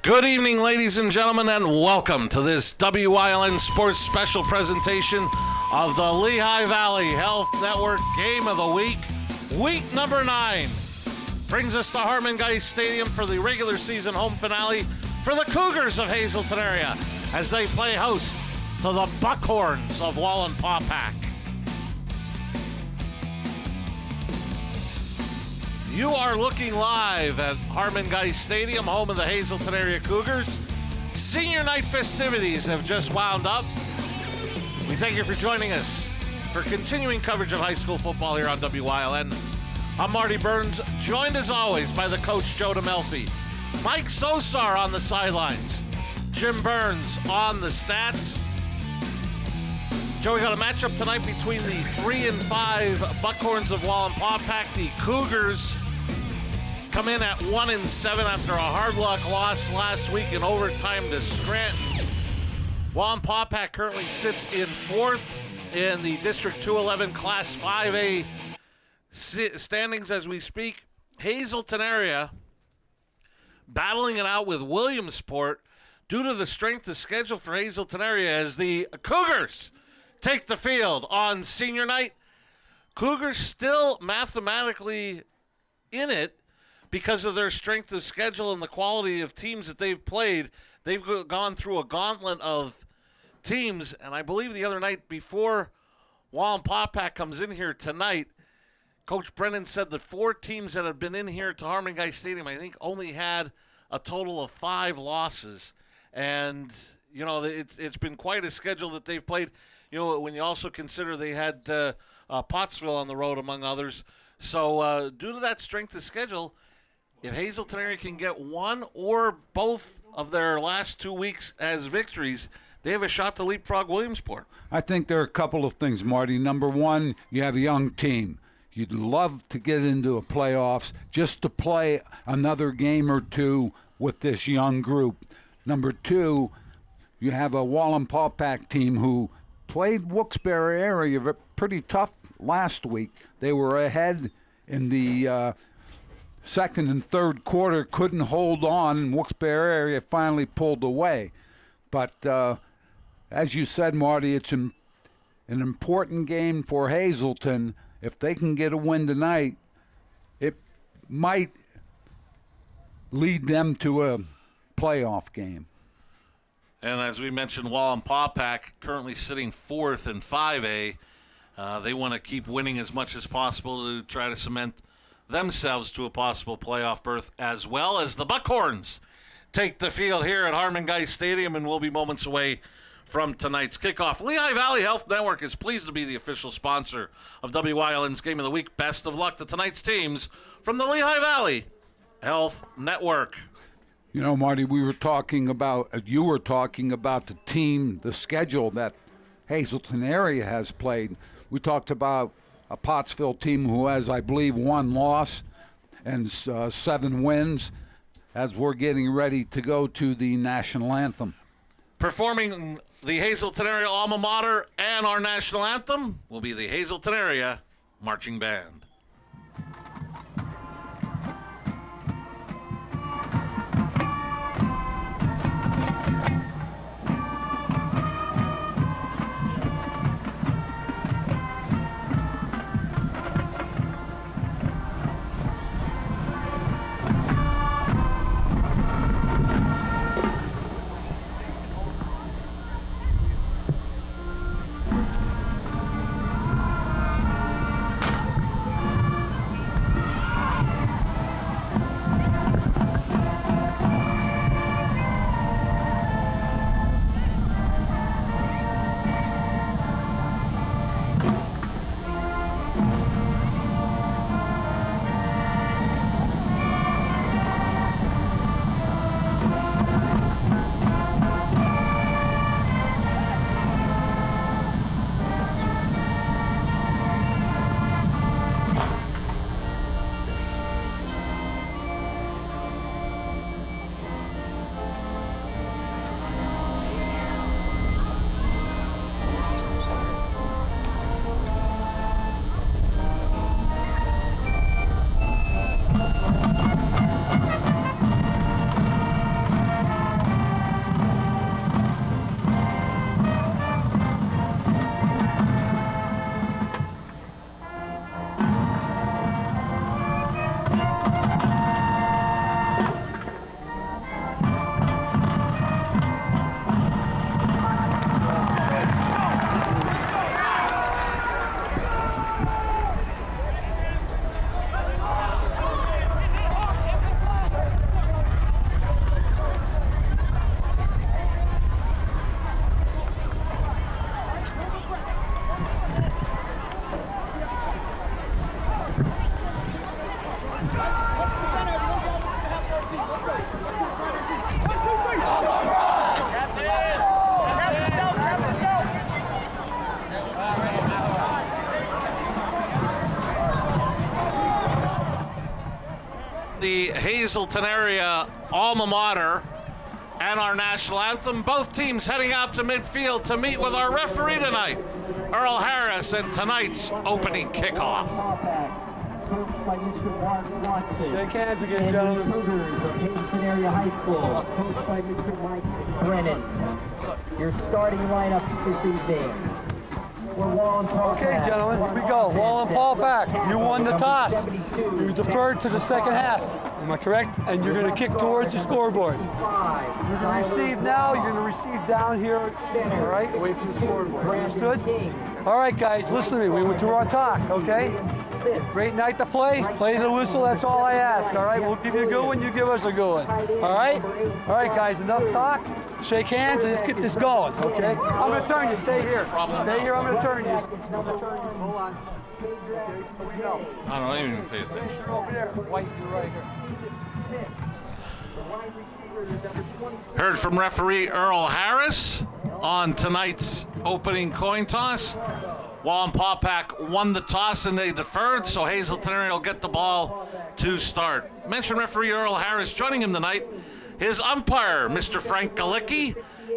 Good evening, ladies and gentlemen, and welcome to this WILN Sports Special presentation of the Lehigh Valley Health Network Game of the Week. Week number 9 brings us to Harmon Geist Stadium for the regular season home finale for the Cougars of Hazleton area as they play host to the Buckhorns of Wallenpaupak. You are looking live at Harmon Geist Stadium, home of the Hazleton area Cougars. Senior night festivities have just wound up. We thank you for joining us for continuing coverage of high school football here on WILN. I'm Marty Burns, joined as always by the coach Joe DeMelfi. Mike Sosar on the sidelines. Jim Burns on the stats. Joe, we got a matchup tonight between the 3 and 5 Buckhorns of Wallenpaupak. The Cougars come in at 1 and 7 after a hard luck loss last week in overtime to Scranton. Wallenpaupak currently sits in 4th in the District 211 Class 5A standings as we speak. Hazleton area battling it out with Williamsport due to the strength of schedule for Hazleton area as the Cougars take the field on senior night. Cougars still mathematically in it because of their strength of schedule and the quality of teams that they've played. They've gone through a gauntlet of teams, and I believe the other night before Wallenpaupak comes in here tonight, Coach Brennan said that 4 teams that have been in here to Harmon Geist Stadium, I think, only had a total of 5 losses. And, you know, it's been quite a schedule that they've played. You know, when you also consider they had Pottsville on the road, among others. So due to that strength of schedule, if Hazleton area can get one or both of their last 2 weeks as victories, they have a shot to leapfrog Williamsport. I think there are a couple of things, Marty. Number one, you have a young team. You'd love to get into a playoffs just to play another game or two with this young group. Number two, you have a Wallenpaupak team who played Wilkes-Barre area pretty tough last week. They were ahead in the second and third quarter, couldn't hold on. Wilkes-Barre area finally pulled away. But as you said, Marty, it's an important game for Hazleton. If they can get a win tonight, it might lead them to a playoff game. And as we mentioned, Wallenpaupak currently sitting 4th in 5A. They want to keep winning as much as possible to try to cement themselves to a possible playoff berth, as well as the Buckhorns take the field here at Harmon Geist Stadium, and we'll be moments away from tonight's kickoff. Lehigh Valley Health Network is pleased to be the official sponsor of WILN's Game of the Week. Best of luck to tonight's teams from the Lehigh Valley Health Network. You know, Marty, you were talking about the team, the schedule that Hazleton area has played. We talked about a Pottsville team who has, I believe, 1 loss and 7 wins as we're getting ready to go to the national anthem. Performing the Hazleton area alma mater and our national anthem will be the Hazleton area marching band. the Hazleton area alma mater and our national anthem. Both teams heading out to midfield to meet with our referee tonight, Earl Harris, and tonight's opening kickoff. Shake hands again, gentlemen. Hazleton Area High School, coached by Mr. Mike Brennan. Your starting lineup this evening. Okay, gentlemen, here we go. Wallenpaupak, you won the toss. You deferred to the second half. Am I correct? And you're going to kick towards the scoreboard. You're going to receive now. You're going to receive down here. All right, away from the scoreboard. Understood? All right, guys, listen to me. We went through our talk, okay? Great night to play. Play the whistle. That's all I ask. All right, we'll give you a good one. You give us a good one. All right? All right, guys, enough talk. Shake hands and let's get this going, okay? I'm going to turn you. Stay here. Stay here. I'm going to turn you. Hold on. Okay, so we go. I don't even pay attention. You're over there. White, you're right here. Heard from referee Earl Harris on tonight's opening coin toss. Wallenpaupak won the toss and they deferred, so Hazleton area will get the ball to start. Mentioned referee Earl Harris. Joining him tonight, his umpire, Mr. Frank Galicki.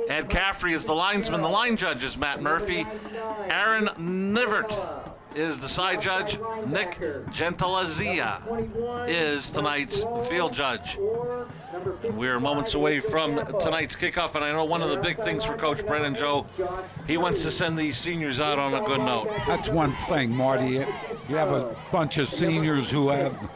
Ed Caffrey is the linesman. The line judge is Matt Murphy. Aaron Nivert is the side judge. Nick Gentilezia is tonight's field judge. We're moments away from tonight's kickoff, and I know one of the big things for Coach Brennan, Joe, he wants to send these seniors out on a good note. That's one thing, Marty. You have a bunch of seniors who have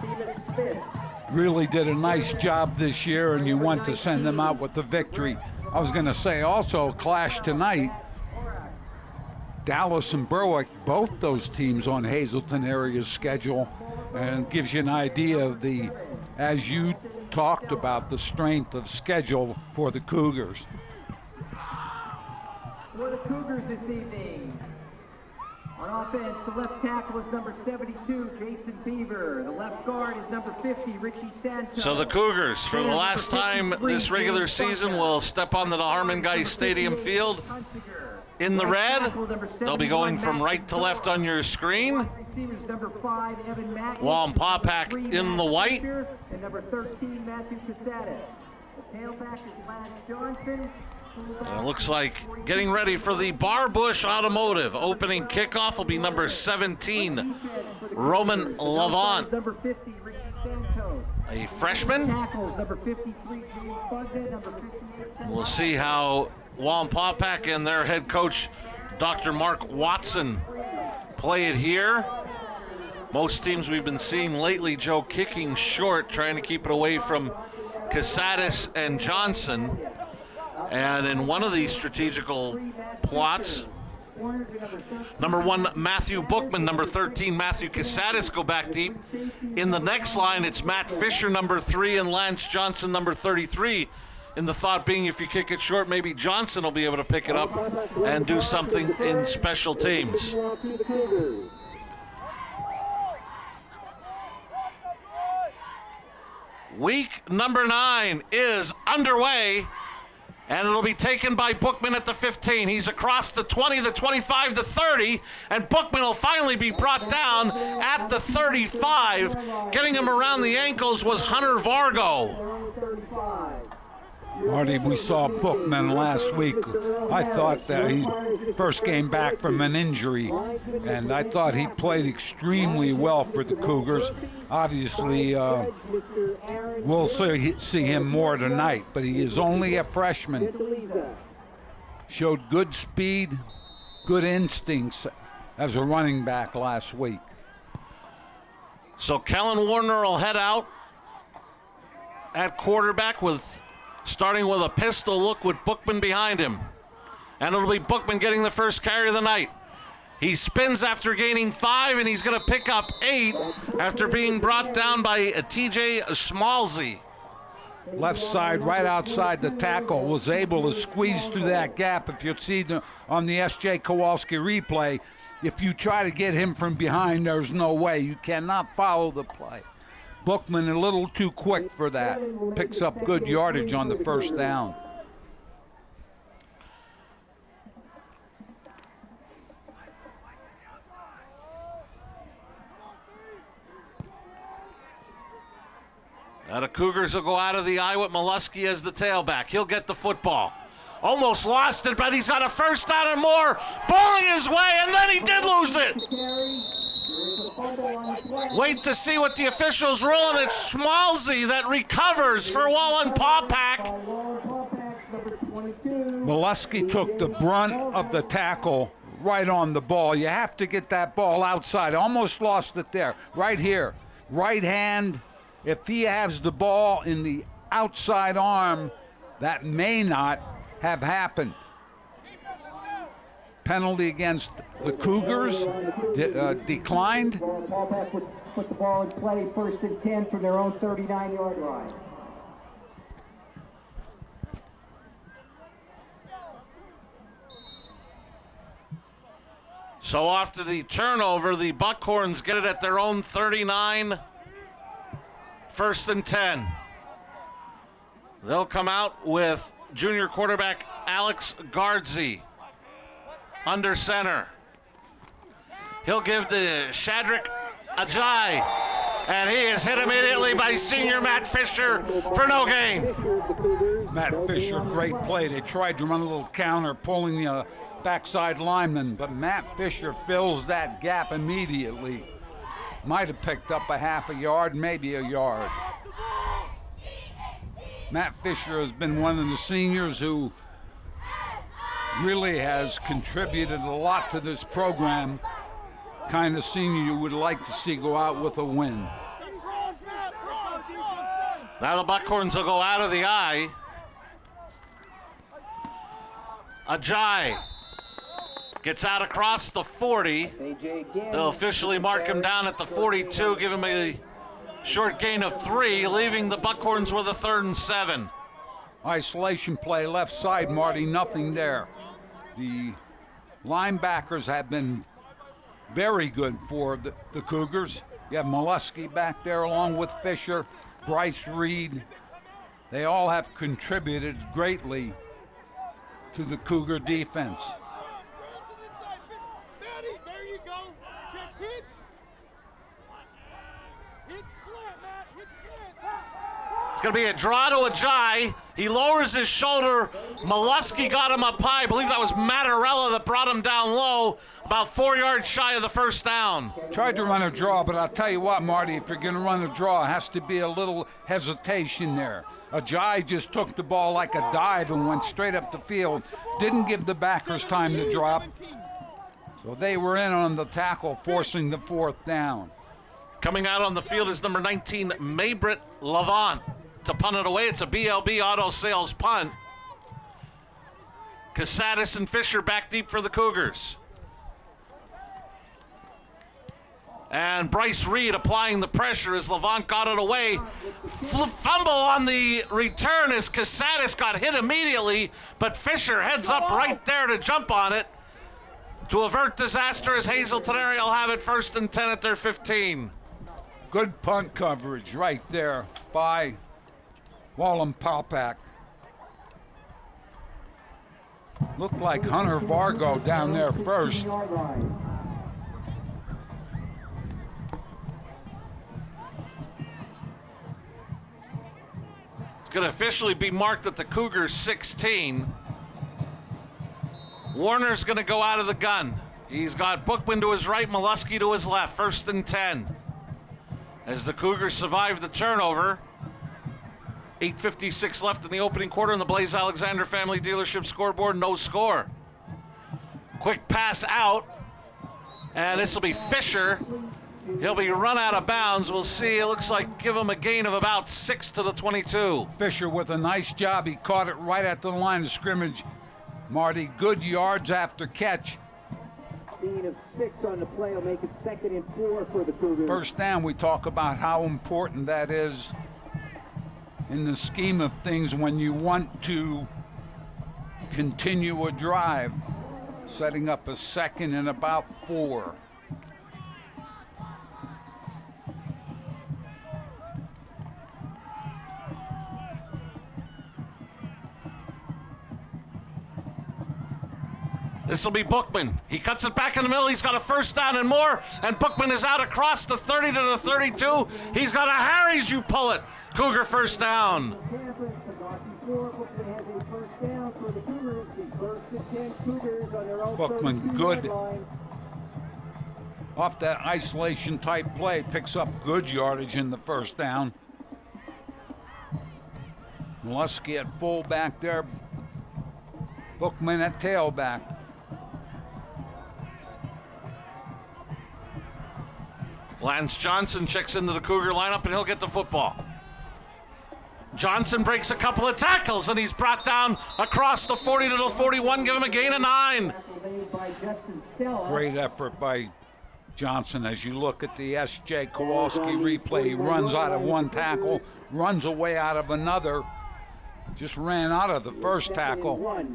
really did a nice job this year, and you want to send them out with the victory. I was going to say also, clash tonight, Dallas and Berwick, both those teams on Hazleton area's schedule, and it gives you an idea of the, as you talked about, the strength of schedule for the Cougars. For the Cougars this evening, on offense, the left tackle is number 72, Jason Beaver. The left guard is number 50, Richie Santos. So the Cougars, for the last time this regular season, will step on the Harmon Guy Stadium field in the red. They'll be going from right to left on your screen. Wallenpaupak in the white. And number 13, Matthew Casadas. The tailback is Lance Johnson. And it looks like getting ready for the Barbush Automotive. Opening kickoff will be number 17, Roman Lavant, Number 50, Richie Santos. a freshman. Tackles, number 53, James Bugden. Number 58, We'll see how Wallenpaupak and their head coach, Dr. Mark Watson, play it here. Most teams we've been seeing lately, Joe, kicking short, trying to keep it away from Casadas and Johnson. And in one of these strategical plots, number 1, Matthew Bookman, number 13, Matthew Casadas go back deep. In the next line, it's Matt Fisher, number 3, and Lance Johnson, number 33. And the thought being, if you kick it short, maybe Johnson will be able to pick it up and do something in special teams. Week number 9 is underway, and it'll be taken by Bookman at the 15. He's across the 20, the 25, the 30, and Bookman will finally be brought down at the 35. Getting him around the ankles was Hunter Vargo. Marty, we saw Bookman last week. I thought that he first came back from an injury, and I thought he played extremely well for the Cougars. Obviously, we'll see him more tonight, but he is only a freshman. Showed good speed, good instincts as a running back last week. So Kellen Warner will head out at quarterback, starting with a pistol look with Bookman behind him. And it'll be Bookman getting the first carry of the night. He spins after gaining 5, and he's going to pick up 8 after being brought down by TJ Schmalzy. Left side, right outside the tackle, was able to squeeze through that gap. If you see on the S.J. Kowalski replay, if you try to get him from behind, there's no way. You cannot follow the play. Bookman a little too quick for that. Picks up good yardage on the first down. Now the Cougars will go out of the eye with Molesky as the tailback. He'll get the football. Almost lost it, but he's got a first down and more. Bowling his way, and then he did lose it. Wait to see what the officials rule, and it's Schmalzy that recovers for Wallenpaupak. Molesky took the brunt of the tackle right on the ball. You have to get that ball outside. Almost lost it there. Right here. Right hand. If he has the ball in the outside arm, that may not have happened. Penalty against the Cougars declined. Wallenpaupak put the ball in play, 1st and 10 from their own 39-yard line. So after the turnover, the Buckhorns get it at their own 39, 1st and 10. They'll come out with junior quarterback Alex Gardsey under center. He'll give to Shadrach Ajay, and he is hit immediately by senior Matt Fisher for no gain. Matt Fisher, great play. They tried to run a little counter, pulling the backside lineman, but Matt Fisher fills that gap immediately. Might have picked up a half a yard, maybe a yard. Matt Fisher has been one of the seniors who really has contributed a lot to this program. Kind of senior you would like to see go out with a win. Now the Buckhorns will go out of the eye. Ajay gets out across the 40. They'll officially mark him down at the 42, give him a short gain of 3, leaving the Buckhorns with a 3rd and 7. Isolation play left side, Marty, nothing there. The linebackers have been very good for the Cougars. You have Molesky back there along with Fisher, Bryce Reed. They all have contributed greatly to the Cougar defense. It's going to be a draw to Ajay. He lowers his shoulder. Molesky got him up high. I believe that was Mattarella that brought him down low, about 4 yards shy of the first down. Tried to run a draw, but I'll tell you what, Marty, if you're going to run a draw, it has to be a little hesitation there. Ajay just took the ball like a dive and went straight up the field. Didn't give the backers time to drop. So they were in on the tackle, forcing the 4th down. Coming out on the field is number 19, Maybrit Lavant. To punt it away, it's a BLB auto sales punt. Casadas and Fisher back deep for the Cougars. And Bryce Reed applying the pressure as Lavant got it away. Fumble on the return as Casadas got hit immediately, but Fisher heads up right there to jump on it. To avert disaster as Hazleton area will have it 1st and 10 at their 15. Good punt coverage right there by Wallenpaupak. Looked like Hunter Vargo down there first. It's going to officially be marked at the Cougars 16. Warner's going to go out of the gun. He's got Bookman to his right, Molesky to his left, 1st and 10. As the Cougars survive the turnover. 8:56 left in the opening quarter on the Blaze Alexander Family Dealership scoreboard, no score. Quick pass out, and this will be Fisher. He'll be run out of bounds. We'll see. It looks like give him a gain of about 6 to the 22. Fisher with a nice job. He caught it right at the line of scrimmage. Marty, good yards after catch. Gain of 6 on the play will make it 2nd and 4 for the Cougars. First down, we talk about how important that is in the scheme of things when you want to continue a drive. Setting up a 2nd and about 4. This will be Bookman. He cuts it back in the middle. He's got a first down and more. And Bookman is out across the 30 to the 32. He's got a Harry's, you pull it. Cougar first down. Bookman good. Off that isolation type play, picks up good yardage in the first down. Molesky at fullback there. Bookman at tailback. Lance Johnson checks into the Cougar lineup and he'll get the football. Johnson breaks a couple of tackles and he's brought down across the 40 to the 41, give him a gain of 9. Great effort by Johnson. As you look at the S.J. Kowalski replay, he runs out of one tackle, runs away out of another. Just ran out of the first tackle.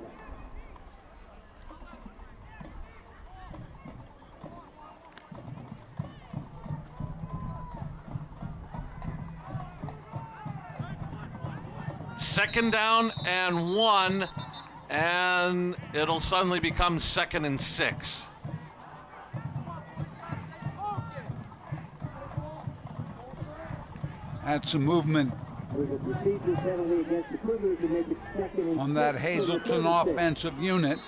Second down and 1, and it'll suddenly become 2nd and 6. Had some movement on that Hazleton offensive unit.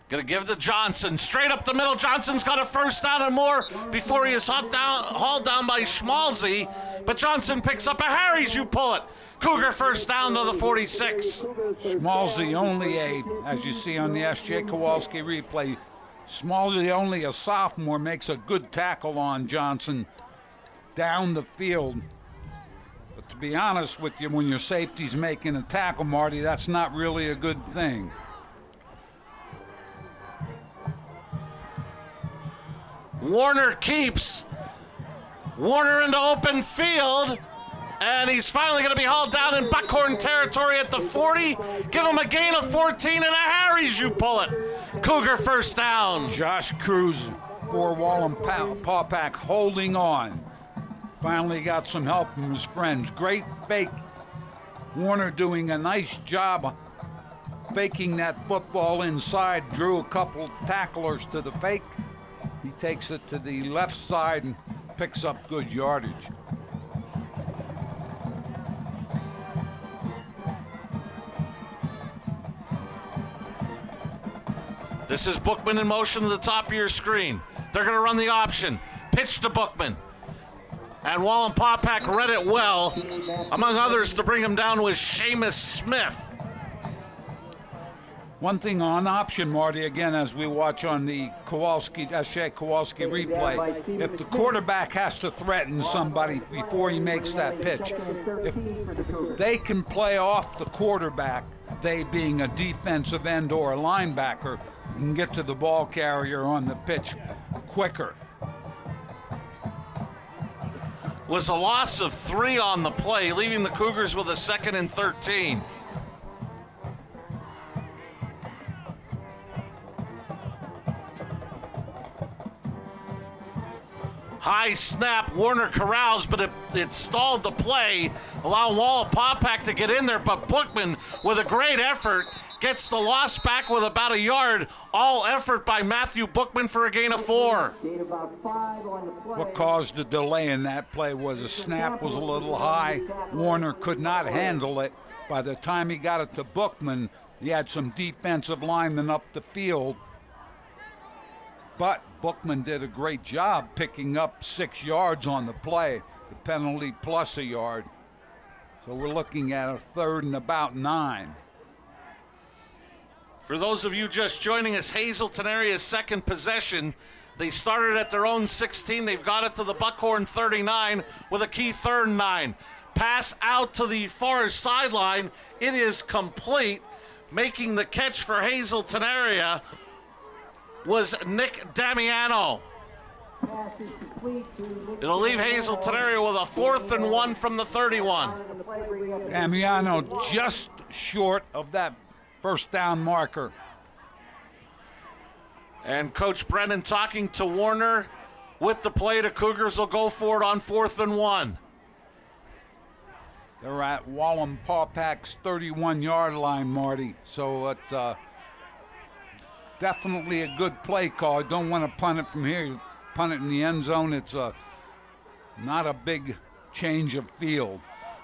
Gonna give to Johnson, straight up the middle. Johnson's got a first down and more before he is hauled down by Schmalzy. But Johnson picks up a Harry's, you pull it. Cougar first down to the 46. Schmalzy only as you see on the S.J. Kowalski replay, Schmalzy only a sophomore makes a good tackle on Johnson down the field. But to be honest with you, when your safety's making a tackle, Marty, that's not really a good thing. Warner keeps. Warner into open field. And he's finally going to be hauled down in Buckhorn territory at the 40. Give him a gain of 14 and a Harry's, you pull it. Cougar first down. Josh Cruz for Wallenpaupak holding on. Finally got some help from his friends. Great fake. Warner doing a nice job faking that football inside. Drew a couple tacklers to the fake. He takes it to the left side and picks up good yardage. This is Bookman in motion to the top of your screen. They're going to run the option. Pitch to Bookman. And Wallenpaupak read it well. Among others, to bring him down was Seamus Smith. One thing on option, Marty, again, as we watch on the S.J. Kowalski replay, if the quarterback has to threaten somebody before he makes that pitch, if they can play off the quarterback, they being a defensive end or a linebacker, can get to the ball carrier on the pitch quicker. Was a loss of 3 on the play, leaving the Cougars with a 2nd and 13. High snap, Warner corrals, but it stalled the play, allowing Wallenpaupak to get in there, but Bookman, with a great effort, gets the loss back with about a yard. All effort by Matthew Bookman for a gain of 4. What caused the delay in that play was the snap was a little high. Warner could not handle it. By the time he got it to Bookman, he had some defensive linemen up the field. But Bookman did a great job picking up 6 yards on the play, the penalty plus a yard. So we're looking at a 3rd and about 9. For those of you just joining us, Hazleton area's second possession. They started at their own 16. They've got it to the Buckhorn 39 with a key 3rd and 9. Pass out to the far sideline. It is complete. Making the catch for Hazleton area was Nick Damiano. Pass is complete to It'll leave Hazleton area with a 4th and 1 from the 31. Damiano just short of that first down marker. And Coach Brennan talking to Warner with the play. The Cougars will go for it on 4th and 1. They're at Wallenpaupak's 31-yard line, Marty. So it's definitely a good play call. Don't want to punt it from here. You punt it in the end zone. It's not a big change of field.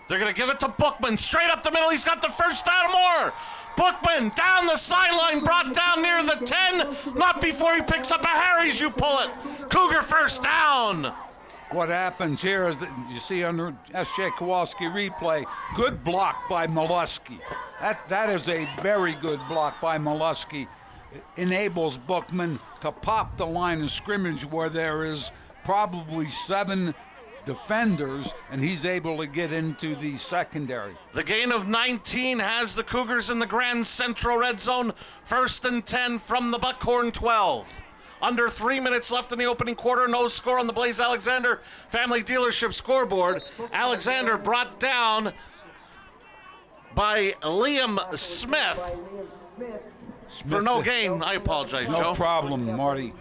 They're going to give it to Bookman. Straight up the middle. He's got the first down more. Bookman down the sideline, brought down near the 10. Not before he picks up a Harry's. You pull it. Cougar first down. What happens here is that you see under S.J. Kowalski replay, good block by Molesky. That is a very good block by Molesky. It enables Bookman to pop the line of scrimmage where there is probably 7 defenders, and he's able to get into the secondary. The gain of 19 has the Cougars in the Grand Central red zone. 1st and 10 from the Buckhorn 12. Under 3 minutes left in the opening quarter. No score on the Blaze Alexander Family Dealership scoreboard. Alexander brought down by Liam Smith for no gain. I apologize, Joe. No problem, Marty.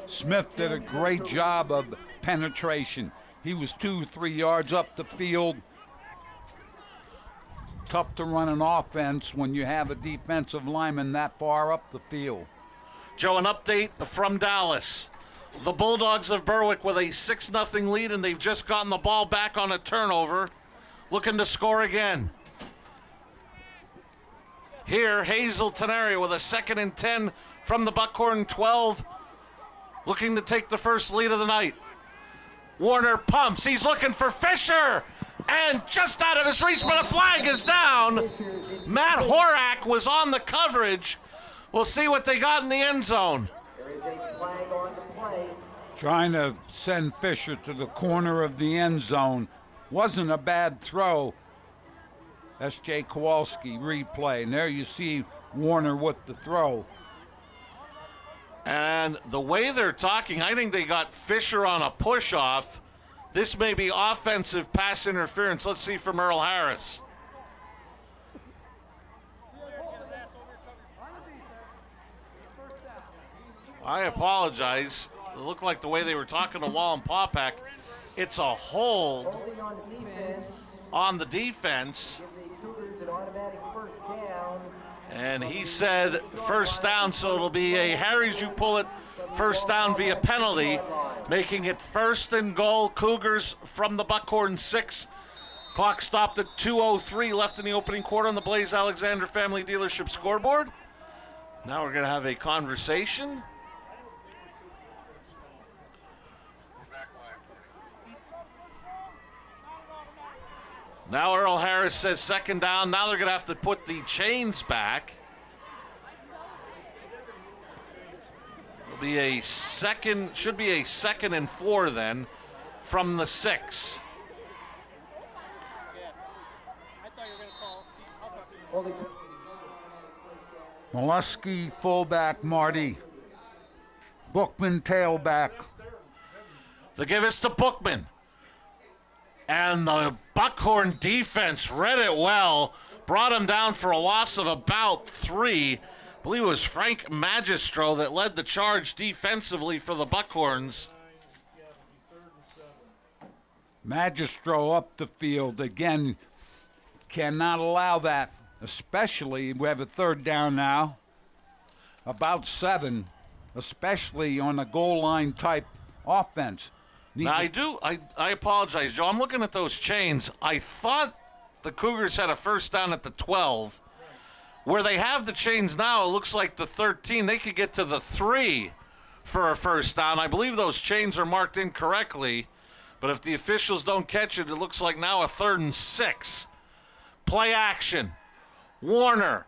Smith did a great job of penetration. He was 2-3 yards up the field. Tough to run an offense when you have a defensive lineman that far up the field. Joe, an update from Dallas. The Bulldogs of Berwick with a 6-0 lead, and they've just gotten the ball back on a turnover, looking to score again. Here, Hazleton area with a 2nd and 10 from the Buckhorn 12, looking to take the first lead of the night. Warner pumps. He's looking for Fisher, and just out of his reach, but a flag is down. Matt Horak was on the coverage. We'll see what they got in the end zone. There is a flag on the play. Trying to send Fisher to the corner of the end zone. Wasn't a bad throw. S.J. Kowalski replay. And there you see Warner with the throw. And the way they're talking, I think they got Fisher on a push-off. This may be offensive pass interference. Let's see from Earl Harris. I apologize. It looked like the way they were talking to Wallenpaupak. It's a hold Holding on the defense. on the defense. Give the Cougars an automatic first down. And he said first down, so it'll be a Harry's you pull it first down via penalty, making it 1st and goal. Cougars from the Buckhorn 6. Clock stopped at 2:03 left in the opening quarter on the Blaze Alexander Family Dealership scoreboard. Now we're going to have a conversation. Now Earl Harris says 2nd down. Now they're going to have to put the chains back. It'll be a should be a 2nd and 4 then from the 6. Molesky fullback, Marty. Bookman tailback. The give is to Bookman. And the Buckhorn defense read it well. Brought him down for a loss of about 3. I believe it was Frank Magistro that led the charge defensively for the Buckhorns. Magistro up the field. Again, cannot allow that, especially we have a 3rd down now. About 7, especially on a goal line type offense. Now, I apologize, Joe. I'm looking at those chains. I thought the Cougars had a first down at the 12. Where they have the chains now, it looks like the 13. They could get to the 3 for a first down. I believe those chains are marked incorrectly. But if the officials don't catch it, it looks like now a 3rd and 6. Play action. Warner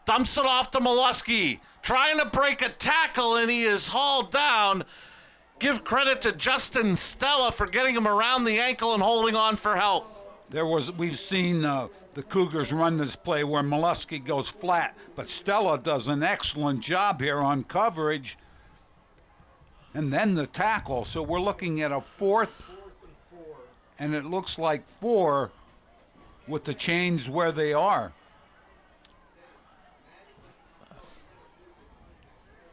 dumps it off to Molesky. Trying to break a tackle, and he is hauled down. Give credit to Justin Stella for getting him around the ankle and holding on for help. We've seen the Cougars run this play where Molesky goes flat, but Stella does an excellent job here on coverage. and then the tackle. So we're looking at a fourth and it looks like 4 with the chains where they are.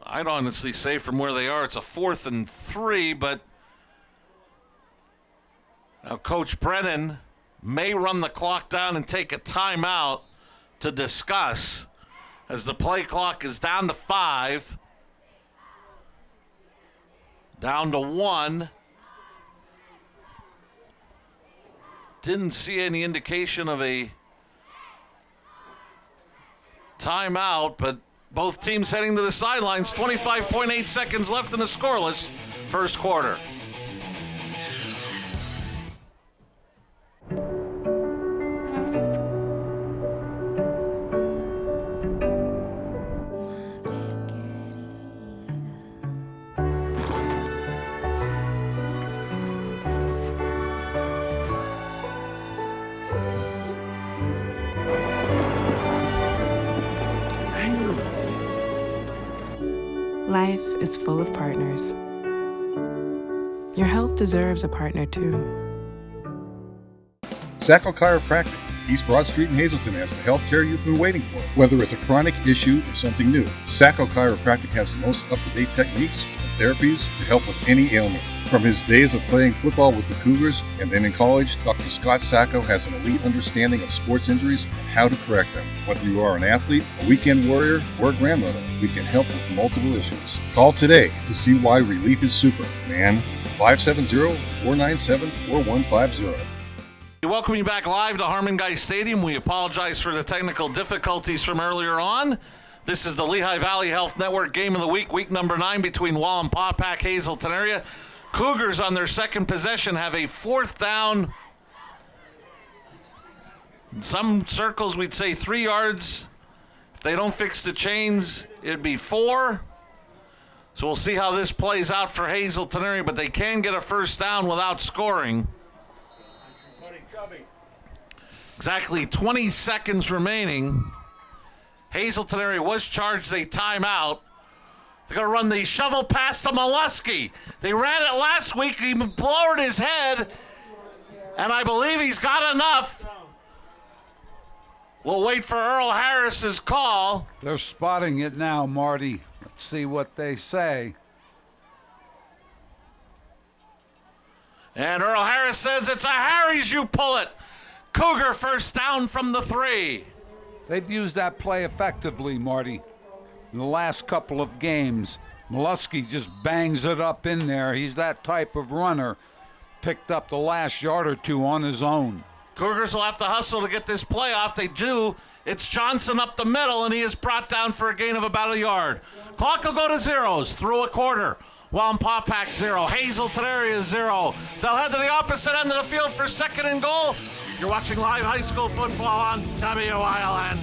I'd honestly say from where they are, it's a 4th and 3, but now Coach Brennan may run the clock down and take a timeout to discuss as the play clock is down to 5, down to 1. Didn't see any indication of a timeout, but both teams heading to the sidelines. 25.8 seconds left in a scoreless first quarter. Life is full of partners. Your health deserves a partner too. Sacco Chiropractic, East Broad Street in Hazleton has the healthcare you've been waiting for. Whether it's a chronic issue or something new, Sacco Chiropractic has the most up-to-date techniques and therapies to help with any ailment. From his days of playing football with the Cougars and then in college, Dr. Scott Sacco has an elite understanding of sports injuries and how to correct them. Whether you are an athlete, a weekend warrior, or a grandmother, we can help with multiple issues. Call today to see why relief is super, man. 570-497-4150. We welcome you back live to Harmon Guy Stadium. We apologize for the technical difficulties from earlier on. This is the Lehigh Valley Health Network Game of the Week, week number 9 between Wallenpaupak, Hazleton area. Cougars on their second possession have a 4th down. In some circles, we'd say 3 yards. If they don't fix the chains, it'd be 4. So we'll see how this plays out for Hazleton area, but they can get a first down without scoring. Exactly 20 seconds remaining. Hazleton area was charged a timeout. They're going to run the shovel pass to Molesky. They ran it last week. He lowered his head, and I believe he's got enough. We'll wait for Earl Harris's call. They're spotting it now, Marty. Let's see what they say. And Earl Harris says it's a Harry's, you pull it. Cougar first down from the 3. They've used that play effectively, Marty. In the last couple of games, Molesky just bangs it up in there. He's that type of runner. Picked up the last yard or 2 on his own. Cougars will have to hustle to get this play off. They do. It's Johnson up the middle, and he is brought down for a gain of about a yard. Clock will go to zeros through a quarter. Wallenpaupak 0, Hazleton area 0. They'll head to the opposite end of the field for 2nd and goal. You're watching live high school football on WILN.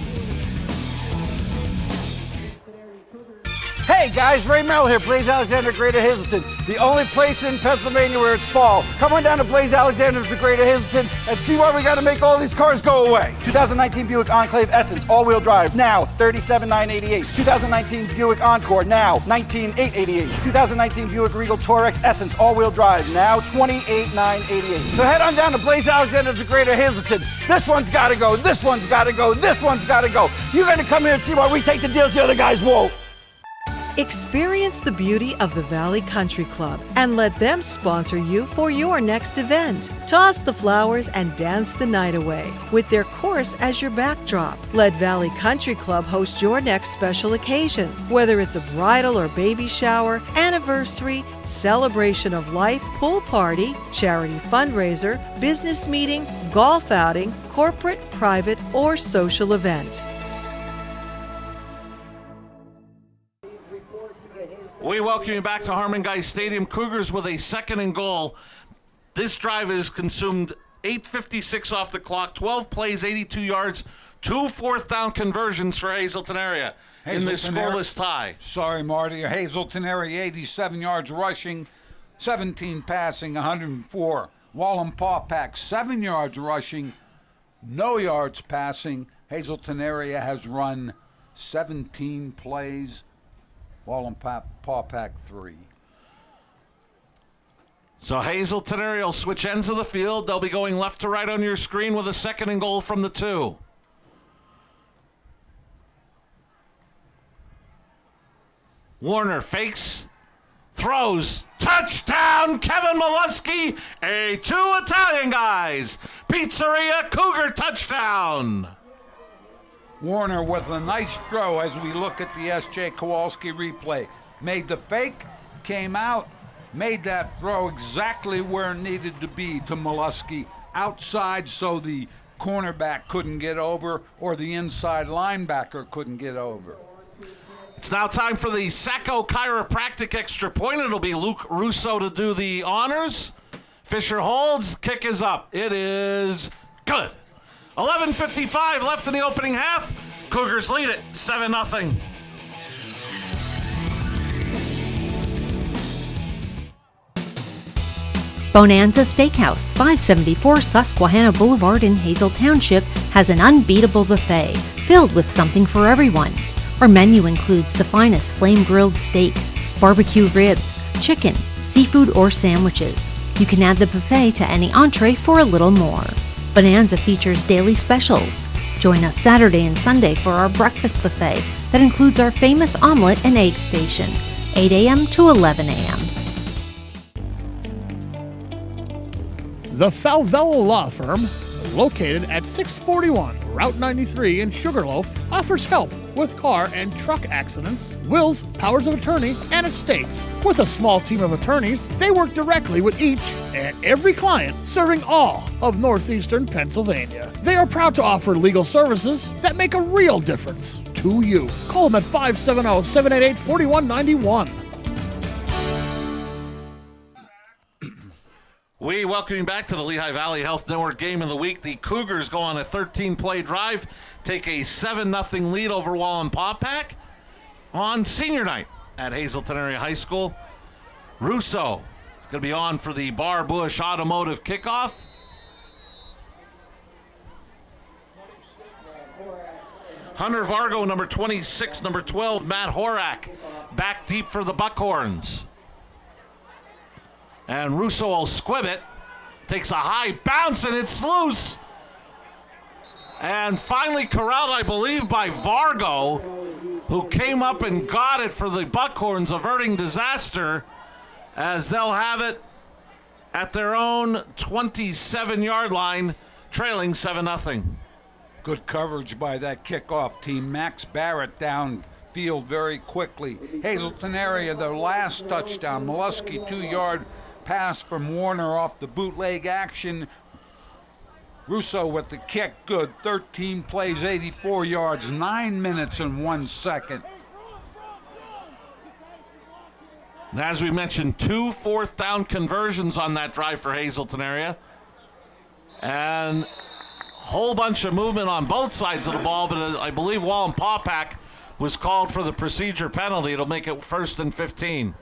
Hey guys, Ray Merrill here, Blaze Alexander, Greater Hazleton, the only place in Pennsylvania where it's fall. Come on down to Blaze Alexander to Greater Hazleton and see why we got to make all these cars go away. 2019 Buick Enclave Essence, all-wheel drive, now $37,988. 2019 Buick Encore, now $19,888. 2019 Buick Regal Torex Essence, all-wheel drive, now $28,988. So head on down to Blaze Alexander to Greater Hazleton. This one's got to go, this one's got to go, this one's got to go. You're going to come here and see why we take the deals the other guys won't. Experience the beauty of the Valley Country Club and let them sponsor you for your next event. Toss the flowers and dance the night away with their course as your backdrop. Let Valley Country Club host your next special occasion, whether it's a bridal or baby shower, anniversary, celebration of life, pool party, charity fundraiser, business meeting, golf outing, corporate, private, or social event. We welcome you back to Harmon Guy Stadium. Cougars with a 2nd and goal. This drive has consumed 8:56 off the clock, 12 plays, 82 yards, 2 4th down conversions for Hazleton area in this scoreless tie. Sorry, Marty. Hazleton area, 87 yards rushing, 17 passing, 104. Wallenpaupak, 7 yards rushing, no yards passing. Hazleton area has run 17 plays. Wallenpaupak 3. So Hazleton area will switch ends of the field. They'll be going left to right on your screen with a 2nd and goal from the 2. Warner fakes, throws, touchdown, Kevin Molesky, A2 Italian guys. Pizzeria Cougar touchdown. Warner with a nice throw as we look at the S.J. Kowalski replay. Made the fake, came out, made that throw exactly where it needed to be to Molesky, outside so the cornerback couldn't get over or the inside linebacker couldn't get over. It's now time for the Sacco Chiropractic extra point. It'll be Luke Russo to do the honors. Fisher holds, kick is up. It is good. 11:55 left in the opening half. Cougars lead it 7-0. Bonanza Steakhouse, 574 Susquehanna Boulevard in Hazel Township, has an unbeatable buffet filled with something for everyone. Our menu includes the finest flame-grilled steaks, barbecue ribs, chicken, seafood, or sandwiches. You can add the buffet to any entree for a little more. Bonanza features daily specials. Join us Saturday and Sunday for our breakfast buffet that includes our famous omelet and egg station, 8 a.m. to 11 a.m. The Falvella Law Firm, located at 641 Route 93 in Sugarloaf, offers help with car and truck accidents, wills, powers of attorney, and estates. With a small team of attorneys, they work directly with each and every client, serving all of northeastern Pennsylvania. They are proud to offer legal services that make a real difference to you. Call them at 570-788-4191. We welcome you back to the Lehigh Valley Health Network Game of the Week. The Cougars go on a 13-play drive, take a 7-0 lead over Wallenpaupak on senior night at Hazleton Area High School. Russo is going to be on for the Bar Bush Automotive kickoff. Hunter Vargo, number 26, number 12, Matt Horak, back deep for the Buckhorns. And Russo will squib it. Takes a high bounce and it's loose. And finally corralled, I believe, by Vargo, who came up and got it for the Buckhorns, averting disaster, as they'll have it at their own 27-yard line, trailing 7-0. Good coverage by that kickoff team. Max Barrett downfield very quickly. Hazleton area, their last touchdown. Molesky 2-yard pass from Warner off the bootleg action. Russo with the kick, good. 13 plays, 84 yards, 9 minutes and 1 second. And as we mentioned, 2 fourth-down conversions on that drive for Hazleton area. And a whole bunch of movement on both sides of the ball, but I believe Wallenpaupak was called for the procedure penalty. It'll make it 1st and 15.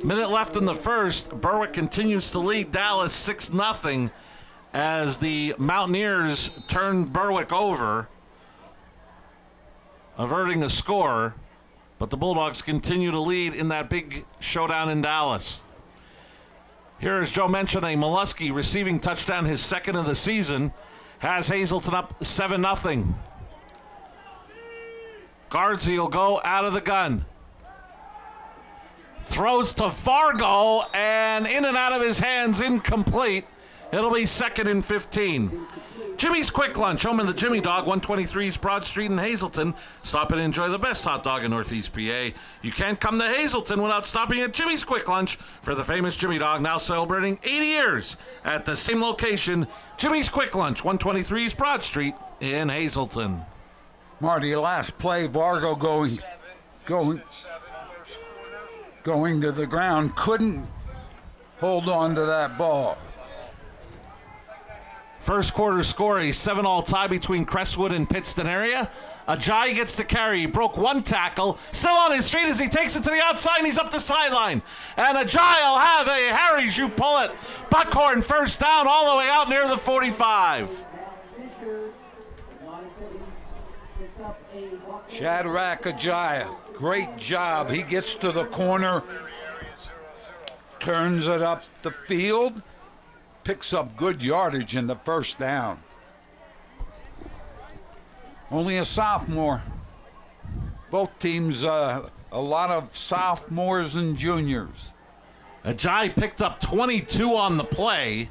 Minute left in the first. Berwick continues to lead Dallas 6-0 as the Mountaineers turn Berwick over, averting a score. But the Bulldogs continue to lead in that big showdown in Dallas. Here, as Joe mentioned, a Molesky receiving touchdown, his 2nd of the season, has Hazleton up 7-0. Guardsy will go out of the gun. Throws to Fargo, and in and out of his hands, incomplete. It'll be 2nd and 15. Jimmy's Quick Lunch, home of the Jimmy Dog, 123 East Broad Street in Hazleton. Stop and enjoy the best hot dog in Northeast PA. You can't come to Hazleton without stopping at Jimmy's Quick Lunch for the famous Jimmy Dog, now celebrating 80 years at the same location. Jimmy's Quick Lunch, 123 East Broad Street in Hazleton. Marty, last play, Vargo going to the ground, couldn't hold on to that ball. First quarter score, a 7-all tie between Crestwood and Pittston area. Ajayi gets the carry. He broke 1 tackle. Still on his feet as he takes it to the outside, and he's up the sideline. And Ajayi will have a Harry Jew pull it. Buckhorn first down all the way out near the 45. Shadrach Ajayi, great job. He gets to the corner, turns it up the field, picks up good yardage in the first down. Only a sophomore. Both teams, a lot of sophomores and juniors. Ajayi picked up 22 on the play.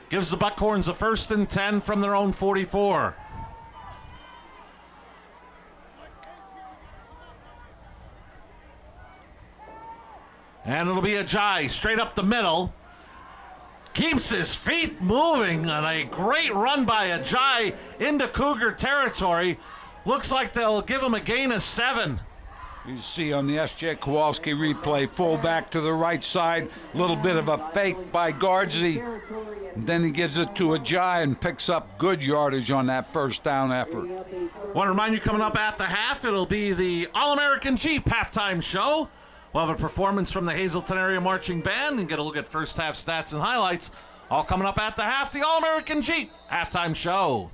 Gives the Buckhorns a 1st and 10 from their own 44. And it'll be Ajayi straight up the middle. Keeps his feet moving on a great run by Ajayi into Cougar territory. Looks like they'll give him a gain of 7. You see on the S.J. Kowalski replay, fullback to the right side, little bit of a fake by Guardsy. Then he gives it to Ajayi and picks up good yardage on that first down effort. Want to remind you, coming up at the half, it'll be the All-American Jeep halftime show. We'll have a performance from the Hazleton Area Marching Band and get a look at first half stats and highlights. All coming up at the half, the All-American Jeep halftime show.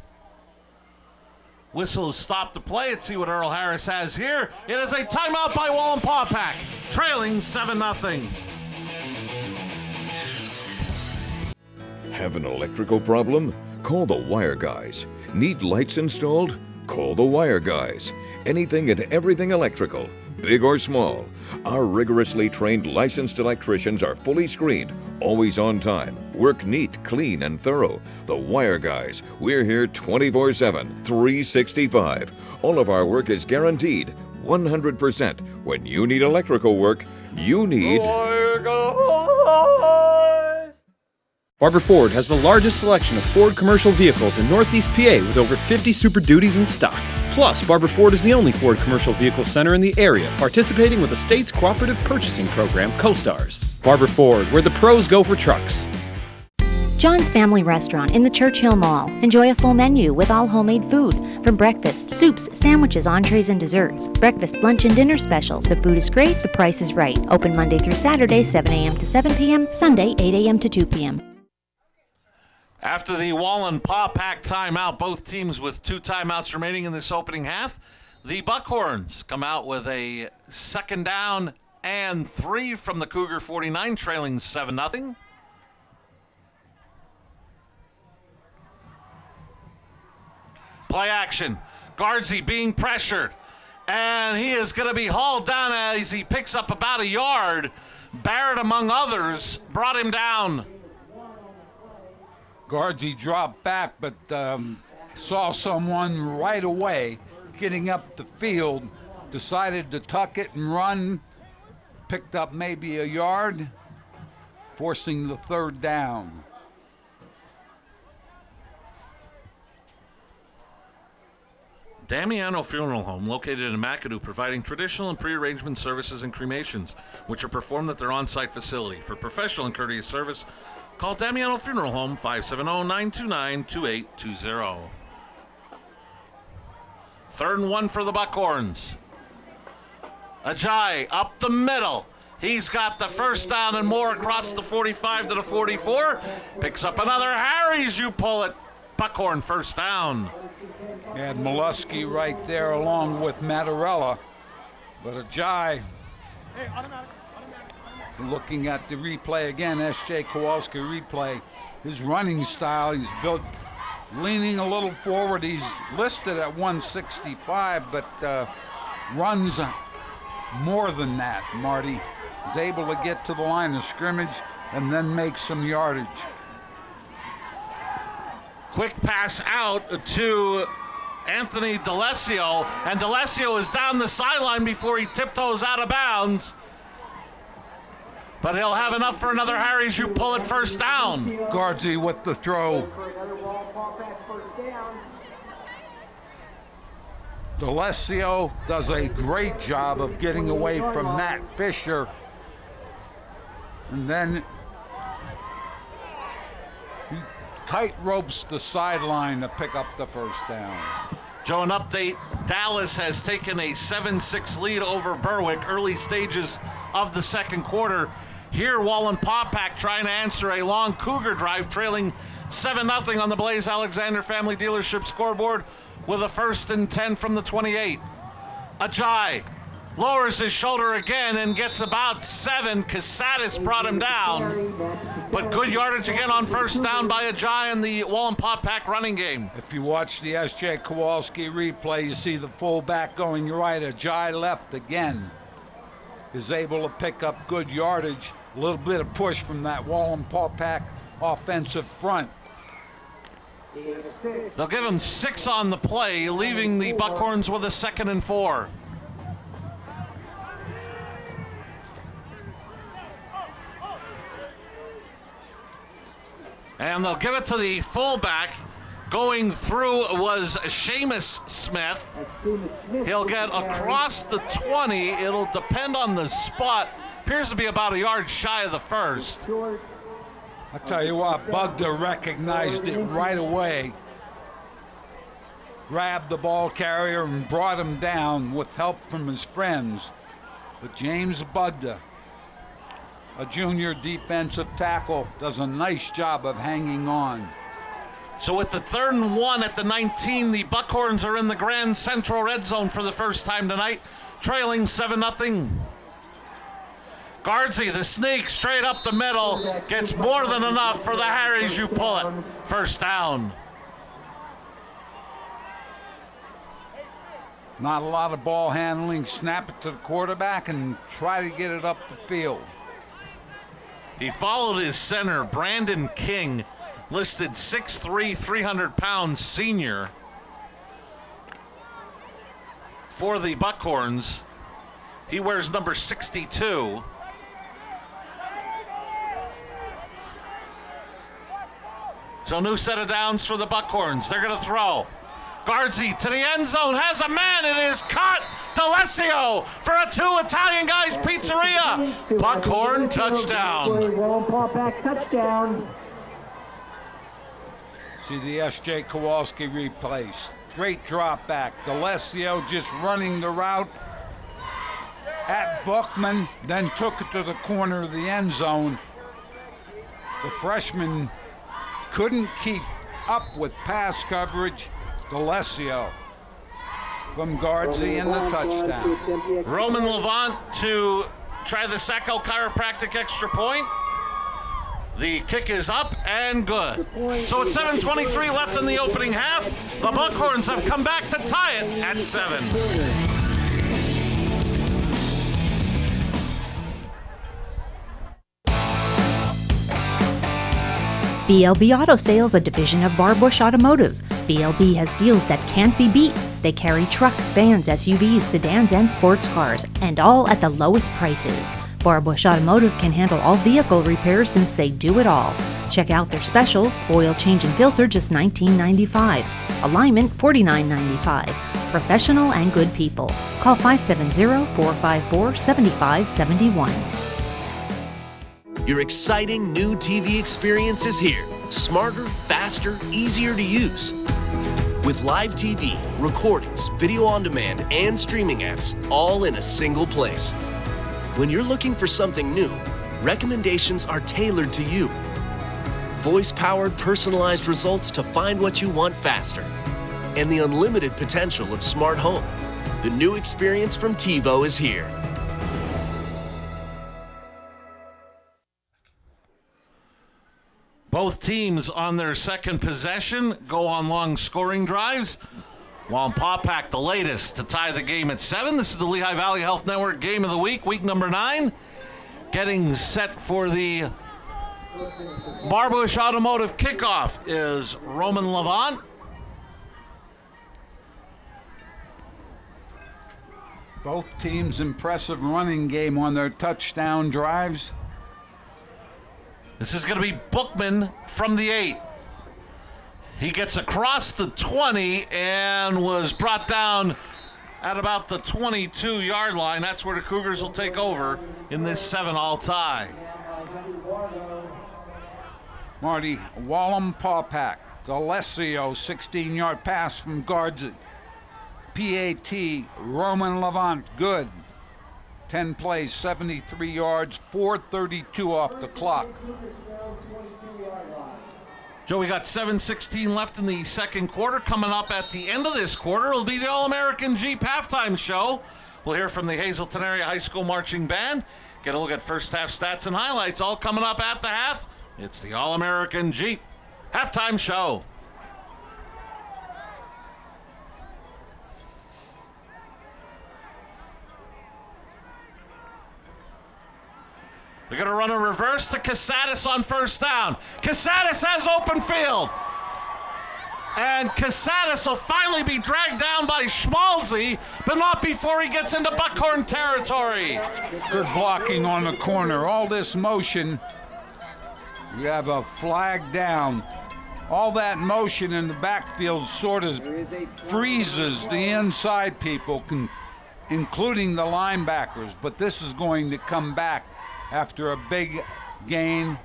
Whistles stop the play. Let's see what Earl Harris has here. It is a timeout by Wallenpaupak, trailing 7-0. Have an electrical problem? Call the Wire Guys. Need lights installed? Call the Wire Guys. Anything and everything electrical, big or small. Our rigorously trained licensed electricians are fully screened, always on time, work neat, clean, and thorough. The Wire Guys. We're here 24/7, 365. All of our work is guaranteed 100%. When you need electrical work, you need Wire Guys. Barber Ford has the largest selection of Ford commercial vehicles in Northeast PA with over 50 Super Duties in stock. Plus, Barber Ford is the only Ford commercial vehicle center in the area, participating with the state's cooperative purchasing program, CoStars. Barber Ford, where the pros go for trucks. John's Family Restaurant in the Churchill Mall. Enjoy a full menu with all homemade food. From breakfast, soups, sandwiches, entrees, and desserts. Breakfast, lunch, and dinner specials. The food is great, the price is right. Open Monday through Saturday, 7 a.m. to 7 p.m., Sunday, 8 a.m. to 2 p.m. After the Wallenpaupak timeout, both teams with 2 timeouts remaining in this opening half, the Buckhorns come out with a 2nd down and 3 from the Cougar 49, trailing 7-0. Play action. Guardsy being pressured, and he is going to be hauled down as he picks up about a yard. Barrett, among others, brought him down. Guardsy dropped back, but saw someone right away getting up the field, decided to tuck it and run, picked up maybe a yard, forcing the 3rd down. Damiano Funeral Home, located in McAdoo, providing traditional and pre-arrangement services and cremations, which are performed at their on-site facility. For professional and courteous service, call Damiano Funeral Home, 570-929-2820. 3rd and 1 for the Buckhorns. Ajayi up the middle. He's got the 1st down and more across the 45 to the 44. Picks up another Harry's, you pull it. Buckhorn 1st down. Had Molesky right there along with Mattarella. But Ajayi, looking at the replay again, S.J. Kowalski replay, his running style, he's built leaning a little forward. He's listed at 165, but runs more than that, Marty. He's able to get to the line of scrimmage and then make some yardage. Quick pass out to Anthony D'Alessio, and D'Alessio is down the sideline before he tiptoes out of bounds. But he'll have enough for another Harry's, you pull it 1st down. Guardsy with the throw. D'Alessio does a great job of getting away from Matt Fisher. And then he tight ropes the sideline to pick up the 1st down. Joe, an update. Dallas has taken a 7-6 lead over Berwick early stages of the 2nd quarter. Here, Wallenpaupak trying to answer a long Cougar drive, trailing 7-0 on the Blaze Alexander Family Dealership scoreboard with a 1st and 10 from the 28. Ajayi lowers his shoulder again and gets about 7. Casatis brought him down. But good yardage again on first down by Ajay in the Wallenpaupak running game. If you watch the S.J. Kowalski replay, you see the fullback going right. Ajay left again. Is able to pick up good yardage. A little bit of push from that Wallenpaupak offensive front. They'll give him 6 on the play, leaving the Buckhorns with a 2nd and 4. And they'll give it to the fullback. Going through was Seamus Smith. He'll get across the 20. It'll depend on the spot. Appears to be about a yard shy of the first. I tell you what, Bugda recognized it right away. Grabbed the ball carrier and brought him down with help from his friends. But James Bugda, a junior defensive tackle, does a nice job of hanging on. So with the 3rd and 1 at the 19, the Buckhorns are in the Grand Central red zone for the first time tonight, trailing 7-0. Guardsy, the sneak, straight up the middle, gets more than enough for the Harrys. You pull it. First down. Not a lot of ball handling. Snap it to the quarterback and try to get it up the field. He followed his center, Brandon King, listed 6'3", 300 pounds senior for the Buckhorns. He wears number 62. So new set of downs for the Buckhorns. They're going to throw. Guardsy to the end zone, has a man, it is caught. D'Alessio for a 2 Italian Guys Pizzeria. Buckhorn touchdown. Wallenpaupak touchdown. See the S.J. Kowalski replays. Great drop back. D'Alessio just running the route at Bookman, then took it to the corner of the end zone. The freshman couldn't keep up with pass coverage. D'Alessio from Guardsy in the touchdown. Roman Levant to try the Sacco Chiropractic extra point. The kick is up and good. So it's 7:23 left in the opening half. The Buckhorns have come back to tie it at 7. BLB Auto Sales, a division of Barbush Automotive. BLB has deals that can't be beat. They carry trucks, vans, SUVs, sedans, and sports cars, and all at the lowest prices. Barbush Automotive can handle all vehicle repairs since they do it all. Check out their specials: oil change and filter, just $19.95. Alignment, $49.95. Professional and good people. Call 570-454-7571. Your exciting new TV experience is here. Smarter, faster, easier to use. With live TV, recordings, video on demand, and streaming apps, all in a single place. When you're looking for something new, recommendations are tailored to you. Voice-powered, personalized results to find what you want faster. And the unlimited potential of smart home. The new experience from TiVo is here. Both teams on their second possession go on long scoring drives. Wallenpaupak, the latest to tie the game at 7. This is the Lehigh Valley Health Network Game of the Week, week number 9. Getting set for the Barbush Automotive kickoff is Roman Levant. Both teams' impressive running game on their touchdown drives. This is going to be Bookman from the 8. He gets across the 20 and was brought down at about the 22-yard line. That's where the Cougars will take over in this 7-all tie. Marty, Wallenpaupak, D'Alessio, 16-yard pass from Guardsy. PAT, Roman Levant, good. 10 plays, 73 yards, 4:32 off the clock. Joe, we got 7:16 left in the second quarter. Coming up at the end of this quarter will be the All-American Jeep halftime show. We'll hear from the Hazleton Area High School Marching Band. Get a look at first half stats and highlights, all coming up at the half. It's the All-American Jeep halftime show. We're going to run a reverse to Casadas on first down. Casadas has open field. And Casadas will finally be dragged down by Schmalzi, but not before he gets into Buckhorn territory. Good blocking on the corner. All this motion, you have a flag down. All that motion in the backfield sort of freezes the inside people, including the linebackers. But this is going to come back after a big gain.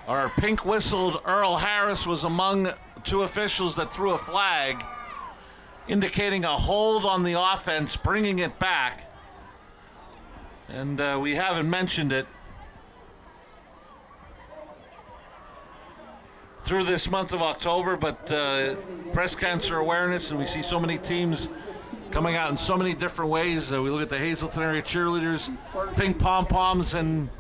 Our pink whistled Earl Harris was among two officials that threw a flag indicating a hold on the offense, bringing it back. And we haven't mentioned it through this month of October, but breast cancer awareness, and we see so many teams coming out in so many different ways. We look at the Hazleton area cheerleaders, pink pom-poms and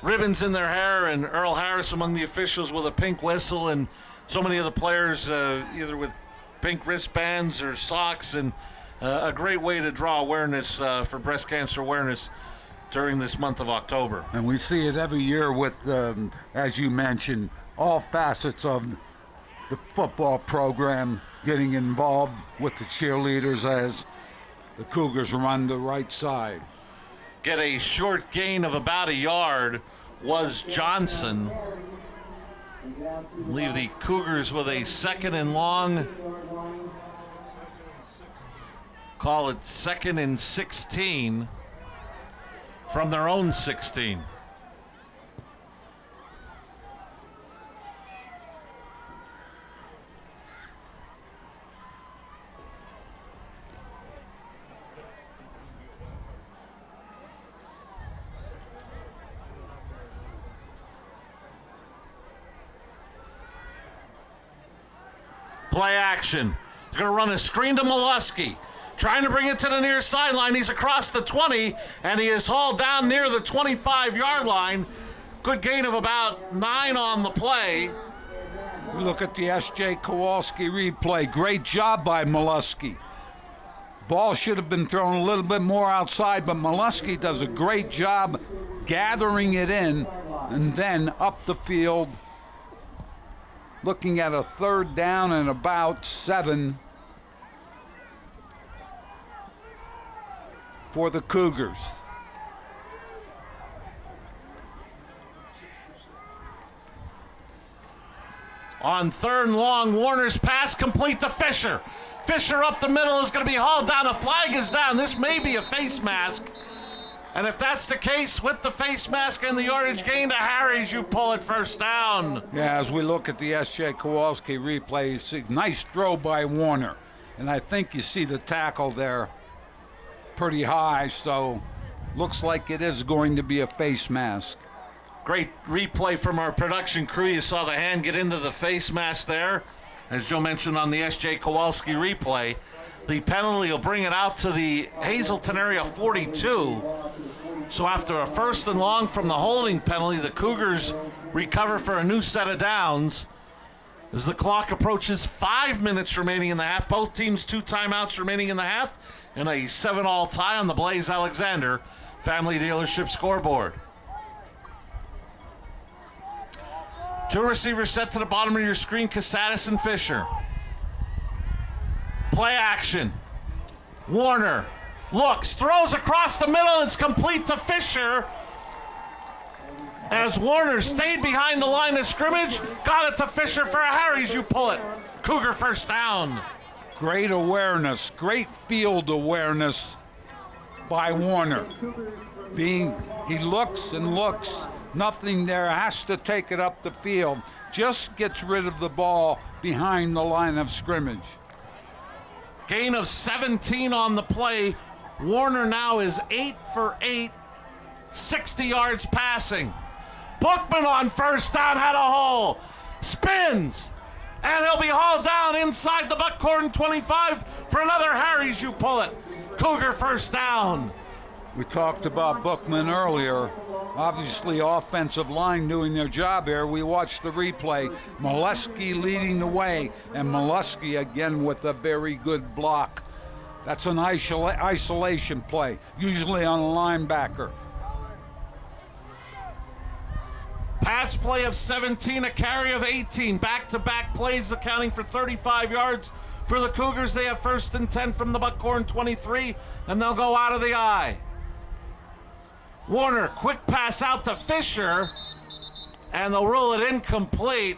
ribbons in their hair, and Earl Harris among the officials with a pink whistle, and so many of the players either with pink wristbands or socks, and a great way to draw awareness for breast cancer awareness during this month of October. And we see it every year with, as you mentioned, all facets of the football program getting involved with the cheerleaders as the Cougars run the right side. Get a short gain of about a yard was Johnson. Leave the Cougars with a second and long. Call it 2nd and 16 from their own 16. Play action. They're going to run a screen to Molesky. Trying to bring it to the near sideline. He's across the 20, and he is hauled down near the 25-yard line. Good gain of about 9 on the play. We look at the S.J. Kowalski replay. Great job by Molesky. Ball should have been thrown a little bit more outside, but Molesky does a great job gathering it in and then up the field. Looking at a 3rd down and about 7 for the Cougars. On 3rd and long, Warner's pass complete to Fisher. Fisher up the middle is going to be hauled down. A flag is down. This may be a face mask. And if that's the case, with the face mask and the yardage gain to Harries, you pull it first down. Yeah, as we look at the S.J. Kowalski replay, you see nice throw by Warner. And I think you see the tackle there pretty high, so looks like it is going to be a face mask. Great replay from our production crew. You saw the hand get into the face mask there. As Joe mentioned on the S.J. Kowalski replay, the penalty will bring it out to the Hazleton area 42. So after a 1st and long from the holding penalty, the Cougars recover for a new set of downs. As the clock approaches 5 minutes remaining in the half, both teams 2 timeouts remaining in the half, and a 7-all tie on the Blaze Alexander Family Dealership scoreboard. 2 receivers set to the bottom of your screen, Casadas and Fisher. Play action. Warner looks, throws across the middle, and it's complete to Fisher. As Warner stayed behind the line of scrimmage, got it to Fisher for a Harries. You pull it. Cougar first down. Great awareness, great field awareness by Warner. He looks and looks, nothing there, has to take it up the field. Just gets rid of the ball behind the line of scrimmage. Gain of 17 on the play. Warner now is 8 for 8, 60 yards passing. Bookman on first down had a hole. Spins. And he'll be hauled down inside the Buckhorn 25 for another Harry's You Pull It. Cougar first down. We talked about Bookman earlier. Obviously, offensive line doing their job here. We watched the replay. Molesky leading the way, and Molesky again with a very good block. That's an isolation play, usually on a linebacker. Pass play of 17, a carry of 18. Back-to-back plays accounting for 35 yards for the Cougars. They have first and 10 from the Buckhorn 23, and they'll go out of the eye. Warner, quick pass out to Fisher, and they'll rule it incomplete.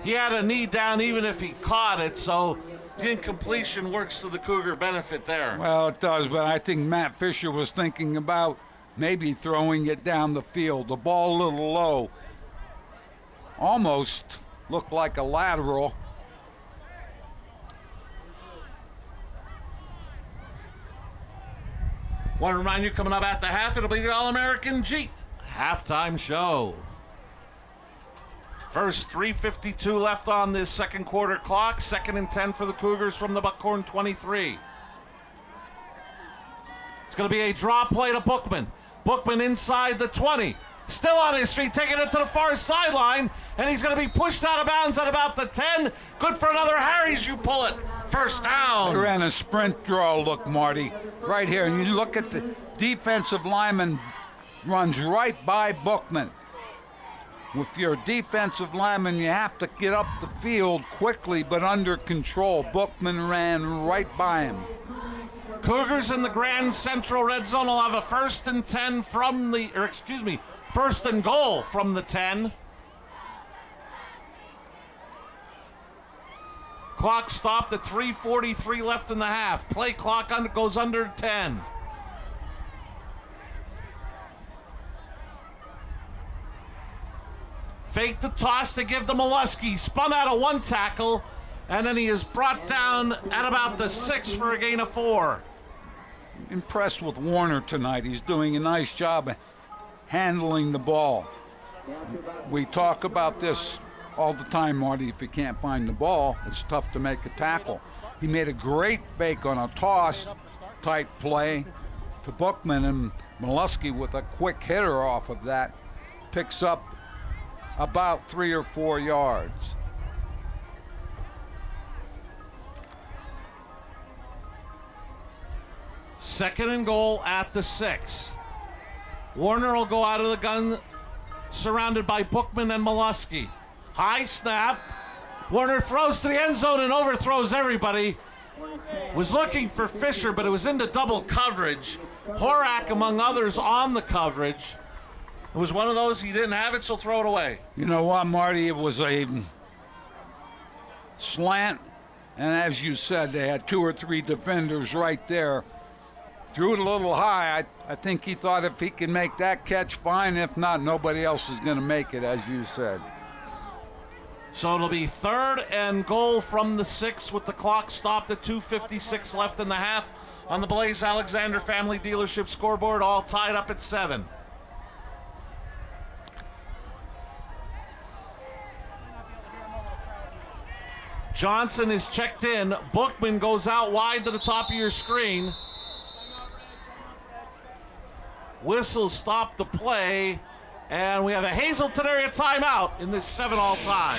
He had a knee down even if he caught it, so the incompletion works to the Cougar benefit there. Well, it does, but I think Matt Fisher was thinking about maybe throwing it down the field. The ball a little low. Almost looked like a lateral. Want to remind you, coming up at the half, it'll be the All-American Jeep halftime show. First 3:52 left on this second quarter clock. Second and 10 for the Cougars from the Buckhorn 23. It's going to be a draw play to Bookman. Bookman inside the 20. Still on his feet, taking it to the far sideline, and he's going to be pushed out of bounds at about the 10. Good for another Harry's You Pull It. First down. They ran a sprint draw look, Marty, right here. And you look at the defensive lineman runs right by Bookman. With your defensive lineman, you have to get up the field quickly but under control. Bookman ran right by him. Cougars in the Grand Central red zone will have a first and 10 from the, first and goal from the 10. Clock stopped at 3:43 left in the half. Play clock goes under 10. Fake the toss to give to Molesky. Spun out of one tackle, and then he is brought down at about the 6 for a gain of 4. Impressed with Warner tonight. He's doing a nice job of handling the ball. We talk about this all the time, Marty. If you can't find the ball, it's tough to make a tackle. He made a great fake on a toss type play to Bookman, and Molesky with a quick hitter off of that picks up about 3 or 4 yards. Second and goal at the 6. Warner will go out of the gun, surrounded by Bookman and Molesky. High snap. Warner throws to the end zone and overthrows everybody. Was looking for Fisher, but it was into double coverage. Horak, among others, on the coverage. It was one of those, he didn't have it, so throw it away. You know what, Marty? It was a slant, and as you said, they had 2 or 3 defenders right there. Threw it a little high. I think he thought if he can make that catch, fine. If not, nobody else is going to make it, as you said. So it'll be third and goal from the 6 with the clock stopped at 2:56 left in the half on the Blaze Alexander Family Dealership scoreboard, all tied up at 7. Johnson is checked in. Bookman goes out wide to the top of your screen. Whistle stop the play, and we have a Hazleton area timeout in this 7-all tie.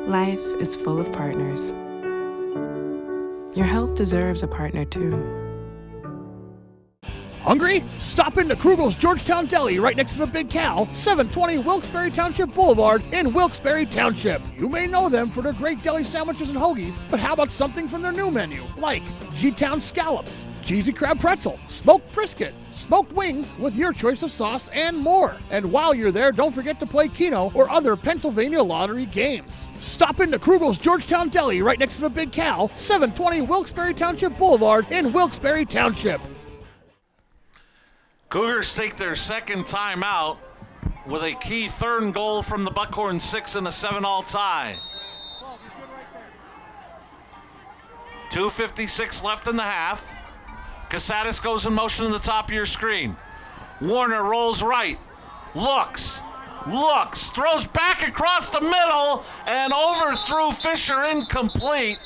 Life is full of partners. Your health deserves a partner too. Hungry? Stop into Krugel's Georgetown Deli right next to the Big Cow, 720 Wilkes-Barre Township Boulevard in Wilkes-Barre Township. You may know them for their great deli sandwiches and hoagies, but how about something from their new menu, like G-Town Scallops, Cheesy Crab Pretzel, Smoked Brisket, smoked wings with your choice of sauce, and more. And while you're there, don't forget to play Keno or other Pennsylvania Lottery games. Stop into Krugel's Georgetown Deli right next to the Big Cow, 720 Wilkes-Barre Township Boulevard in Wilkes-Barre Township. Cougars take their second timeout with a key third and goal from the Buckhorn 6 and a 7-all tie. 2:56 left in the half. Casadas goes in motion to the top of your screen. Warner rolls right, looks, throws back across the middle, and overthrew Fisher, incomplete.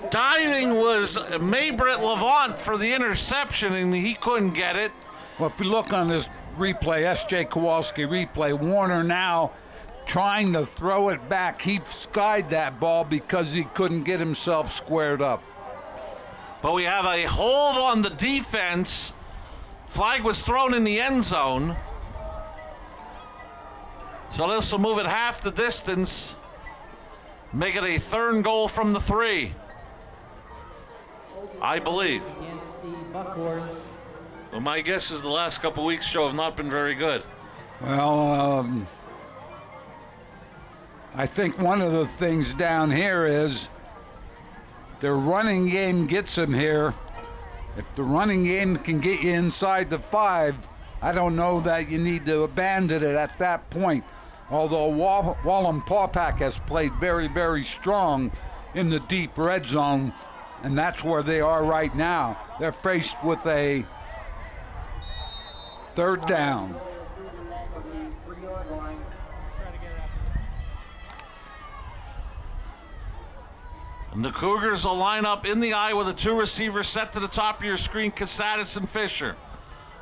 Diving was Maybrit Levant for the interception, and he couldn't get it. Well, if we look on this replay, S.J. Kowalski replay, Warner now trying to throw it back. He skied that ball because he couldn't get himself squared up. But we have a hold on the defense. Flag was thrown in the end zone. So this will move it half the distance. Make it a third and goal from the 3. I believe. Well, my guess is the last couple weeks show have not been very good. Well, I think one of the things down here is their running game gets them here. If the running game can get you inside the 5, I don't know that you need to abandon it at that point. Although Wallenpaupak has played very, very strong in the deep red zone, and that's where they are right now. They're faced with a third down. And the Cougars will line up in the eye with a 2 receivers set to the top of your screen, Casadas and Fisher.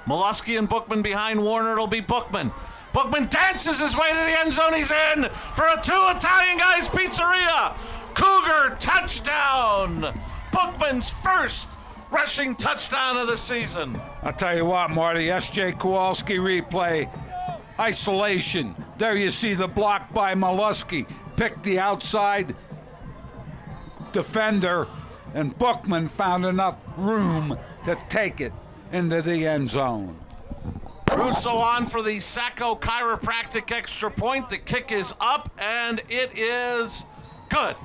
Molesky and Bookman behind Warner. It'll be Bookman. Bookman dances his way to the end zone. He's in for a 2 Italian Guys Pizzeria. Cougar touchdown. Bookman's first rushing touchdown of the season. I'll tell you what, Marty, S.J. Kowalski replay. Isolation. There you see the block by Molesky. Picked the outside defender, and Bookman found enough room to take it into the end zone. Russo on for the Sacco Chiropractic extra point. The kick is up, and it is good.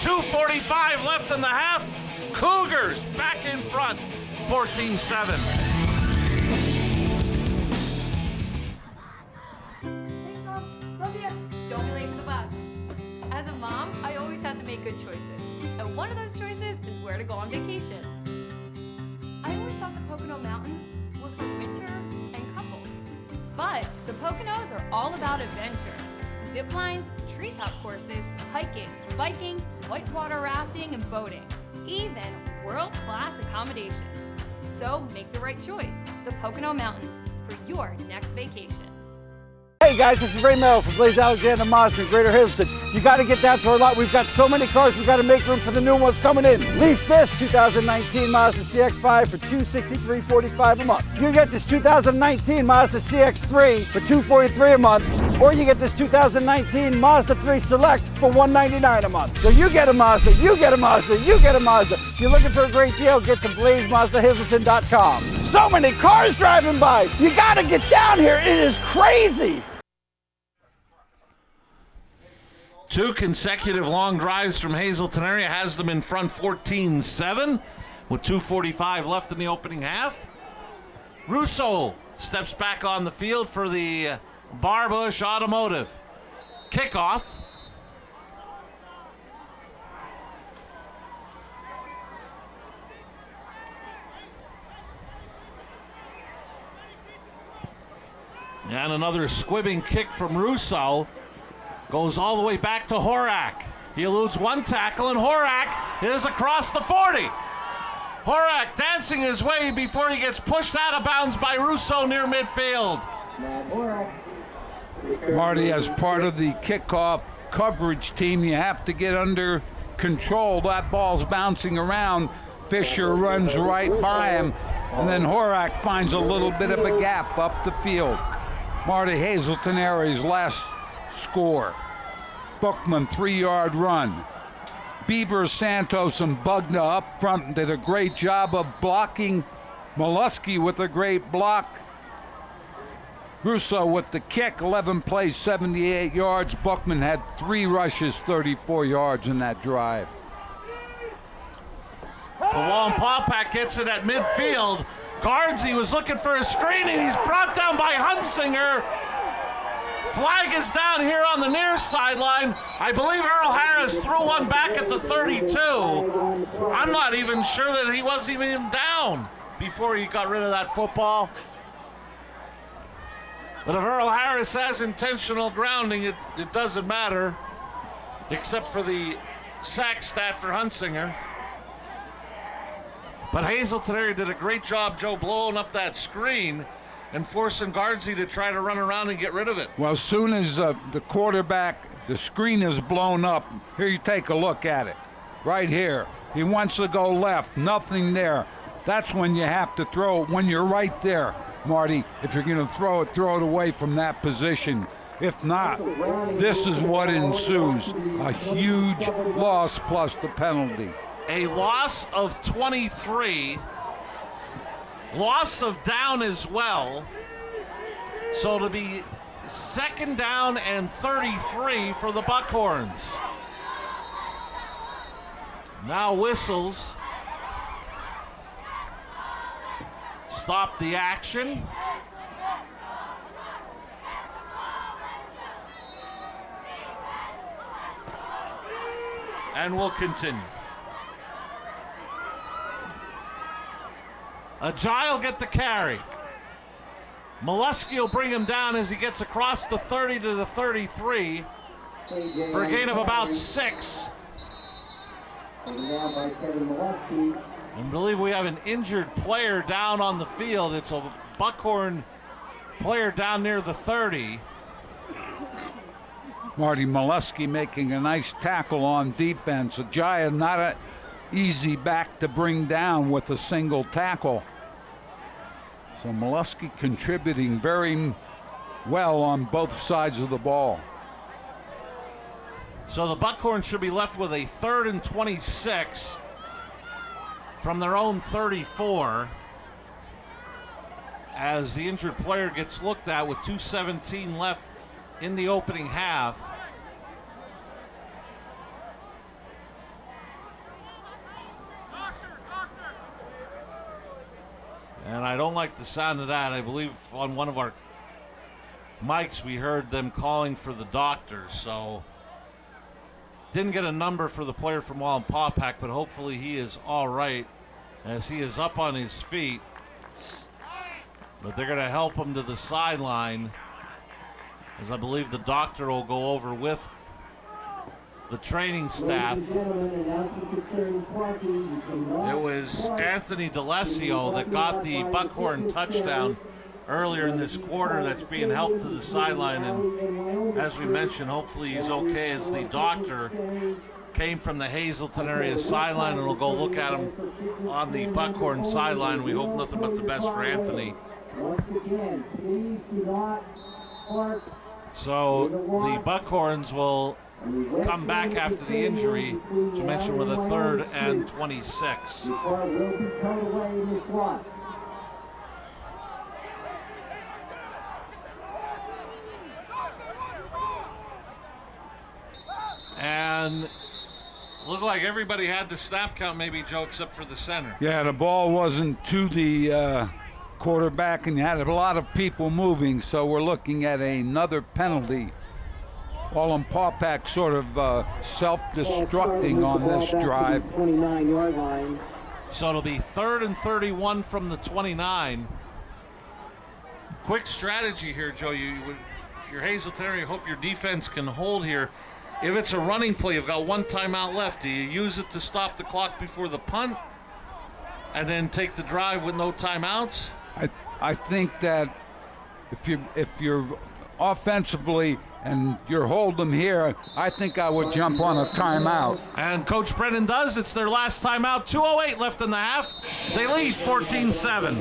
2:45 left in the half. Cougars back in front, 14-7. Don't be late for the bus. As a mom, I always have to make good choices. And one of those choices is where to go on vacation. I always thought the Pocono Mountains were for winter and couples. But the Poconos are all about adventure. Zip lines, treetop courses, hiking, biking, whitewater rafting, and boating. Even world-class accommodations. So make the right choice. The Pocono Mountains for your next vacation. Hey guys, this is Ray Merrill from Blaze Alexander Mazda in Greater Hazleton. You got to get down to our lot. We've got so many cars, we've got to make room for the new ones coming in. Lease this 2019 Mazda CX-5 for $263.45 a month. You get this 2019 Mazda CX-3 for $243 a month, or you get this 2019 Mazda 3 Select for $199 a month. So you get a Mazda, you get a Mazda, you get a Mazda. If you're looking for a great deal, get to BlazeMazdaHazleton.com. So many cars driving by. You got to get down here. It is crazy. 2 consecutive long drives from Hazleton area has them in front 14-7 with 2:45 left in the opening half. Russo steps back on the field for the Barbush Automotive kickoff. And another squibbing kick from Russo. Goes all the way back to Horak. He eludes one tackle, and Horak is across the 40. Horak dancing his way before he gets pushed out of bounds by Russo near midfield. Marty, as part of the kickoff coverage team, you have to get under control. That ball's bouncing around. Fisher runs right by him, and then Horak finds a little bit of a gap up the field. Marty, Hazleton area's last score. Bookman 3-yard run. Beaver, Santos, and Bugna up front did a great job of blocking. Molesky with a great block. Russo with the kick, 11 plays, 78 yards. Bookman had 3 rushes, 34 yards in that drive. Wallenpaupak gets it at midfield. Guardsy was looking for a screen, and he's brought down by Hunsinger. Flag is down here on the near sideline. I believe Earl Harris threw one back at the 32. I'm not even sure that he wasn't even down before he got rid of that football. But if Earl Harris has intentional grounding, it doesn't matter, except for the sack stat for Hunsinger. But Hazleton area did a great job, Joe, blowing up that screen and forcing Guardsy to try to run around and get rid of it. Well, as soon as the quarterback, the screen is blown up, here you take a look at it. Right here. He wants to go left, nothing there. That's when you have to throw it, when you're right there, Marty. If you're going to throw it away from that position. If not, this is what ensues. A huge loss plus the penalty. A loss of 23. Loss of down as well. So it'll be 2nd down and 33 for the Buckhorns. Now whistles. Stop the action. And we'll continue. Ajay will get the carry. Molesky will bring him down as he gets across the 30 to the 33 for a gain of about 6. I believe we have an injured player down on the field. It's a Buckhorn player down near the 30. Marty Molesky making a nice tackle on defense. Ajay not an easy back to bring down with a single tackle. So Molesky contributing very well on both sides of the ball. So the Buckhorns should be left with a 3rd and 26 from their own 34 as the injured player gets looked at with 2:17 left in the opening half. And I don't like the sound of that. I believe on one of our mics we heard them calling for the doctor. So didn't get a number for the player from Wallenpaupak, but hopefully he is all right as he is up on his feet. But they're going to help him to the sideline as I believe the doctor will go over with the training staff. It was Anthony D'Alessio that got the Buckhorn touchdown earlier in this quarter that's being helped to the sideline. And as we mentioned, hopefully he's okay as the doctor came from the Hazleton area sideline and will go look at him on the Buckhorn sideline. We hope nothing but the best for Anthony. So the Buckhorns will come back after the injury, to mention, with a 3rd and 26. And looked like everybody had the snap count, maybe, Joe, except for the center. Yeah, the ball wasn't to the quarterback, and you had a lot of people moving, so we're looking at another penalty. Wallenpaupak sort of self-destructing on this drive. 29-yard line. So it'll be 3rd and 31 from the 29. Quick strategy here, Joe. If you're Hazleton area, you hope your defense can hold here. If it's a running play, you've got 1 timeout left. Do you use it to stop the clock before the punt and then take the drive with no timeouts? I think that if you're offensively and you're holding here, I think I would jump on a timeout. And Coach Brennan does. It's their last timeout. 2:08 left in the half. They lead 14-7.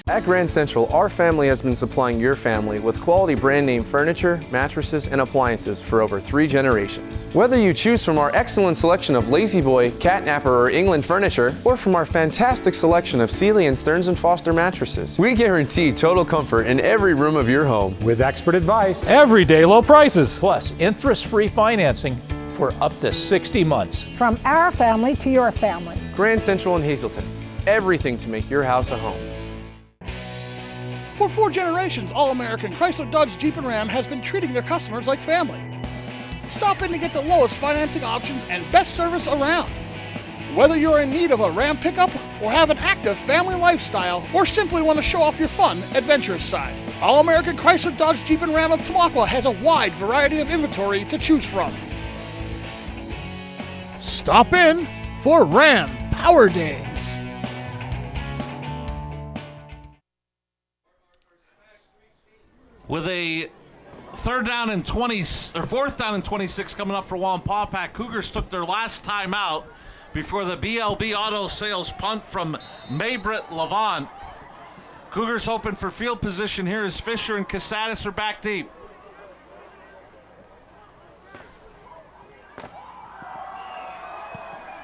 At Grand Central, our family has been supplying your family with quality brand name furniture, mattresses, and appliances for over 3 generations. Whether you choose from our excellent selection of Lazy Boy, Catnapper, or England furniture, or from our fantastic selection of Sealy and Stearns & Foster mattresses, we guarantee total comfort in every room of your home. With expert advice, everyday low prices, plus interest-free financing for up to 60 months. From our family to your family. Grand Central in Hazleton. Everything to make your house a home. For 4 generations, All-American Chrysler, Dodge, Jeep, and Ram has been treating their customers like family. Stop in to get the lowest financing options and best service around. Whether you're in need of a Ram pickup or have an active family lifestyle or simply want to show off your fun, adventurous side, All-American Chrysler, Dodge, Jeep, and Ram of Tamaqua has a wide variety of inventory to choose from. Stop in for Ram Power Days. With a fourth down and 26 coming up for Wallenpaupak, Cougars took their last time out before the BLB Auto Sales punt from Maybrit Levant. Cougars open for field position here as Fisher and Casadas are back deep.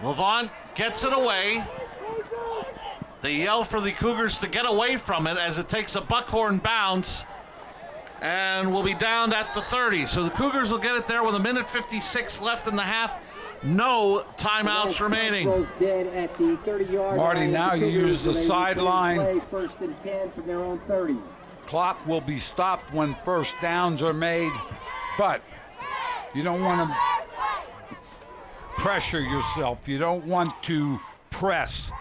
Levant gets it away. They yell for the Cougars to get away from it as it takes a buckhorn bounce and will be down at the 30. So the Cougars will get it there with 1:56 left in the half. No timeouts remaining. Marty, now you use the sideline. First and 10 from their own 30. Clock will be stopped when first downs are made, but you don't want to pressure yourself. You don't want to press.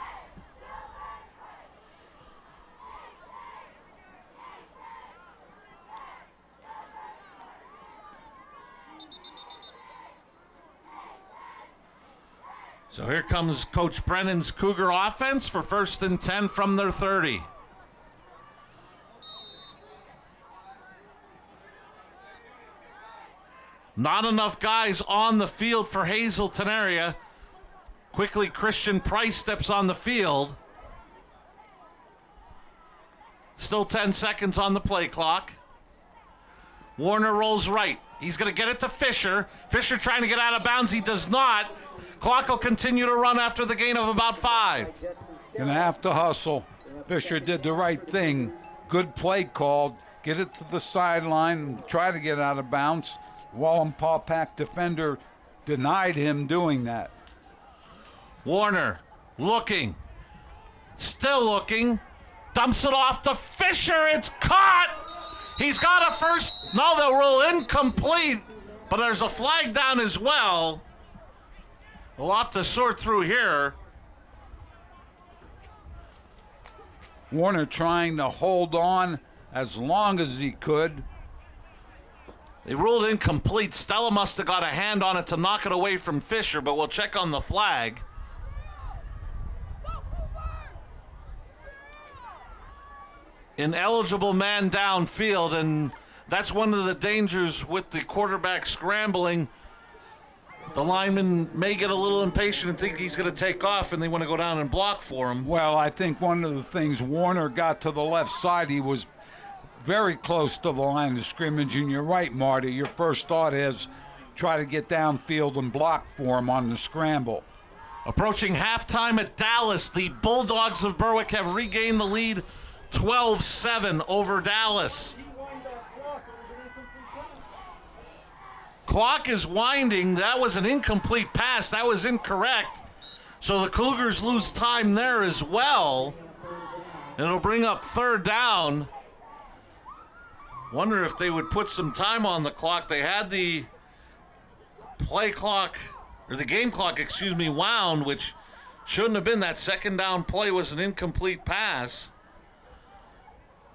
So here comes Coach Brennan's Cougar offense for first and 10 from their 30. Not enough guys on the field for Hazleton area. Quickly, Christian Price steps on the field. Still 10 seconds on the play clock. Warner rolls right. He's going to get it to Fisher. Fisher trying to get out of bounds. He does not. Clock will continue to run after the gain of about 5. Gonna have to hustle. Fisher did the right thing. Good play called. Get it to the sideline. Try to get out of bounds. Wallenpaupak defender denied him doing that. Warner looking. Still looking. Dumps it off to Fisher. It's caught. He's got a first. No, they'll rule incomplete. But there's a flag down as well. A lot to sort through here. Warner trying to hold on as long as he could. They ruled incomplete. Stella must have got a hand on it to knock it away from Fisher, but we'll check on the flag. Ineligible man downfield, and that's one of the dangers with the quarterback scrambling. The lineman may get a little impatient and think he's going to take off, and they want to go down and block for him. Well, I think one of the things, Warner got to the left side. He was very close to the line of scrimmage, and you're right, Marty. Your first thought is try to get downfield and block for him on the scramble. Approaching halftime at Dallas, the Bulldogs of Berwick have regained the lead 12-7 over Dallas. Clock is winding. That was an incomplete pass. That was incorrect. So the Cougars lose time there as well. It'll bring up third down. Wonder if they would put some time on the clock. They had the play clock, or the game clock, wound, which shouldn't have been. That second down play was an incomplete pass.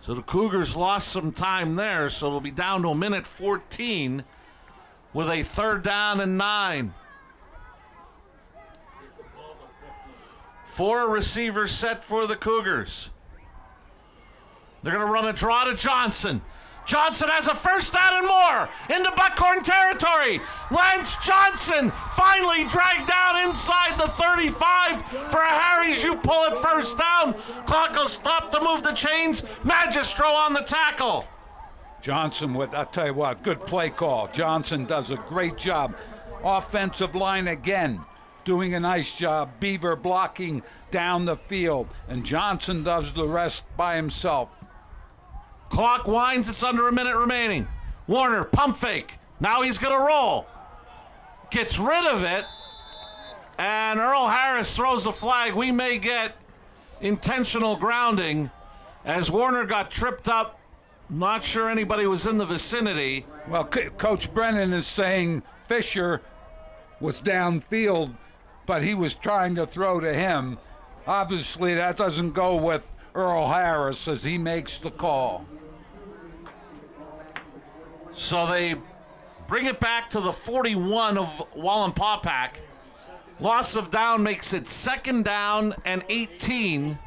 So the Cougars lost some time there, so it'll be down to 1:14 with a third down and 9. 4 receivers set for the Cougars. They're going to run a draw to Johnson. Johnson has a first down and more into Buckhorn territory. Lance Johnson finally dragged down inside the 35 for a Harry's You Pull It first down. Clock will stop to move the chains. Magistro on the tackle. Johnson with, I'll tell you what, good play call. Johnson does a great job. Offensive line again, doing a nice job. Beaver blocking down the field, and Johnson does the rest by himself. Clock winds, it's under a minute remaining. Warner, pump fake. Now he's going to roll. Gets rid of it, and Earl Harris throws the flag. We may get intentional grounding as Warner got tripped up. Not sure anybody was in the vicinity. Well, Coach Brennan is saying Fisher was downfield, but he was trying to throw to him. Obviously, that doesn't go with Earl Harris as he makes the call. So they bring it back to the 41 of Wallenpaupak. Loss of down makes it 2nd down and 18.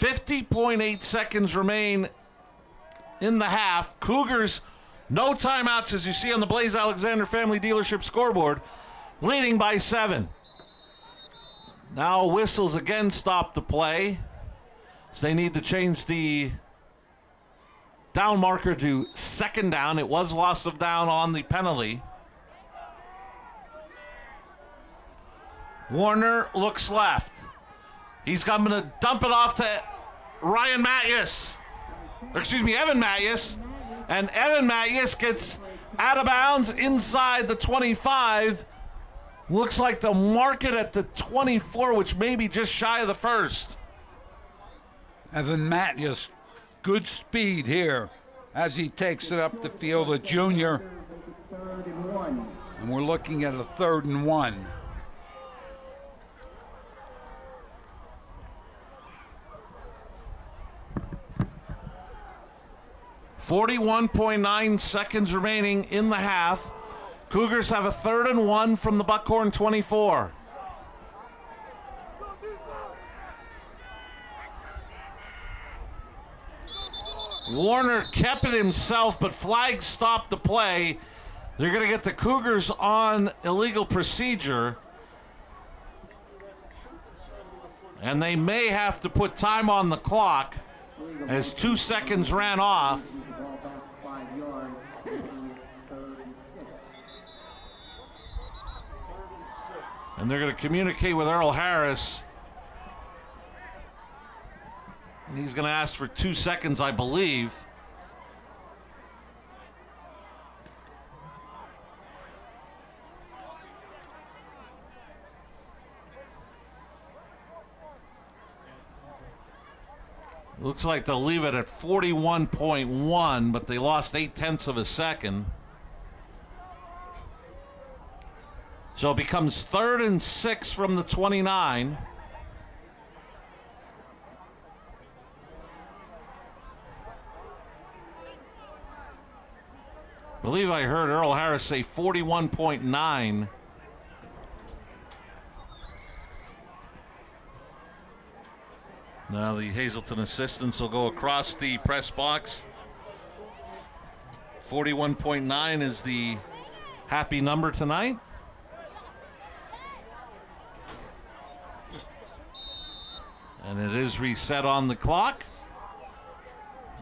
.8 seconds remain in the half. Cougars, no timeouts as you see on the Blaze Alexander Family Dealership scoreboard, leading by 7. Now whistles again stop the play. So they need to change the down marker to 2nd down. It was loss of down on the penalty. Warner looks left. He's going to dump it off to Evan Mathias. And Evan Mathias gets out of bounds inside the 25. Looks like they'll mark it at the 24, which may be just shy of the first. Evan Mathias, good speed here as he takes it up the field, a junior. And we're looking at a 3rd and 1. .9 seconds remaining in the half. Cougars have a 3rd and 1 from the Buckhorn 24. Warner kept it himself, but flags stopped the play. They're going to get the Cougars on illegal procedure. And they may have to put time on the clock as 2 seconds ran off. And they're going to communicate with Earl Harris. And he's going to ask for 2 seconds, I believe. Looks like they'll leave it at 41.1, but they lost 0.8 of a second. So it becomes 3rd and 6 from the 29. I believe I heard Earl Harris say 41.9. Now the Hazleton assistants will go across the press box. 41.9 is the happy number tonight. And it is reset on the clock.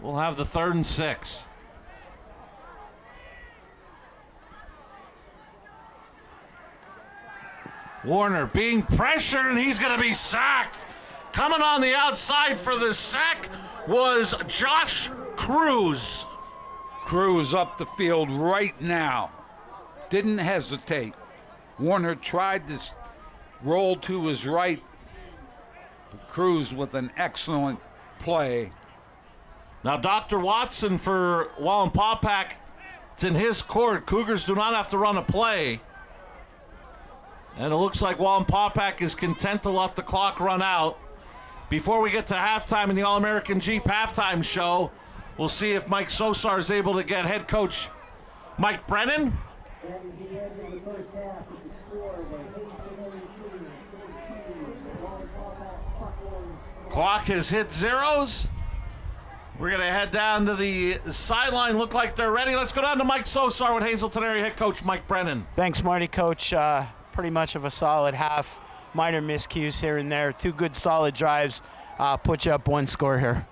We'll have the 3rd and 6. Warner being pressured, and he's going to be sacked. Coming on the outside for the sack was Josh Cruz. Cruz up the field right now. Didn't hesitate. Warner tried to roll to his right. Cruz with an excellent play. Now Dr. Watson for Wallenpaupak, it's in his court. Cougars do not have to run a play. And it looks like Wallenpaupak is content to let the clock run out. Before we get to halftime in the All-American Jeep halftime show, we'll see if Mike Sosar is able to get head coach Mike Brennan. Clock has hit zeros. We're going to head down to the sideline. Look like they're ready. Let's go down to Mike Sosar with Hazleton area head coach Mike Brennan. Thanks, Marty. Coach, pretty much of a solid half. Minor miscues here and there. 2 good solid drives. Put you up 1 score here.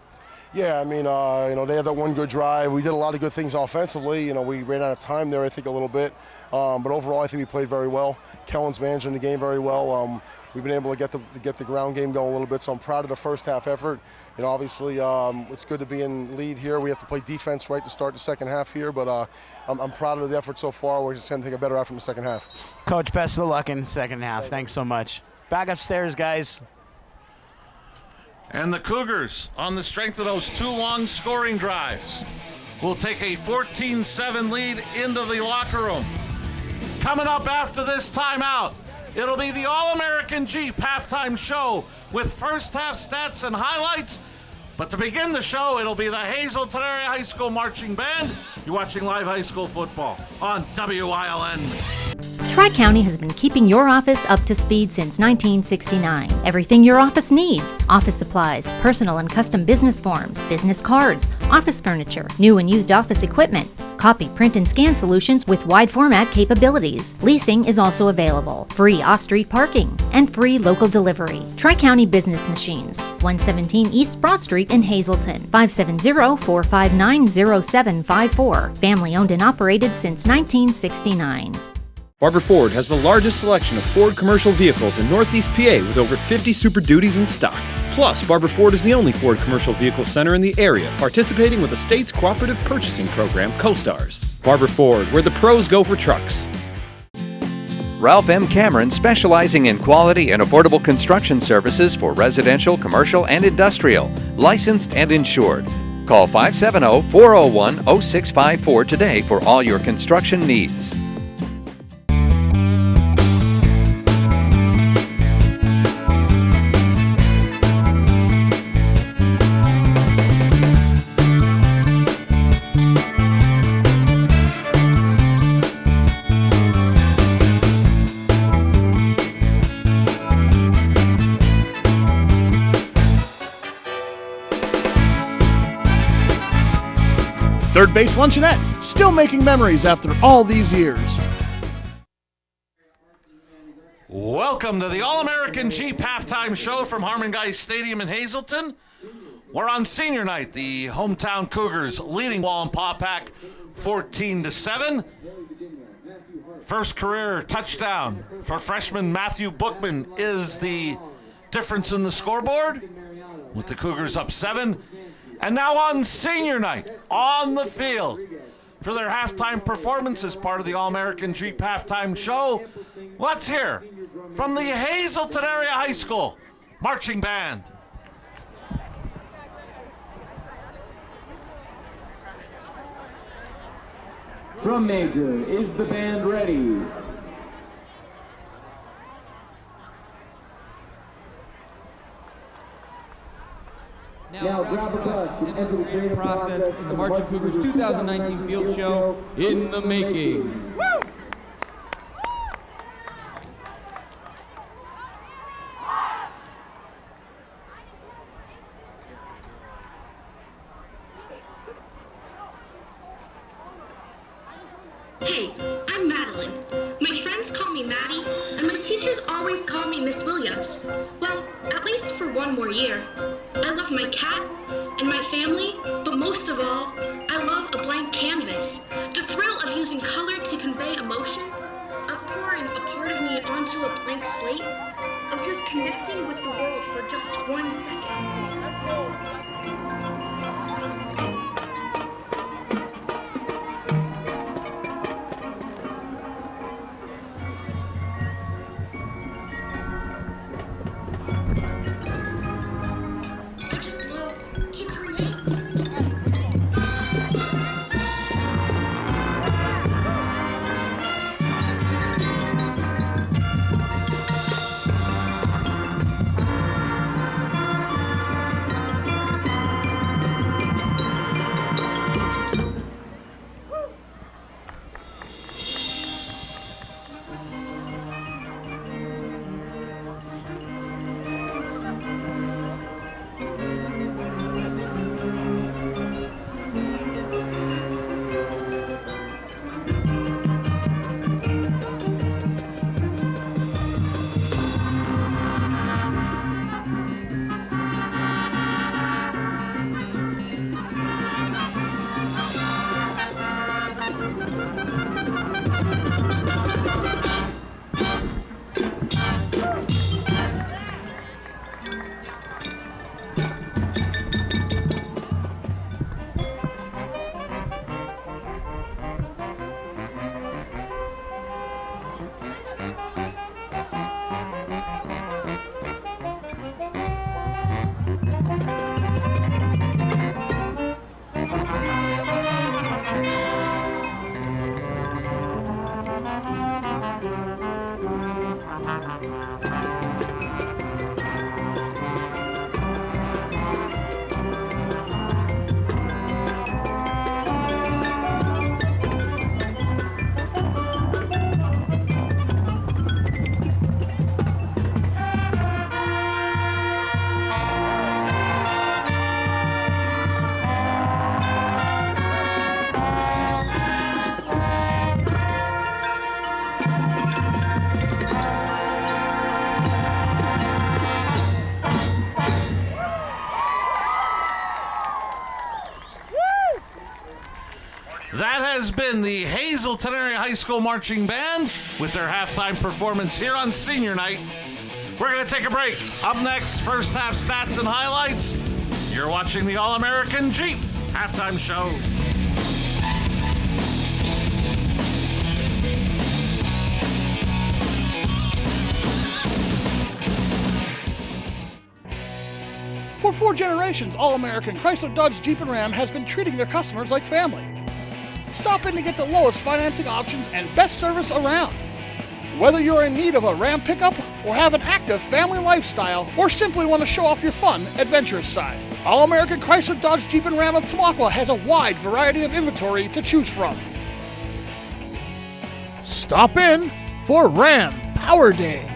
Yeah, I mean, they had that 1 good drive. We did a lot of good things offensively. We ran out of time there, I think, a little bit. But overall, I think we played very well. Kellen's managing the game very well. We've been able to get the ground game going a little bit, so I'm proud of the first half effort. Obviously, it's good to be in lead here. We have to play defense right to start the second half here, but I'm proud of the effort so far. We're just going to take a better effort in the second half. Coach, best of luck in the second half. Thanks so much. Back upstairs, guys. And the Cougars, on the strength of those 2 long scoring drives, will take a 14-7 lead into the locker room. Coming up after this timeout, it'll be the All-American Jeep halftime show with first half stats and highlights. But to begin the show, it'll be the Hazleton Area High School Marching Band. You're watching live high school football on WILN. Tri-County has been keeping your office up to speed since 1969. Everything your office needs: office supplies, personal and custom business forms, business cards, office furniture, new and used office equipment, copy, print, and scan solutions with wide format capabilities. Leasing is also available, free off-street parking, and free local delivery. Tri-County Business Machines, 117 East Broad Street in Hazleton, 570-459-0754. Family owned and operated since 1969. Barber Ford has the largest selection of Ford commercial vehicles in Northeast PA with over 50 Super Duties in stock. Plus, Barber Ford is the only Ford commercial vehicle center in the area participating with the state's cooperative purchasing program, CoStars. Barber Ford, where the pros go for trucks. Ralph M. Cameron, specializing in quality and affordable construction services for residential, commercial, and industrial, licensed and insured. Call 570-401-0654 today for all your construction needs. Third Base Luncheonette, still making memories after all these years. Welcome to the All-American Jeep halftime show from Harmon Guy Stadium in Hazleton. We're on senior night. The hometown Cougars leading Wallenpaupak 14-7. First career touchdown for freshman Matthew Bookman is the difference in the scoreboard, with the Cougars up 7. And now on senior night, on the field, for their halftime performance as part of the All-American Jeep halftime show, let's hear from the Hazleton Area High School Marching Band. Drum major, is the band ready? Now grab a brush and enter the creative process in the Marching Cougars 2019 Field Show in the making. Woo! Hey, I'm Madeline. My friends call me Maddie, and my teachers always call me Miss Williams. Well, at least for one more year. I love my cat and my family, but most of all, I love a blank canvas. The thrill of using color to convey emotion, of pouring a part of me onto a blank slate, of just connecting with the world for just 1 second. I just love to create. has been the Hazleton Area High School Marching Band with their halftime performance here on Senior Night. We're going to take a break. Up next, first half stats and highlights. You're watching the All-American Jeep halftime show. For 4 generations, All-American Chrysler, Dodge, Jeep, and Ram has been treating their customers like family. Stop in to get the lowest financing options and best service around. Whether you're in need of a Ram pickup or have an active family lifestyle or simply want to show off your fun, adventurous side, All-American Chrysler, Dodge, Jeep, and Ram of Tamaqua has a wide variety of inventory to choose from. Stop in for Ram Power Days.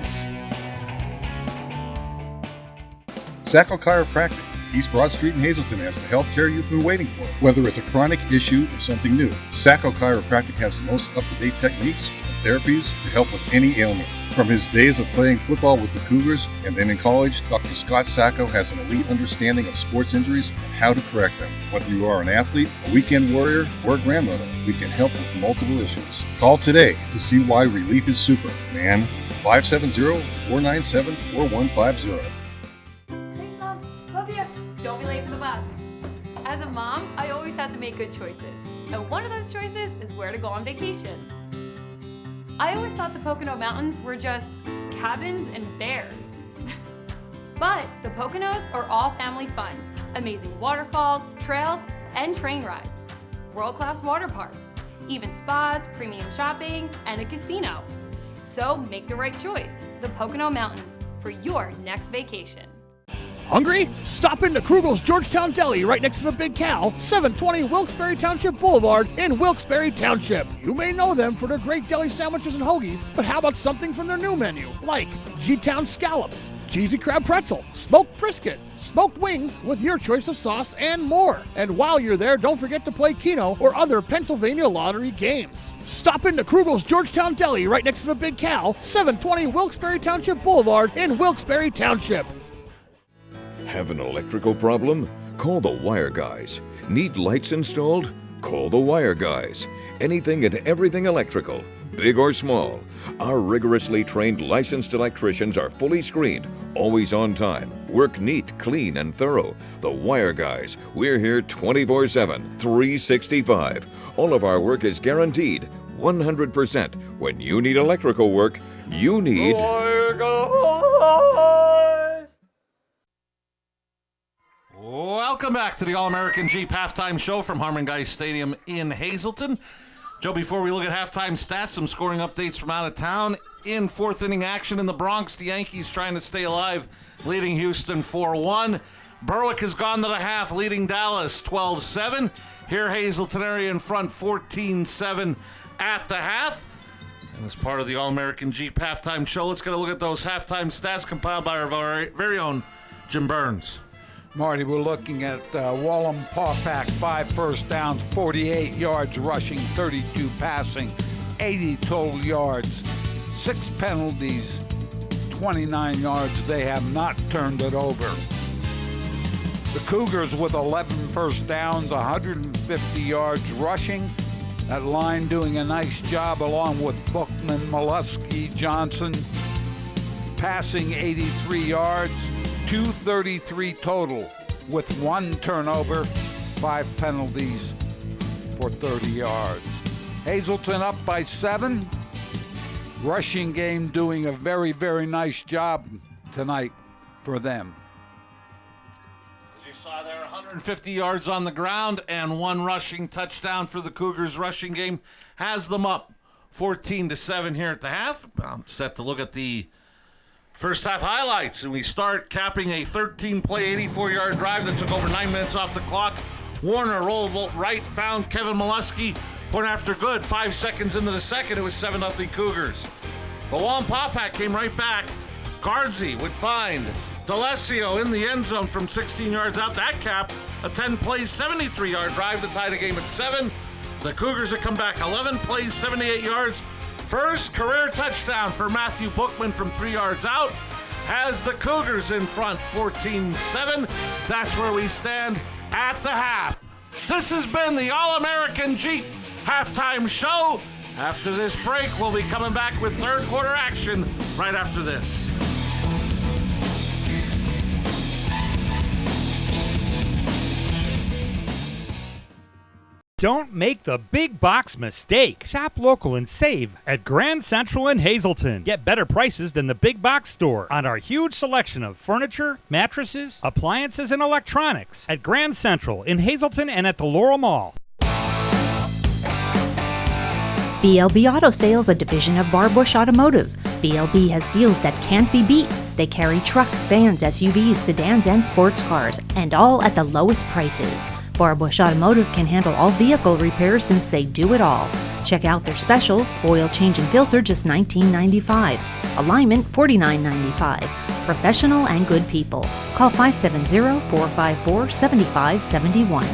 Sacco Chiropractic, East Broad Street in Hazleton has the health care you've been waiting for. Whether it's a chronic issue or something new, Sacco Chiropractic has the most up-to-date techniques and therapies to help with any ailment. From his days of playing football with the Cougars and then in college, Dr. Scott Sacco has an elite understanding of sports injuries and how to correct them. Whether you are an athlete, a weekend warrior, or a grandmother, we can help with multiple issues. Call today to see why relief is super, man. 570-497-4150. Don't be late for the bus. As a mom, I always have to make good choices. And one of those choices is where to go on vacation. I always thought the Pocono Mountains were just cabins and bears. But the Poconos are all family fun. Amazing waterfalls, trails, and train rides. World-class water parks, even spas, premium shopping, and a casino. So make the right choice, the Pocono Mountains, for your next vacation. Hungry? Stop into Krugel's Georgetown Deli right next to the Big Cow, 720 Wilkes-Barre Township Boulevard in Wilkes-Barre Township. You may know them for their great deli sandwiches and hoagies, but how about something from their new menu, like G-Town Scallops, Cheesy Crab Pretzel, Smoked Brisket, Smoked Wings with your choice of sauce, and more. And while you're there, don't forget to play Keno or other Pennsylvania lottery games. Stop into Krugel's Georgetown Deli right next to the Big Cow, 720 Wilkes-Barre Township Boulevard in Wilkes-Barre Township. Have an electrical problem? Call the Wire Guys. Need lights installed? Call the Wire Guys. Anything and everything electrical, big or small. Our rigorously trained licensed electricians are fully screened, always on time, work neat, clean, and thorough. The Wire Guys. We're here 24/7, 365. All of our work is guaranteed 100%. When you need electrical work, you need Wire Guys. Welcome back to the All-American Jeep halftime show from Harmon Guy Stadium in Hazleton. Joe, before we look at halftime stats, some scoring updates from out of town. In fourth inning action in the Bronx, the Yankees trying to stay alive, leading Houston 4-1. Berwick has gone to the half, leading Dallas 12-7. Here, Hazleton area in front 14-7 at the half. And as part of the All-American Jeep halftime show, let's get a look at those halftime stats compiled by our very own Jim Burns. Marty, we're looking at Wallenpaupak, 5 first downs, 48 yards rushing, 32 passing, 80 total yards, 6 penalties, 29 yards. They have not turned it over. The Cougars with 11 first downs, 150 yards rushing. That line doing a nice job along with Bookman, Molesky, Johnson. Passing 83 yards. 233 total with 1 turnover, 5 penalties for 30 yards. Hazleton up by 7. Rushing game doing a very, very nice job tonight for them. As you saw there, 150 yards on the ground and 1 rushing touchdown for the Cougars. Rushing game has them up 14-7 here at the half. I'm set to look at the first half highlights, and we start capping a 13-play, 84-yard drive that took over 9 minutes off the clock. Warner rolled right, found Kevin Molesky, point after good. 5 seconds into the second, it was 7-0 Cougars. But Wallenpaupak came right back. Guardsy would find D'Alessio in the end zone from 16 yards out. That capped a 10-play, 73-yard drive to tie the game at 7. The Cougars would come back 11 plays, 78 yards. First career touchdown for Matthew Bookman from 3 yards out has the Cougars in front 14-7. That's where we stand at the half. This has been the All-American Jeep halftime show. After this break, we'll be coming back with third quarter action right after this. Don't make the big box mistake. Shop local and save at Grand Central in Hazleton. Get better prices than the big box store on our huge selection of furniture, mattresses, appliances, and electronics at Grand Central in Hazleton and at the Laurel Mall. BLB Auto Sales, a division of Barbush Automotive. BLB has deals that can't be beat. They carry trucks, vans, SUVs, sedans, and sports cars, and all at the lowest prices. Barbush Automotive can handle all vehicle repairs since they do it all. Check out their specials: oil change and filter, just $19.95. Alignment, $49.95. Professional and good people. Call 570-454-7571.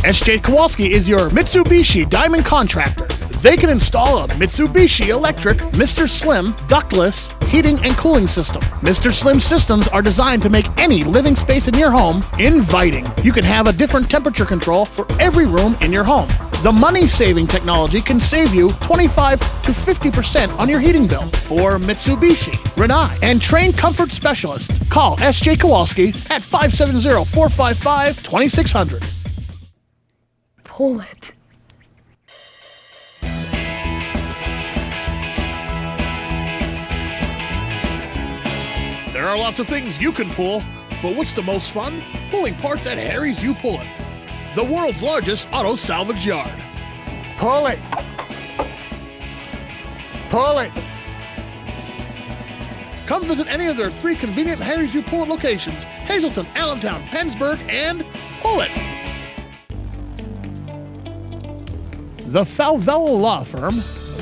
SJ Kowalski is your Mitsubishi Diamond contractor. They can install a Mitsubishi electric Mr. Slim ductless heating and cooling system. Mr. Slim systems are designed to make any living space in your home inviting. You can have a different temperature control for every room in your home. The money-saving technology can save you 25 to 50% on your heating bill. For Mitsubishi, Rinnai, and trained comfort specialists, call SJ Kowalski at 570-455-2600. Pull it. There are lots of things you can pull, but what's the most fun? Pulling parts at Harry's You Pull It, the world's largest auto salvage yard. Pull it. Pull it. Come visit any of their 3 convenient Harry's You Pull It locations: Hazleton, Allentown, Pennsburg, and Pull It. The Falvella Law Firm,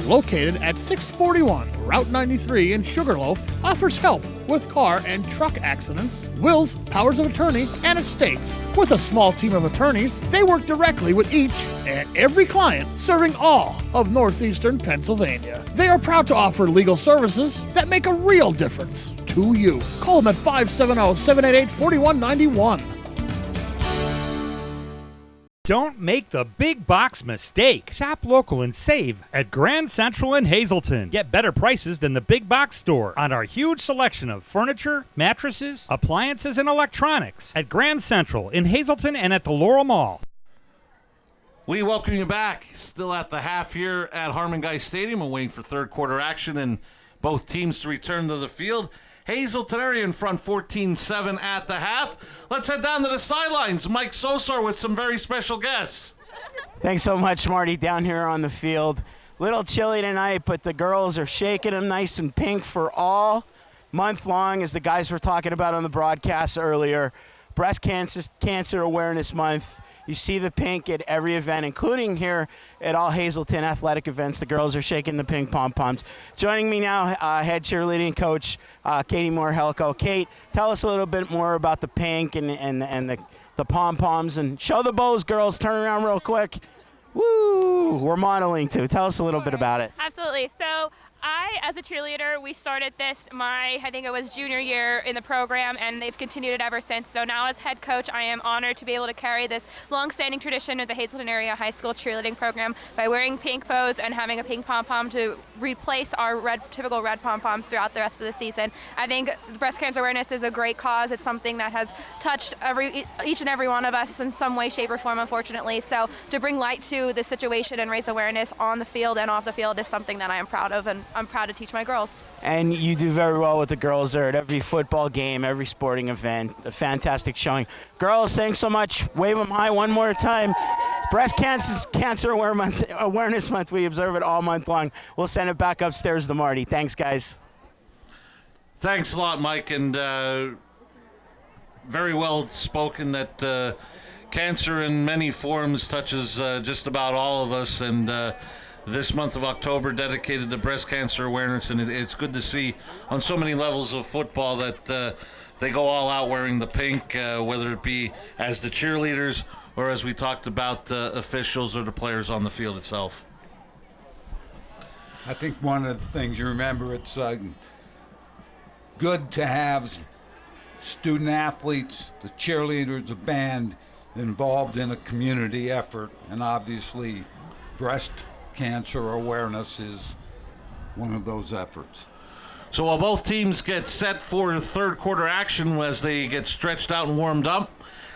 located at 641 Route 93 in Sugarloaf, offers help with car and truck accidents, wills, powers of attorney, and estates. With a small team of attorneys, they work directly with each and every client, serving all of northeastern Pennsylvania. They are proud to offer legal services that make a real difference to you. Call them at 570-788-4191. Don't make the big box mistake. Shop local and save at Grand Central in Hazleton. Get better prices than the big box store on our huge selection of furniture, mattresses, appliances, and electronics at Grand Central in Hazleton and at the Laurel Mall. We welcome you back. Still at the half here at Harmon Guy Stadium. We're waiting for third quarter action and both teams to return to the field. Hazleton area in front 14-7 at the half. Let's head down to the sidelines. Mike Sosar with some very special guests. Thanks so much, Marty, down here on the field. Little chilly tonight, but the girls are shaking them nice and pink for all month long, as the guys were talking about on the broadcast earlier. Breast Cancer Awareness Month. You see the pink at every event, including here at all Hazleton athletic events. The girls are shaking the pink pom-poms. Joining me now, head cheerleading coach Katie Moore-Helko. Kate, tell us a little bit more about the pink and the pom-poms. And show the bows, girls. Turn around real quick. Woo! We're modeling, too. Tell us a little bit about it. Absolutely. So I, as a cheerleader, we started this I think it was junior year in the program, and they've continued it ever since. So now as head coach, I am honored to be able to carry this long-standing tradition of the Hazleton area high school cheerleading program by wearing pink bows and having a pink pom-pom to replace our typical red pom-poms throughout the rest of the season. I think breast cancer awareness is a great cause. It's something that has touched each and every one of us in some way, shape, or form, unfortunately. So to bring light to this situation and raise awareness on the field and off the field is something that I am proud of, and I'm proud to teach my girls. And you do very well with the girls there at every football game, every sporting event. A fantastic showing. Girls, thanks so much. Wave them high one more time. Breast Cancer Awareness Month. We observe it all month long. We'll send it back upstairs to Marty. Thanks, guys. Thanks a lot, Mike, and very well spoken that cancer in many forms touches just about all of us, and this month of October dedicated to breast cancer awareness, and it's good to see on so many levels of football that they go all out wearing the pink, whether it be as the cheerleaders or, as we talked about, the officials or the players on the field itself. I think one of the things you remember, it's good to have student athletes, the cheerleaders, the band, involved in a community effort, and obviously breast cancer awareness is one of those efforts. So while both teams get set for third quarter action as they get stretched out and warmed up,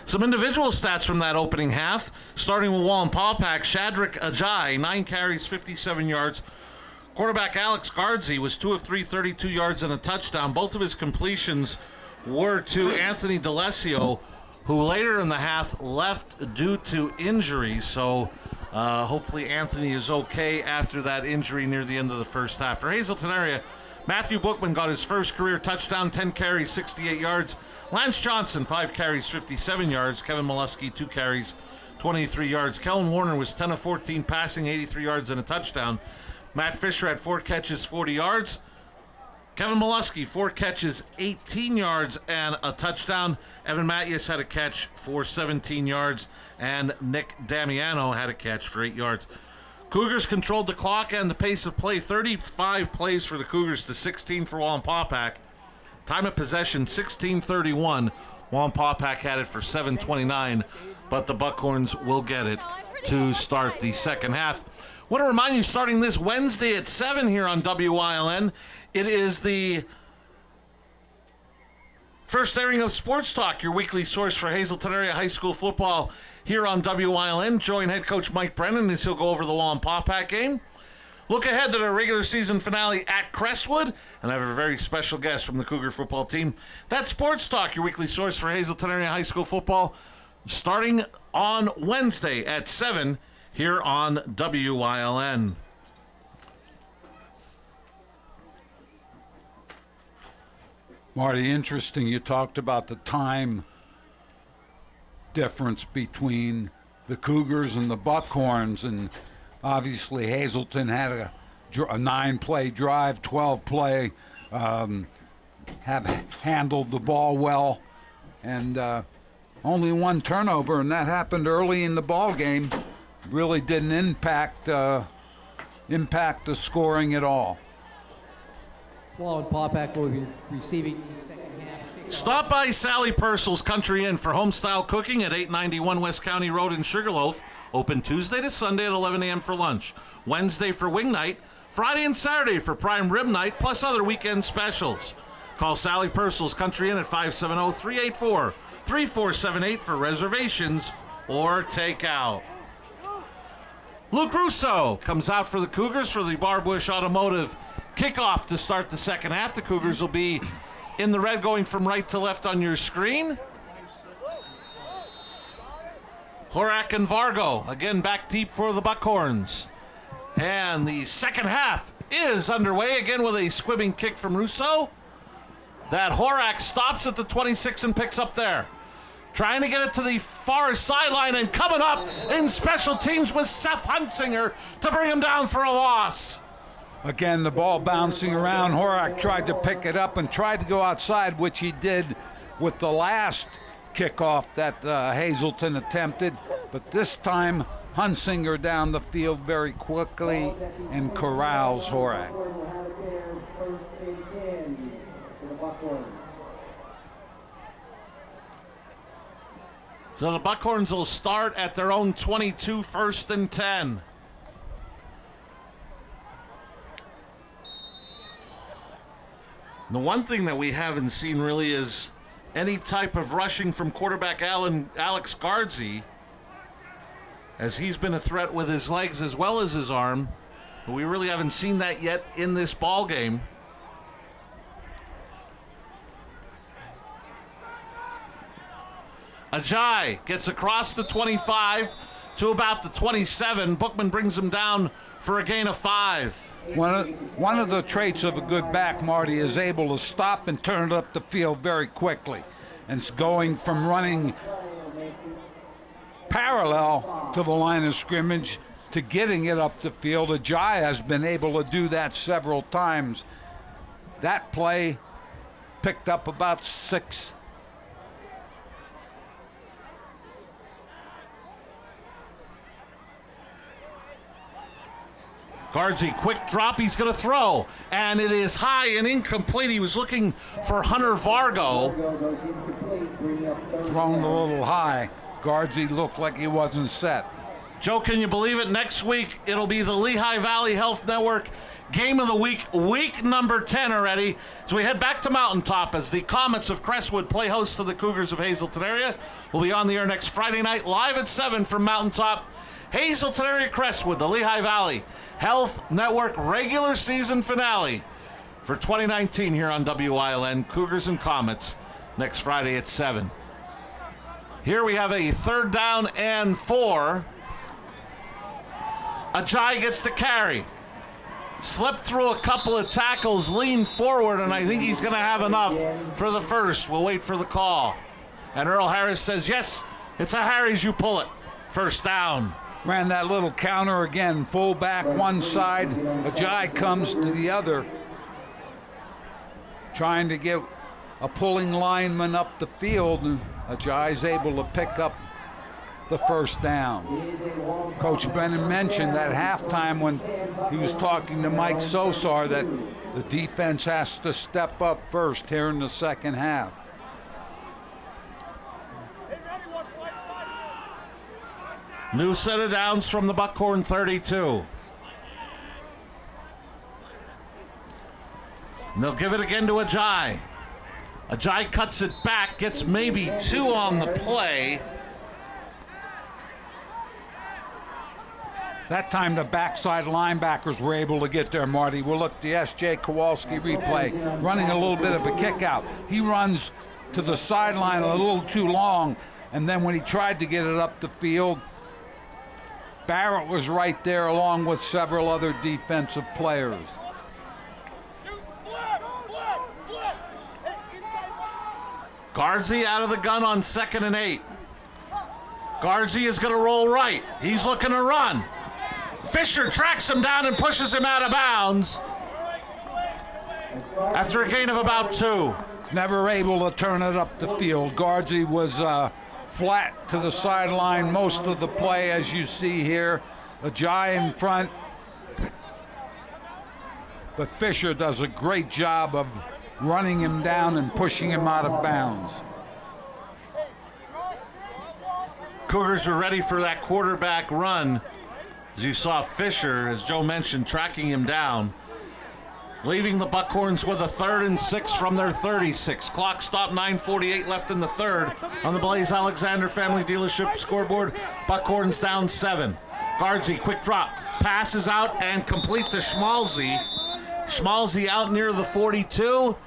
some individual stats from that opening half, starting with Wallenpaupak. Shadrach Ajay, 9 carries, 57 yards. Quarterback Alex Gardsey was 2 of 3, 32 yards and a touchdown. Both of his completions were to Anthony D'Alessio, who later in the half left due to injury. So hopefully Anthony is okay after that injury near the end of the first half. For Hazleton area, Matthew Bookman got his first career touchdown, 10 carries, 68 yards. Lance Johnson, 5 carries, 57 yards. Kevin Molesky, 2 carries, 23 yards. Kellen Warner was 10 of 14 passing, 83 yards and a touchdown. Matt Fisher had 4 catches, 40 yards. Kevin Molesky, 4 catches, 18 yards and a touchdown. Evan Mathias had a catch for 17 yards. And Nick Damiano had a catch for 8 yards. Cougars controlled the clock and the pace of play. 35 plays for the Cougars to 16 for Wallenpaupak. Time of possession, 16:31. Wallenpaupak had it for 7:29, but the Buckhorns will get it to start the second half. I want to remind you, starting this Wednesday at 7 here on WYLN, it is the first airing of Sports Talk, your weekly source for Hazleton area high school football here on WYLN. Join head coach Mike Brennan as he'll go over the Wallenpaupak game. Look ahead to the regular season finale at Crestwood, and I have a very special guest from the Cougar football team. That's Sports Talk, your weekly source for Hazleton area high school football, starting on Wednesday at 7 here on WYLN. Marty, interesting. You talked about the time difference between the Cougars and the Buckhorns, and obviously Hazleton had a 9-play drive, 12-play, have handled the ball well, and only 1 turnover, and that happened early in the ball game. Really didn't impact the scoring at all. Wallenpaupak will be receiving the second half. Stop by Sally Purcell's Country Inn for home-style cooking at 891 West County Road in Sugarloaf. Open Tuesday to Sunday at 11 a.m. for lunch. Wednesday for wing night. Friday and Saturday for prime rib night, plus other weekend specials. Call Sally Purcell's Country Inn at 570-384-3478 for reservations or takeout. Luke Russo comes out for the Cougars for the Barbush Automotive kickoff to start the second half. The Cougars will be in the red going from right to left on your screen. Horak and Vargo again back deep for the Buckhorns. And the second half is underway again with a squibbing kick from Russo. That Horak stops at the 26 and picks up there. Trying to get it to the far sideline, and coming up in special teams was Seth Hunsinger to bring him down for a loss. Again, the ball bouncing around. Horak tried to pick it up and tried to go outside, which he did with the last kickoff that Hazleton attempted. But this time, Hunsinger down the field very quickly and corrals Horak. So the Buckhorns will start at their own 22, 1st and 10. The one thing that we haven't seen really is any type of rushing from quarterback Alex Gardsey, as he's been a threat with his legs as well as his arm. But we really haven't seen that yet in this ball game. Ajay gets across the 25 to about the 27. Bookman brings him down for a gain of 5. One of the traits of a good back, Marty, is able to stop and turn it up the field very quickly. And it's going from running parallel to the line of scrimmage to getting it up the field. Ajay has been able to do that several times. That play picked up about 6. Gardsey, quick drop, he's going to throw, and it is high and incomplete. He was looking for Hunter Vargo. Thrown a little high. Guardsy looked like he wasn't set. Joe, can you believe it? Next week, it'll be the Lehigh Valley Health Network Game of the Week, week number 10 already. So we head back to Mountaintop as the Comets of Crestwood play host to the Cougars of Hazleton area. We'll be on the air next Friday night, live at 7 from Mountaintop. Hazleton area Crestwood, the Lehigh Valley Health Network regular season finale for 2019 here on WILN. Cougars and Comets next Friday at 7. Here we have a 3rd down and 4. Ajay gets the carry. Slipped through a couple of tackles, leaned forward, and I think he's going to have enough for the first. We'll wait for the call. And Earl Harris says, yes, it's a Harry's, you pull it. First down. Ran that little counter again, full back one side. Ajay comes to the other, trying to get a pulling lineman up the field. And Ajay's able to pick up the first down. Coach Brennan mentioned at halftime when he was talking to Mike Sosar that the defense has to step up first here in the second half. New set of downs from the Buckhorn 32. And they'll give it again to Ajay. Ajay cuts it back, gets maybe 2 on the play. That time the backside linebackers were able to get there, Marty. We'll look at the S.J. Kowalski replay, running a little bit of a kick out. He runs to the sideline a little too long, and then when he tried to get it up the field, Barrett was right there along with several other defensive players. Guardsy out of the gun on 2nd and 8. Guardsy is going to roll right. He's looking to run. Fisher tracks him down and pushes him out of bounds after a gain of about 2. Never able to turn it up the field. Guardsy was flat to the sideline most of the play, as you see here. Ajay in front. But Fisher does a great job of running him down and pushing him out of bounds. Cougars are ready for that quarterback run. As you saw Fisher, as Joe mentioned, tracking him down. Leaving the Buckhorns with a 3rd and 6 from their 36. Clock stop, 9:48 left in the 3rd. On the Blaze Alexander Family Dealership scoreboard, Buckhorns down 7. Guardsy, quick drop. Passes out and complete to Schmalzy. Schmalzy out near the 42.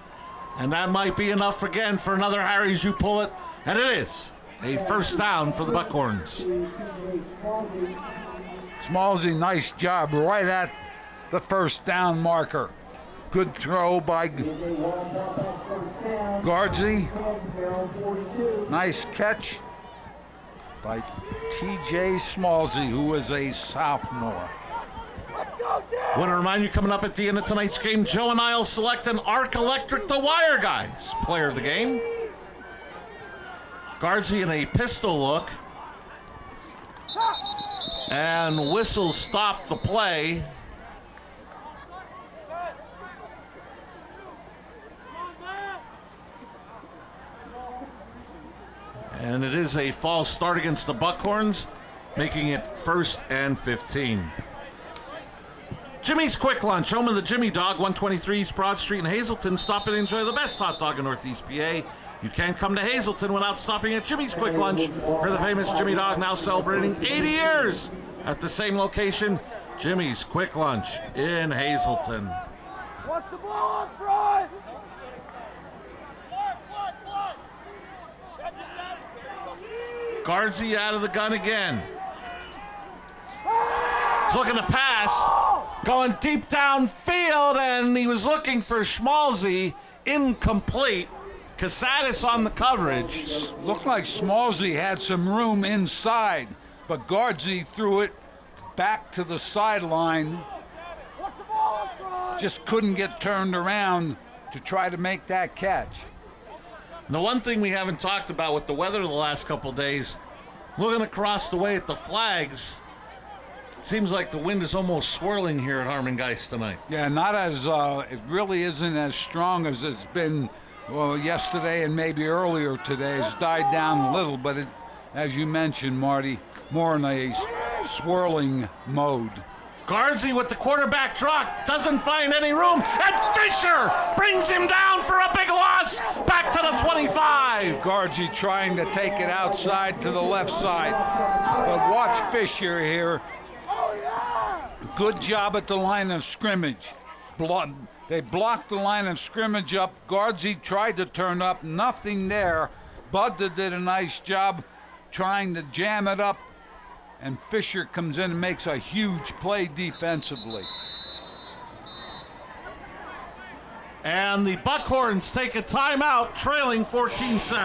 And that might be enough again for another Harry's, you pull it. And it is a first down for the Buckhorns. Schmalzy, nice job right at the first down marker. Good throw by Guardsy. Nice catch by T.J. Schmalzy, who is a sophomore. I want to remind you, coming up at the end of tonight's game, Joe and I will select an Arc Electric The Wire Guys player of the game. Guardsy in a pistol look. And whistle stopped the play. And it is a false start against the Buckhorns, making it 1st and 15. Jimmy's Quick Lunch, home of the Jimmy Dog, 123 East Broad Street in Hazleton. Stop and enjoy the best hot dog in Northeast PA. You can't come to Hazleton without stopping at Jimmy's Quick Lunch for the famous Jimmy Dog, now celebrating 80 years at the same location. Jimmy's Quick Lunch in Hazleton. Watch the ball up front! Guardsy out of the gun again. He's looking to pass, going deep downfield, and he was looking for Schmalzy, incomplete. Casadas on the coverage. Looked like Schmalzy had some room inside, but Guardsy threw it back to the sideline. Just couldn't get turned around to try to make that catch. The one thing we haven't talked about with the weather the last couple of days, looking across the way at the flags, it seems like the wind is almost swirling here at Harmon Geist tonight. Yeah, not as, it really isn't as strong as it's been yesterday and maybe earlier today. It's died down a little, but as you mentioned, Marty, more in a swirling mode. Gardsey with the quarterback draw, doesn't find any room, and Fisher brings him down for a big loss, back to the 25. Gardsey trying to take it outside to the left side, but watch Fisher here. Good job at the line of scrimmage. They blocked the line of scrimmage up. Gardsey tried to turn up, nothing there. Budda did a nice job trying to jam it up, and Fisher comes in and makes a huge play defensively. And the Buckhorns take a timeout, trailing 14-7.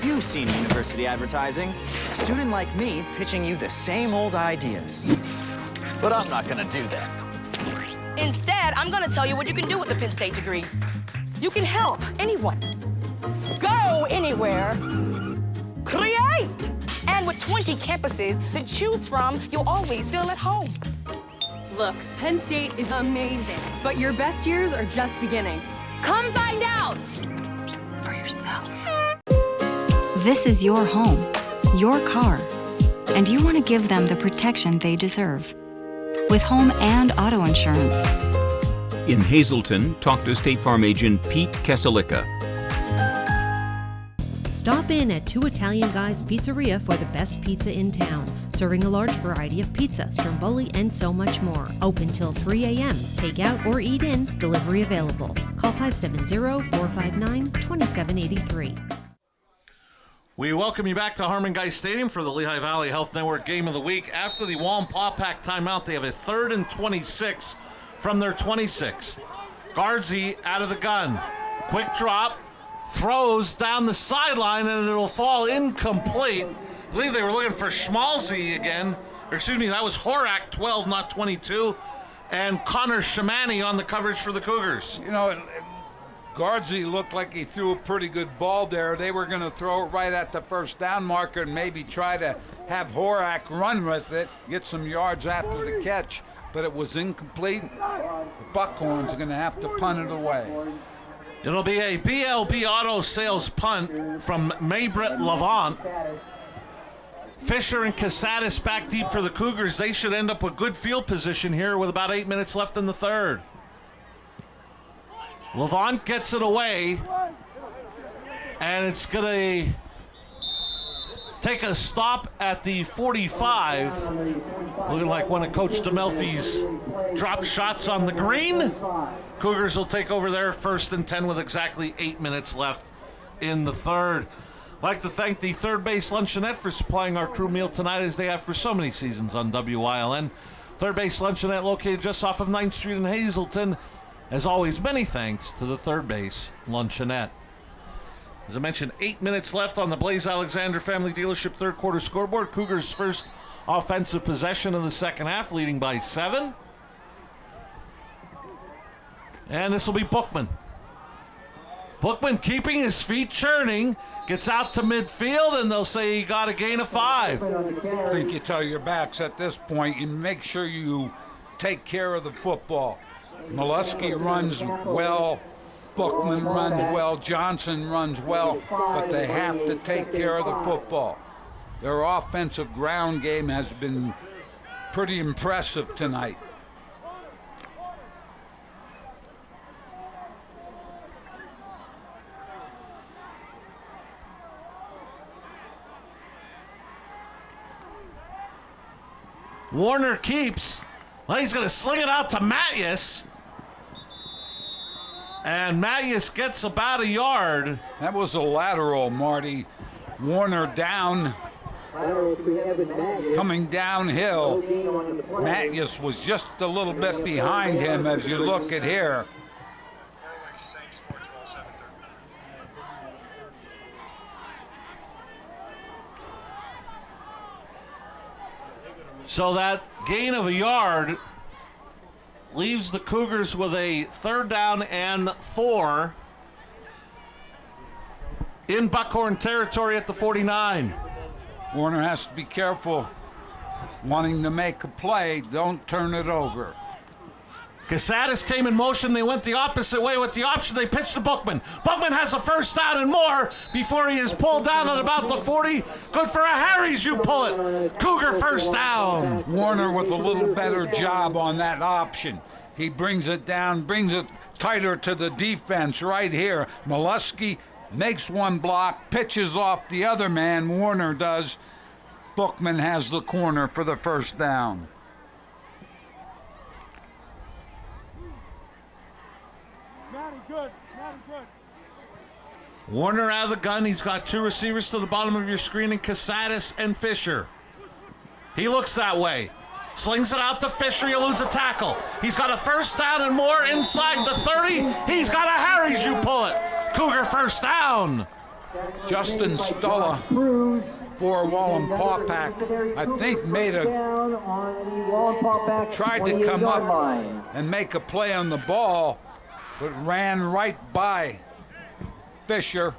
You've seen university advertising. A student like me pitching you the same old ideas. But I'm not gonna do that. Instead, I'm gonna tell you what you can do with the Penn State degree. You can help anyone. Go anywhere. Create! And with 20 campuses to choose from, you'll always feel at home. Look, Penn State is amazing, but your best years are just beginning. Come find out for yourself. This is your home, your car, and you want to give them the protection they deserve. With home and auto insurance. In Hazleton, talk to State Farm agent Pete Keselica. Stop in at Two Italian Guys Pizzeria for the best pizza in town, serving a large variety of pizzas, stromboli, and so much more. Open till 3 a.m. Take out or eat in, delivery available. Call 570-459-2783. We welcome you back to Harmon Guy Stadium for the Lehigh Valley Health Network Game of the Week. After the Wallenpaupak timeout, they have a 3rd and 26 from their 26. Gardsey out of the gun. Quick drop, throws down the sideline, and it'll fall incomplete. I believe they were looking for Schmalzi again. Or excuse me, that was Horak, 12, not 22. And Connor Shamani on the coverage for the Cougars. You know, Gardsey looked like he threw a pretty good ball there. They were going to throw it right at the first down marker and maybe try to have Horak run with it, get some yards after the catch, but it was incomplete. The Buckhorns are going to have to punt it away. It'll be a BLB Auto Sales punt from Maybrit Levant. Fisher and Casadas back deep for the Cougars. They should end up with good field position here with about 8 minutes left in the third. Levant gets it away, and it's going to take a stop at the 45. Looking like one of Coach DeMelfi's drop shots on the green. Cougars will take over there 1st and 10 with exactly 8 minutes left in the third. I'd like to thank the Third Base Luncheonette for supplying our crew meal tonight, as they have for so many seasons on WILN. Third Base Luncheonette located just off of 9th Street in Hazleton. As always, many thanks to the Third Base Luncheonette. As I mentioned, 8 minutes left on the Blaze Alexander Family Dealership third quarter scoreboard. Cougars' first offensive possession of the second half, leading by 7. And this will be Bookman. Bookman keeping his feet churning, gets out to midfield, and they'll say he got a gain of 5. I think you tell your backs at this point, you make sure you take care of the football. Molesky runs well, Bookman runs well, Johnson runs well, but they have to take care of the football. Their offensive ground game has been pretty impressive tonight. Warner keeps. Well, he's going to sling it out to Mathias. And Mathias gets about a yard. That was a lateral, Marty. Warner down, coming downhill. Mathias was just a little bit behind him as you look at here. So that gain of a yard leaves the Cougars with a 3rd down and 4 in Buckhorn territory at the 49. Warner has to be careful wanting to make a play. Don't turn it over. Casadas came in motion. They went the opposite way with the option. They pitched to Bookman. Bookman has a first down and more before he is pulled down at about the 40. Good for a Harry's, you pull it. Cougar first down. Warner with a little better job on that option. He brings it down, brings it tighter to the defense right here. Molesky makes one block, pitches off the other man. Warner does. Bookman has the corner for the first down. Warner out of the gun. He's got two receivers to the bottom of your screen in Casadas and Fisher. He looks that way. Slings it out to Fisher. He eludes a tackle. He's got a first down and more inside the 30. He's got a Harry's. You pull it. Cougar first down. Justin Stulla for Wallenpaupak, I think tried to come up and make a play on the ball, but ran right by Fisher.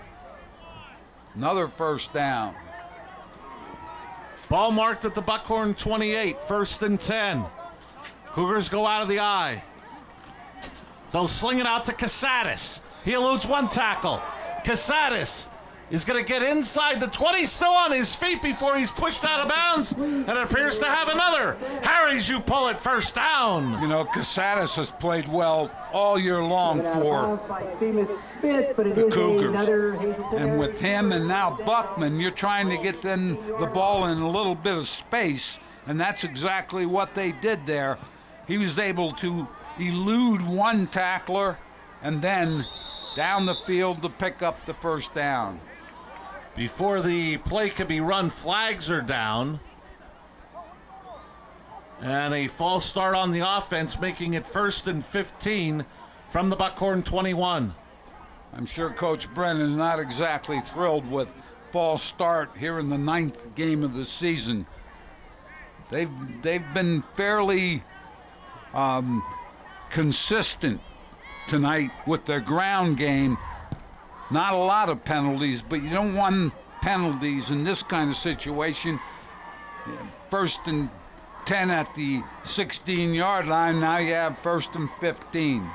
Another first down. Ball marked at the Buckhorn 28, 1st and 10. Cougars go out of the eye. They'll sling it out to Casadas. He eludes one tackle. Casadas is going to get inside the 20, still on his feet before he's pushed out of bounds, and appears to have another. Harry's, you pull it, first down. You know, Casadas has played well all year long for the Cougars. And with him and now Buckman, you're trying to get them the ball in a little bit of space, and that's exactly what they did there. He was able to elude one tackler and then down the field to pick up the first down. Before the play can be run, flags are down. And a false start on the offense, making it 1st and 15 from the Buckhorn 21. I'm sure Coach Brennan is not exactly thrilled with false start here in the 9th game of the season. They've been fairly consistent tonight with their ground game. Not a lot of penalties, but you don't want penalties in this kind of situation. 1st and 10 at the 16-yard line. Now you have 1st and 15.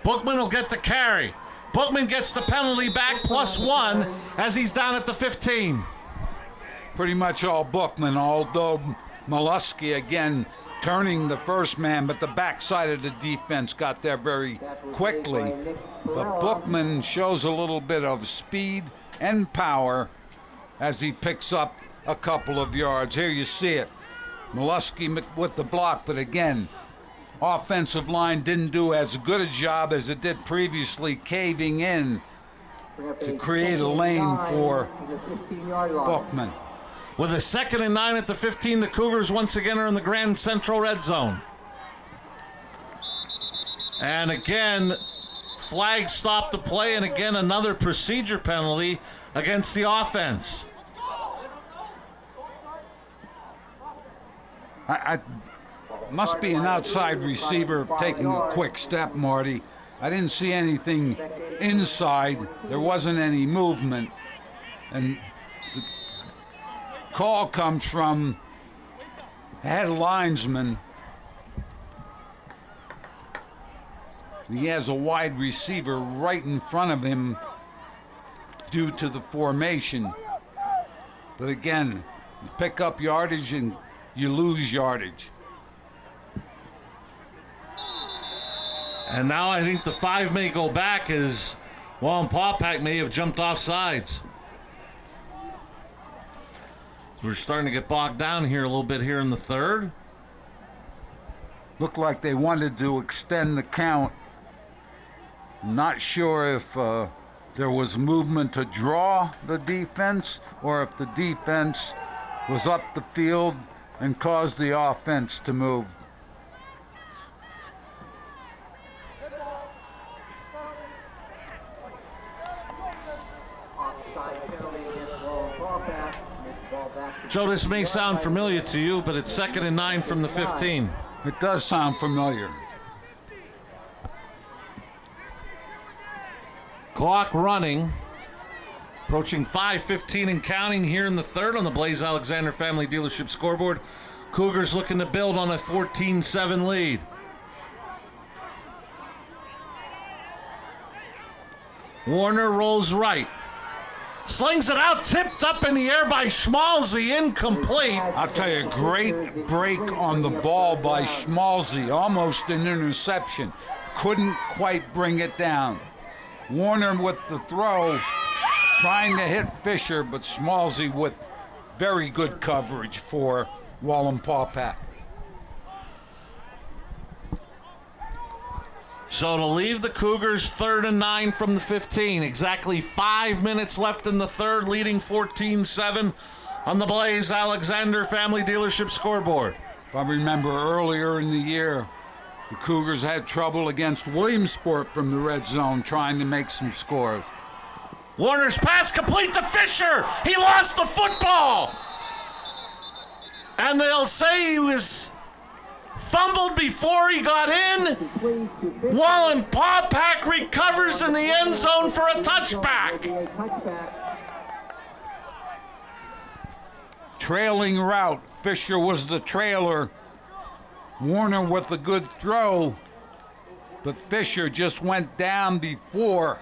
Bookman will get the carry. Bookman gets the penalty back +1 as he's down at the 15. Pretty much all Bookman, although Molesky again turning the first man, but the backside of the defense got there very quickly. But Bookman shows a little bit of speed and power as he picks up a couple of yards. Here you see it. Molesky with the block, but again, offensive line didn't do as good a job as it did previously, caving in to create a lane for Bookman. With a 2nd and 9 at the 15, the Cougars once again are in the Grand Central red zone. And again, flags stop the play, and again another procedure penalty against the offense. I must be an outside receiver taking a quick step, Marty. I didn't see anything inside. There wasn't any movement. And the call comes from head linesman. He has a wide receiver right in front of him due to the formation. But again, you pick up yardage and you lose yardage. And now I think the 5 may go back as Wallenpaupak may have jumped off sides. We're starting to get bogged down here a little bit here in the 3rd. Looked like they wanted to extend the count. I'm not sure if there was movement to draw the defense or if the defense was up the field and caused the offense to move. Joe, this may sound familiar to you, but it's 2nd and 9 from the 15. It does sound familiar. Clock running. Approaching 5:15 and counting here in the 3rd on the Blaze Alexander Family Dealership scoreboard. Cougars looking to build on a 14-7 lead. Warner rolls right. Slings it out, tipped up in the air by Schmalzi, incomplete. I'll tell you, great break on the ball by Schmalzi, almost an interception. Couldn't quite bring it down. Warner with the throw, trying to hit Fisher, but Schmalzi with very good coverage for Wallenpaupak. So to leave the Cougars 3rd and 9 from the 15. Exactly 5 minutes left in the third, leading 14-7 on the Blaze Alexander Family Dealership scoreboard. If I remember earlier in the year, the Cougars had trouble against Williamsport from the red zone trying to make some scores. Warner's pass complete to Fisher. He lost the football. And they'll say he was fumbled before he got in. Wallenpaupak recovers in the end zone for a touchback. Trailing route. Fisher was the trailer. Warner with a good throw, but Fisher just went down before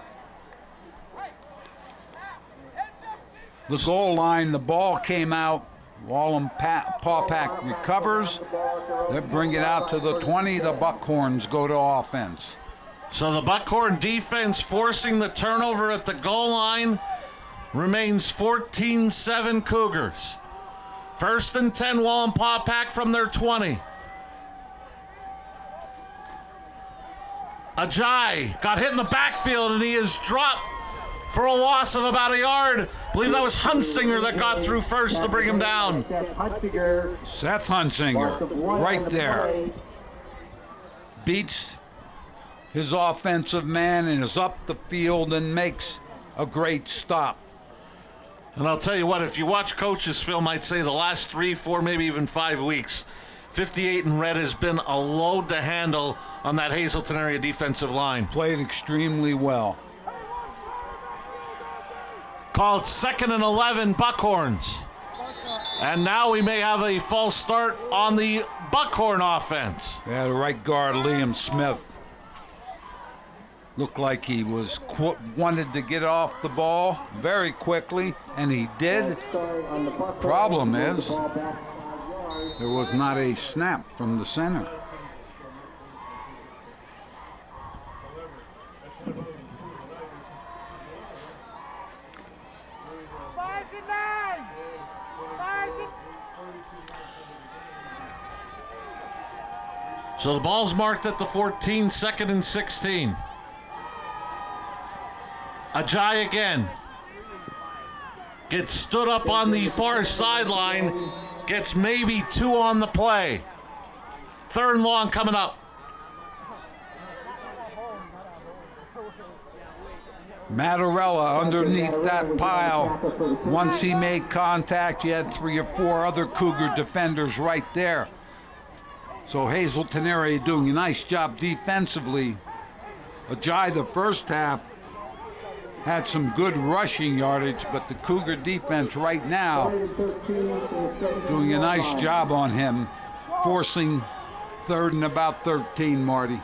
the goal line. The ball came out. Wallenpaupak recovers. They bring it out to the 20. The Buckhorns go to offense. So the Buckhorn defense forcing the turnover at the goal line. Remains 14-7 Cougars. 1st and 10, Wallenpaupak from their 20. Ajay got hit in the backfield and he is dropped for a loss of about a yard. I believe that was Hunsinger that got through first to bring him down. Seth Hunsinger, right there. Beats his offensive man and is up the field and makes a great stop. And I'll tell you what, if you watch coach's film, I'd say the last 3, 4, maybe even 5 weeks, 58 in red has been a load to handle on that Hazleton area defensive line. Played extremely well. Called 2nd and 11, Buckhorns. And now we may have a false start on the Buckhorn offense. Yeah, the right guard, Liam Smith, looked like he was wanted to get off the ball very quickly, and he did. Problem is, there was not a snap from the center. So the ball's marked at the 14, 2nd and 16. Ajay again. Gets stood up on the far sideline. Gets maybe 2 on the play. 3rd and long coming up. Mattarella underneath that pile. Once he made contact, you had 3 or 4 other Cougar defenders right there. So Hazleton area doing a nice job defensively. Ajay, the first half, had some good rushing yardage, but the Cougar defense right now doing a nice job on him, forcing 3rd and about 13, Marty.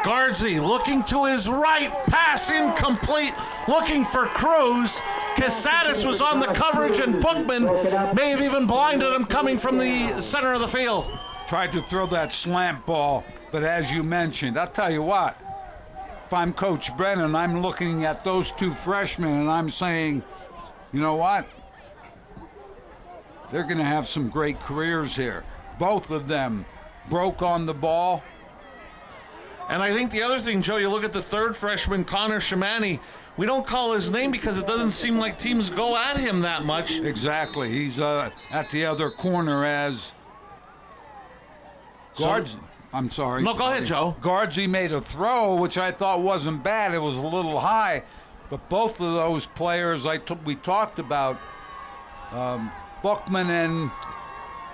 Guardsy looking to his right, pass incomplete, looking for Cruz. Casadas was on the coverage, and Bookman may have even blinded him coming from the center of the field. Tried to throw that slant ball, but as you mentioned, I'll tell you what, if I'm Coach Brennan, I'm looking at those 2 freshmen and I'm saying, you know what? They're going to have some great careers here. Both of them broke on the ball. And I think the other thing, Joe, you look at the 3rd freshman, Connor Shamani. We don't call his name because it doesn't seem like teams go at him that much. Exactly. He's at the other corner as Guards. I'm sorry. No, go ahead, Joe. Guardsy made a throw, which I thought wasn't bad. It was a little high. But both of those players we talked about, Buckman and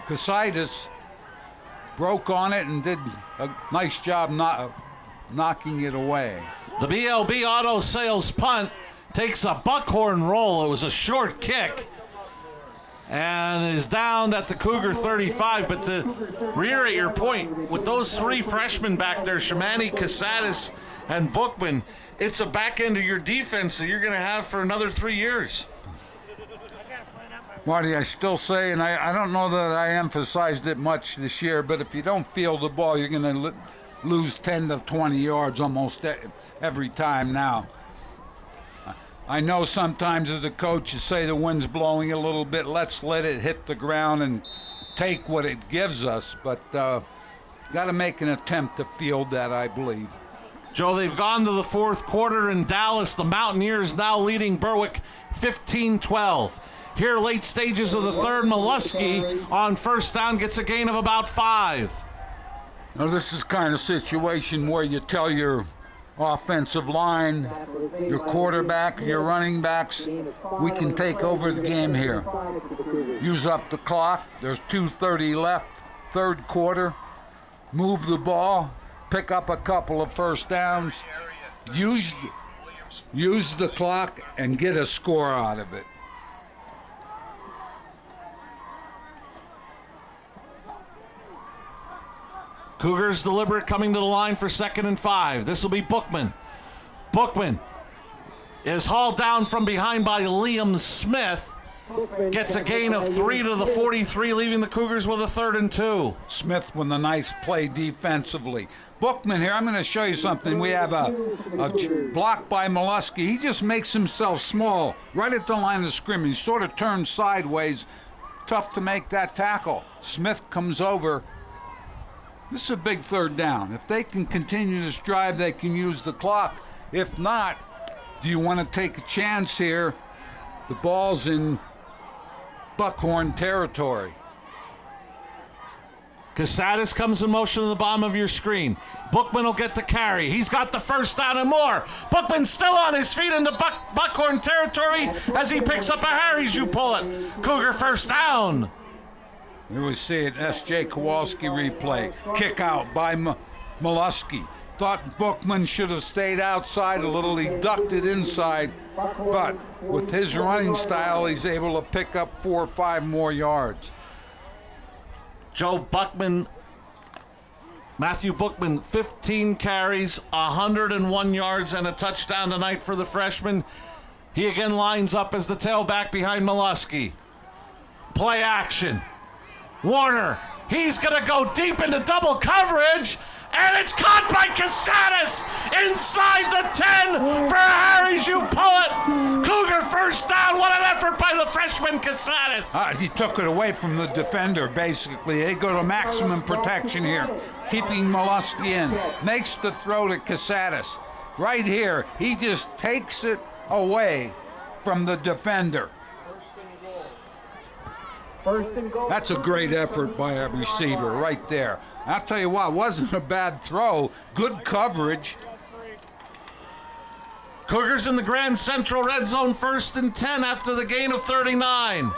Casadas, broke on it and did a nice job knocking it away. The BLB Auto Sales punt takes a Buckhorn roll. It was a short kick. and is down at the Cougar 35. But to reiterate your point, with those three freshmen back there, Shamani, Casadas, and Bookman, it's a back end of your defense that you're going to have for another 3 years. Marty, I still say, and I don't know that I emphasized it much this year, but if you don't field the ball, you're going to lose 10 to 20 yards almost every time now. I know sometimes as a coach you say the wind's blowing a little bit, let's let it hit the ground and take what it gives us, but got to make an attempt to field that, I believe. Joe, they've gone to the fourth quarter in Dallas. The Mountaineers now leading Berwick 15-12. Here, late stages of the third, Molesky on first down gets a gain of about 5. Now, this is kind of situation where you tell your offensive line, your quarterback, your running backs, we can take over the game here. Use up the clock. There's 2:30 left, third quarter. Move the ball, pick up a couple of first downs, use the clock, and get a score out of it. Cougars deliberate coming to the line for 2nd and 5. This will be Bookman. Bookman is hauled down from behind by Liam Smith. Gets a gain of 3 to the 43, leaving the Cougars with a 3rd and 2. Smith with a nice play defensively. Bookman here, I'm going to show you something. We have a block by Molesky. He just makes himself small right at the line of scrimmage. He sort of turns sideways. Tough to make that tackle. Smith comes over. This is a big 3rd down. If they can continue this drive, they can use the clock. If not, do you want to take a chance here? The ball's in Buckhorn territory. Casadas comes in motion to the bottom of your screen. Bookman will get the carry. He's got the first down and more. Bookman still on his feet in the Buckhorn territory as he picks up a Harry's You Pull It. Cougar first down. Here we see it, S.J. Kowalski replay. Kick out by Molesky. Thought Bookman should have stayed outside a little. He ducked it inside, but with his running style, he's able to pick up 4 or 5 more yards. Matthew Bookman, 15 carries, 101 yards, and a touchdown tonight for the freshman. He again lines up as the tailback behind Molesky. Play action. Warner, he's going to go deep into double coverage, and it's caught by Casadas inside the 10 for Harry's You Pull It. Cougar first down. What an effort by the freshman Casadas. He took it away from the defender, basically. They go to maximum protection here, keeping Molesky in. Makes the throw to Casadas. Right here, he just takes it away from the defender. That's a great effort by a receiver right there. I'll tell you what, it wasn't a bad throw. Good coverage. Cougars in the Grand Central red zone, 1st and 10 after the gain of 39.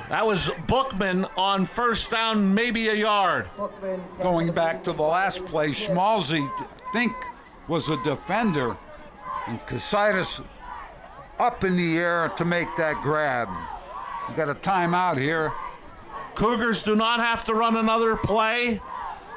That was Bookman on first down, maybe a yard. Going back to the last play, Schmalzi, I think, was a defender, and Casadas up in the air to make that grab. You got a timeout here. Cougars do not have to run another play.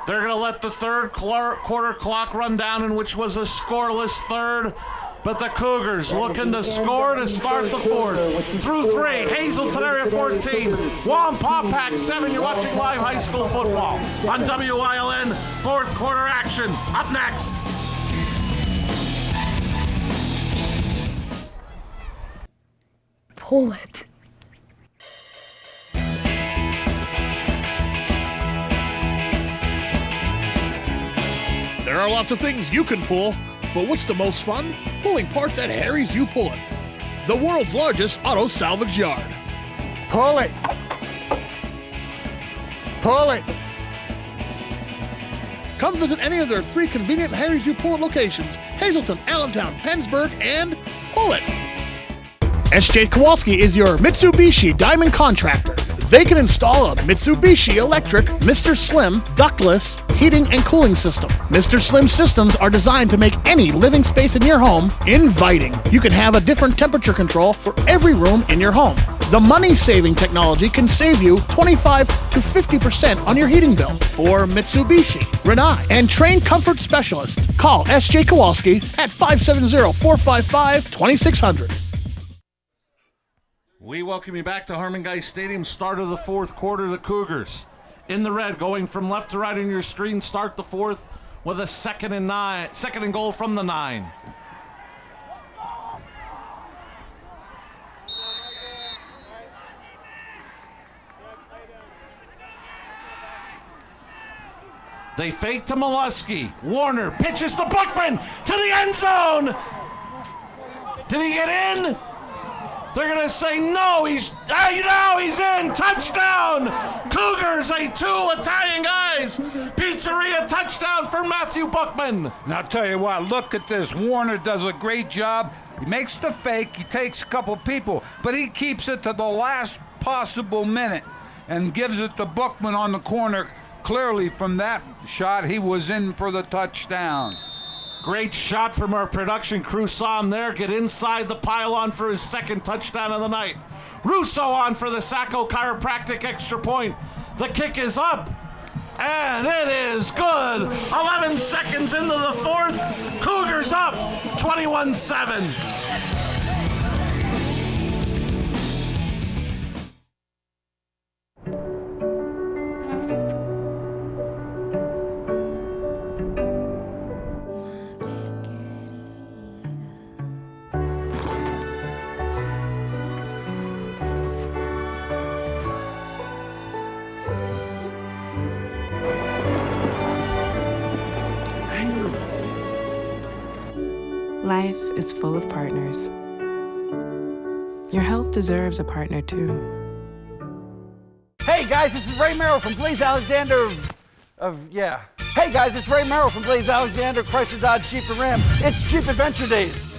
They're going to let the third quarter clock run down, in which was a scoreless third. But the Cougars looking to score to start the fourth. Through 3, Hazleton area 14, Wallenpaupak 7. You're watching live high school football on WILN. Fourth quarter action. Up next. Pull it. There are lots of things you can pull, but what's the most fun? Pulling parts at Harry's You Pull It, the world's largest auto salvage yard. Pull it. Pull it. Come visit any of their 3 convenient Harry's You Pull It locations: Hazleton, Allentown, Pennsburg, and Pull It. S.J. Kowalski is your Mitsubishi Diamond contractor. They can install a Mitsubishi electric, Mr. Slim, ductless, heating and cooling system. Mr. Slim systems are designed to make any living space in your home inviting. You can have a different temperature control for every room in your home. The money-saving technology can save you 25 to 50% on your heating bill. For Mitsubishi, Rinnai, and trained comfort specialists, call S.J. Kowalski at 570-455-2600. We welcome you back to Harmon Guy Stadium. Start of the fourth quarter, the Cougars in the red, going from left to right on your screen. Start the fourth with a second and goal from the 9. They fake to Molesky. Warner pitches to Bookman to the end zone. Did he get in? They're going to say no. He's in. Touchdown. Cougars, a 2 Italian guys. Pizzeria touchdown for Matthew Bookman. And I'll tell you what, look at this. Warner does a great job. He makes the fake. He takes a couple people, but he keeps it to the last possible minute and gives it to Bookman on the corner. Clearly from that shot, he was in for the touchdown. Great shot from our production crew. Saw him there get inside the pylon for his second touchdown of the night. Russo on for the Sacco Chiropractic extra point. The kick is up, and it is good. 11 seconds into the fourth. Cougars up 21-7. Life is full of partners. Your health deserves a partner too. Hey guys, this is Ray Merrill from Blaze Alexander Hey guys, it's Ray Merrill from Blaze Alexander, Chrysler Dodge Jeep and Ram. It's Jeep Adventure Days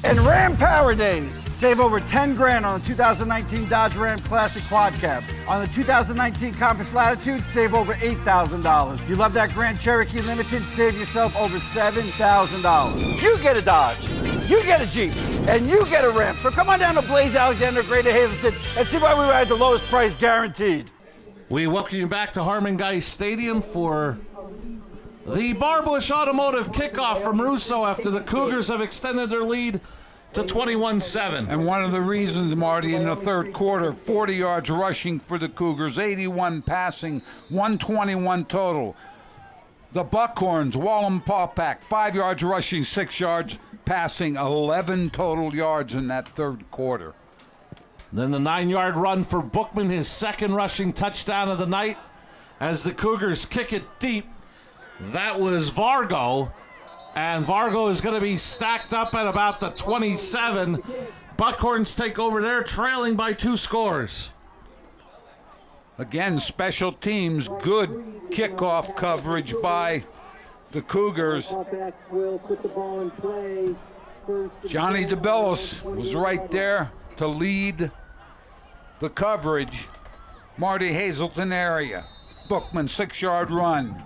and Ram Power Days. Save over 10 grand on the 2019 Dodge Ram Classic Quad Cab. On the 2019 Compass Latitude, save over $8,000. You love that Grand Cherokee Limited, save yourself over $7,000. You get a Dodge, you get a Jeep, and you get a Ram. So come on down to Blaze Alexander, Greater Hazleton, and see why we ride the lowest price guaranteed. We welcome you back to Harmon Guy Stadium for the Barbush Automotive kickoff from Russo after the Cougars have extended their lead to 21-7. And one of the reasons, Marty, in the third quarter, 40 yards rushing for the Cougars, 81 passing, 121 total. The Buckhorns, Wallenpaupak, 5 yards rushing, 6 yards passing, 11 total yards in that third quarter. Then the 9-yard run for Bookman, his second rushing touchdown of the night as the Cougars kick it deep. That was Vargo, and Vargo is going to be stacked up at about the 27. Buckhorns take over there, trailing by 2 scores. Again, special teams, good kickoff coverage by the Cougars. Johnny DeBellis was right there to lead the coverage. Marty Hazleton area. Bookman, 6-yard run.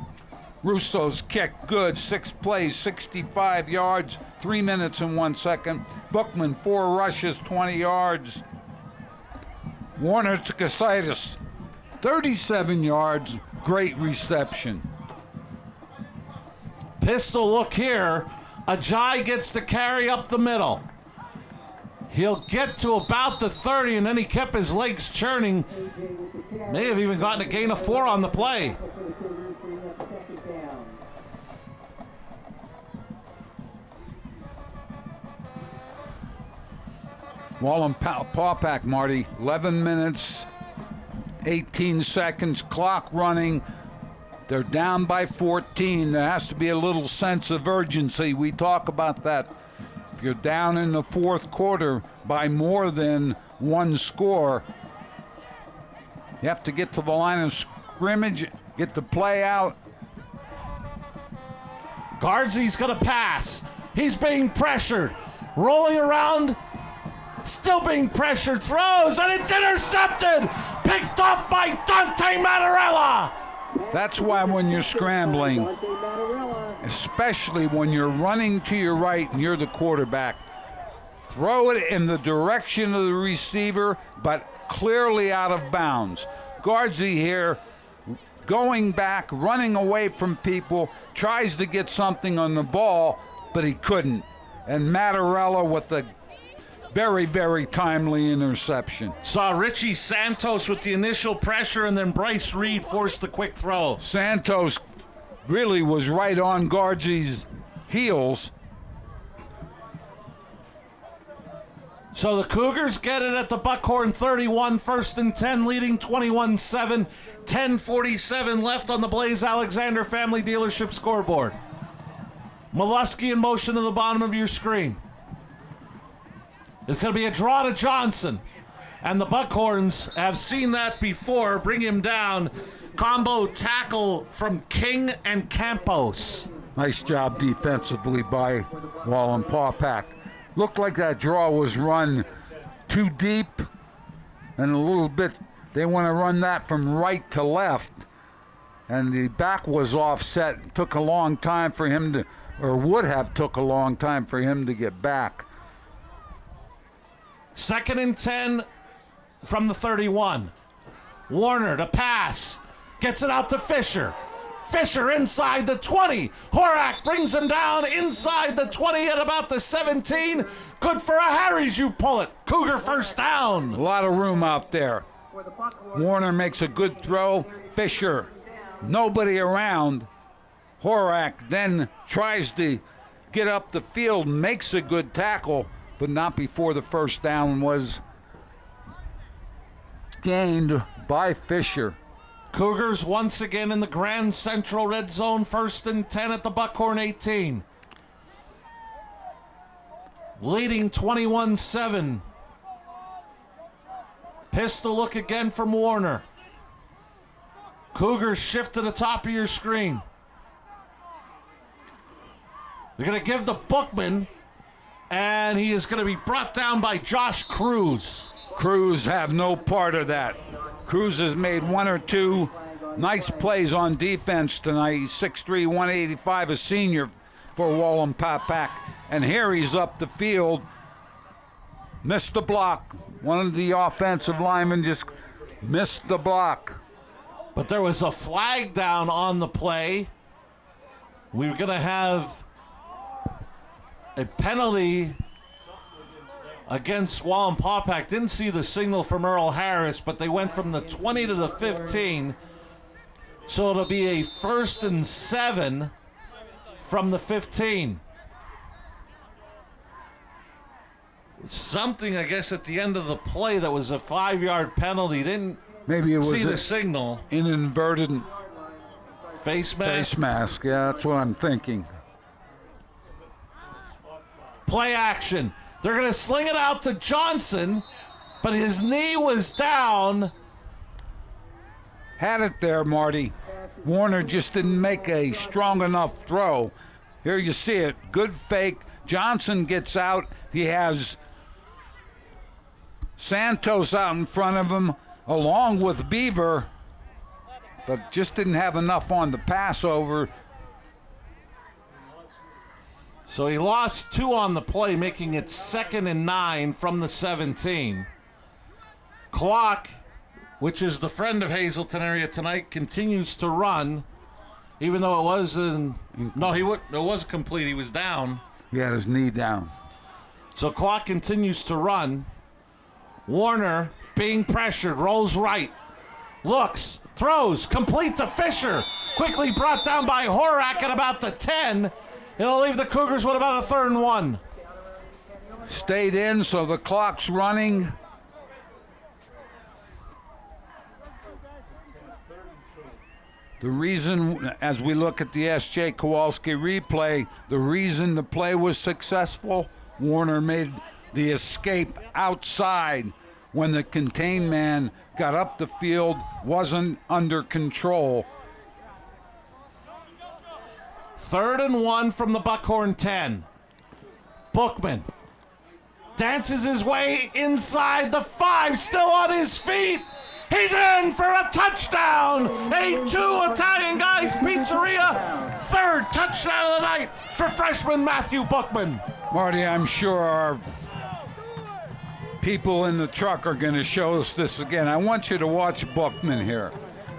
Russo's kick, good, 6 plays, 65 yards, 3 minutes and 1 second. Bookman, 4 rushes, 20 yards. Warner to Casaitis, 37 yards, great reception. Pistol look here. Ajay gets to carry up the middle. He'll get to about the 30, and then he kept his legs churning. May have even gotten a gain of 4 on the play. Wallenpaupak, Marty, 11 minutes, 18 seconds, clock running. They're down by 14. There has to be a little sense of urgency. We talk about that. If you're down in the fourth quarter by more than 1 score, you have to get to the line of scrimmage, get the play out. Guardsy's going to pass. He's being pressured. Rolling around. Still being pressured, throws, and it's intercepted! Picked off by Dante Mattarella! That's why when you're scrambling, especially when you're running to your right and you're the quarterback, throw it in the direction of the receiver, but clearly out of bounds. Guardsy here, going back, running away from people, tries to get something on the ball, but he couldn't. And Mattarella with a very, very timely interception. Saw Richie Santos with the initial pressure, and then Bryce Reed forced the quick throw. Santos really was right on Guardsy's heels. So the Cougars get it at the Buckhorn 31, 1st and 10, leading 21-7. 10:47 left on the Blaze Alexander Family Dealership scoreboard. Molesky in motion to the bottom of your screen. It's going to be a draw to Johnson. And the Buckhorns have seen that before. Bring him down. Combo tackle from King and Campos. Nice job defensively by Wallenpaupak. Looked like that draw was run too deep and a little bit. They want to run that from right to left. And the back was offset. Took a long time for him to, or would have took a long time for him to get back. 2nd and 10 from the 31. Warner to pass. Gets it out to Fisher. Fisher inside the 20. Horak brings him down inside the 20 at about the 17. Good for a Harry's, you pull it. Cougar first down. A lot of room out there. Warner makes a good throw. Fisher, nobody around. Horak then tries to get up the field, makes a good tackle, but not before the first down was gained by Fisher. Cougars once again in the Grand Central red zone, 1st and 10 at the Buckhorn 18. Leading 21-7. Pistol look again from Warner. Cougars shift to the top of your screen. They're going to give to Bookman, and he is going to be brought down by Josh Cruz. Cruz have no part of that. Cruz has made one or two nice plays on defense tonight. He's 6'3", 185, a senior for Wallenpaupak. And here he's up the field. Missed the block. One of the offensive linemen just missed the block. But there was a flag down on the play. We're going to have a penalty against Wallenpaupak. Didn't see the signal from Earl Harris, but they went from the 20 to the 15. So it'll be a 1st and 7 from the 15. Something, I guess, at the end of the play that was a 5-yard penalty. Didn't maybe it was see the signal. An inverted face mask. Face mask, yeah, that's what I'm thinking. Play action. They're going to sling it out to Johnson, but his knee was down. Had it there, Marty. Warner just didn't make a strong enough throw. Here you see it. Good fake. Johnson gets out. He has Santos out in front of him, along with Beaver, but just didn't have enough on the pass over. So he lost 2 on the play, making it 2nd and 9 from the 17. Clock, which is the friend of Hazleton area tonight, continues to run, even though it was it was complete. He was down. He had his knee down. So clock continues to run. Warner being pressured, rolls right, looks, throws, complete to Fisher. Quickly brought down by Horak at about the 10. It'll leave the Cougars with about a 3rd and 1. Stayed in, so the clock's running. The reason, as we look at the S.J. Kowalski replay, the reason the play was successful, Warner made the escape outside when the contained man got up the field, wasn't under control. 3rd and 1 from the Buckhorn 10. Bookman dances his way inside the 5, still on his feet. He's in for a touchdown! A 2 Italian Guys Pizzeria. Third touchdown of the night for freshman Matthew Bookman. Marty, I'm sure our people in the truck are going to show us this again. I want you to watch Bookman here.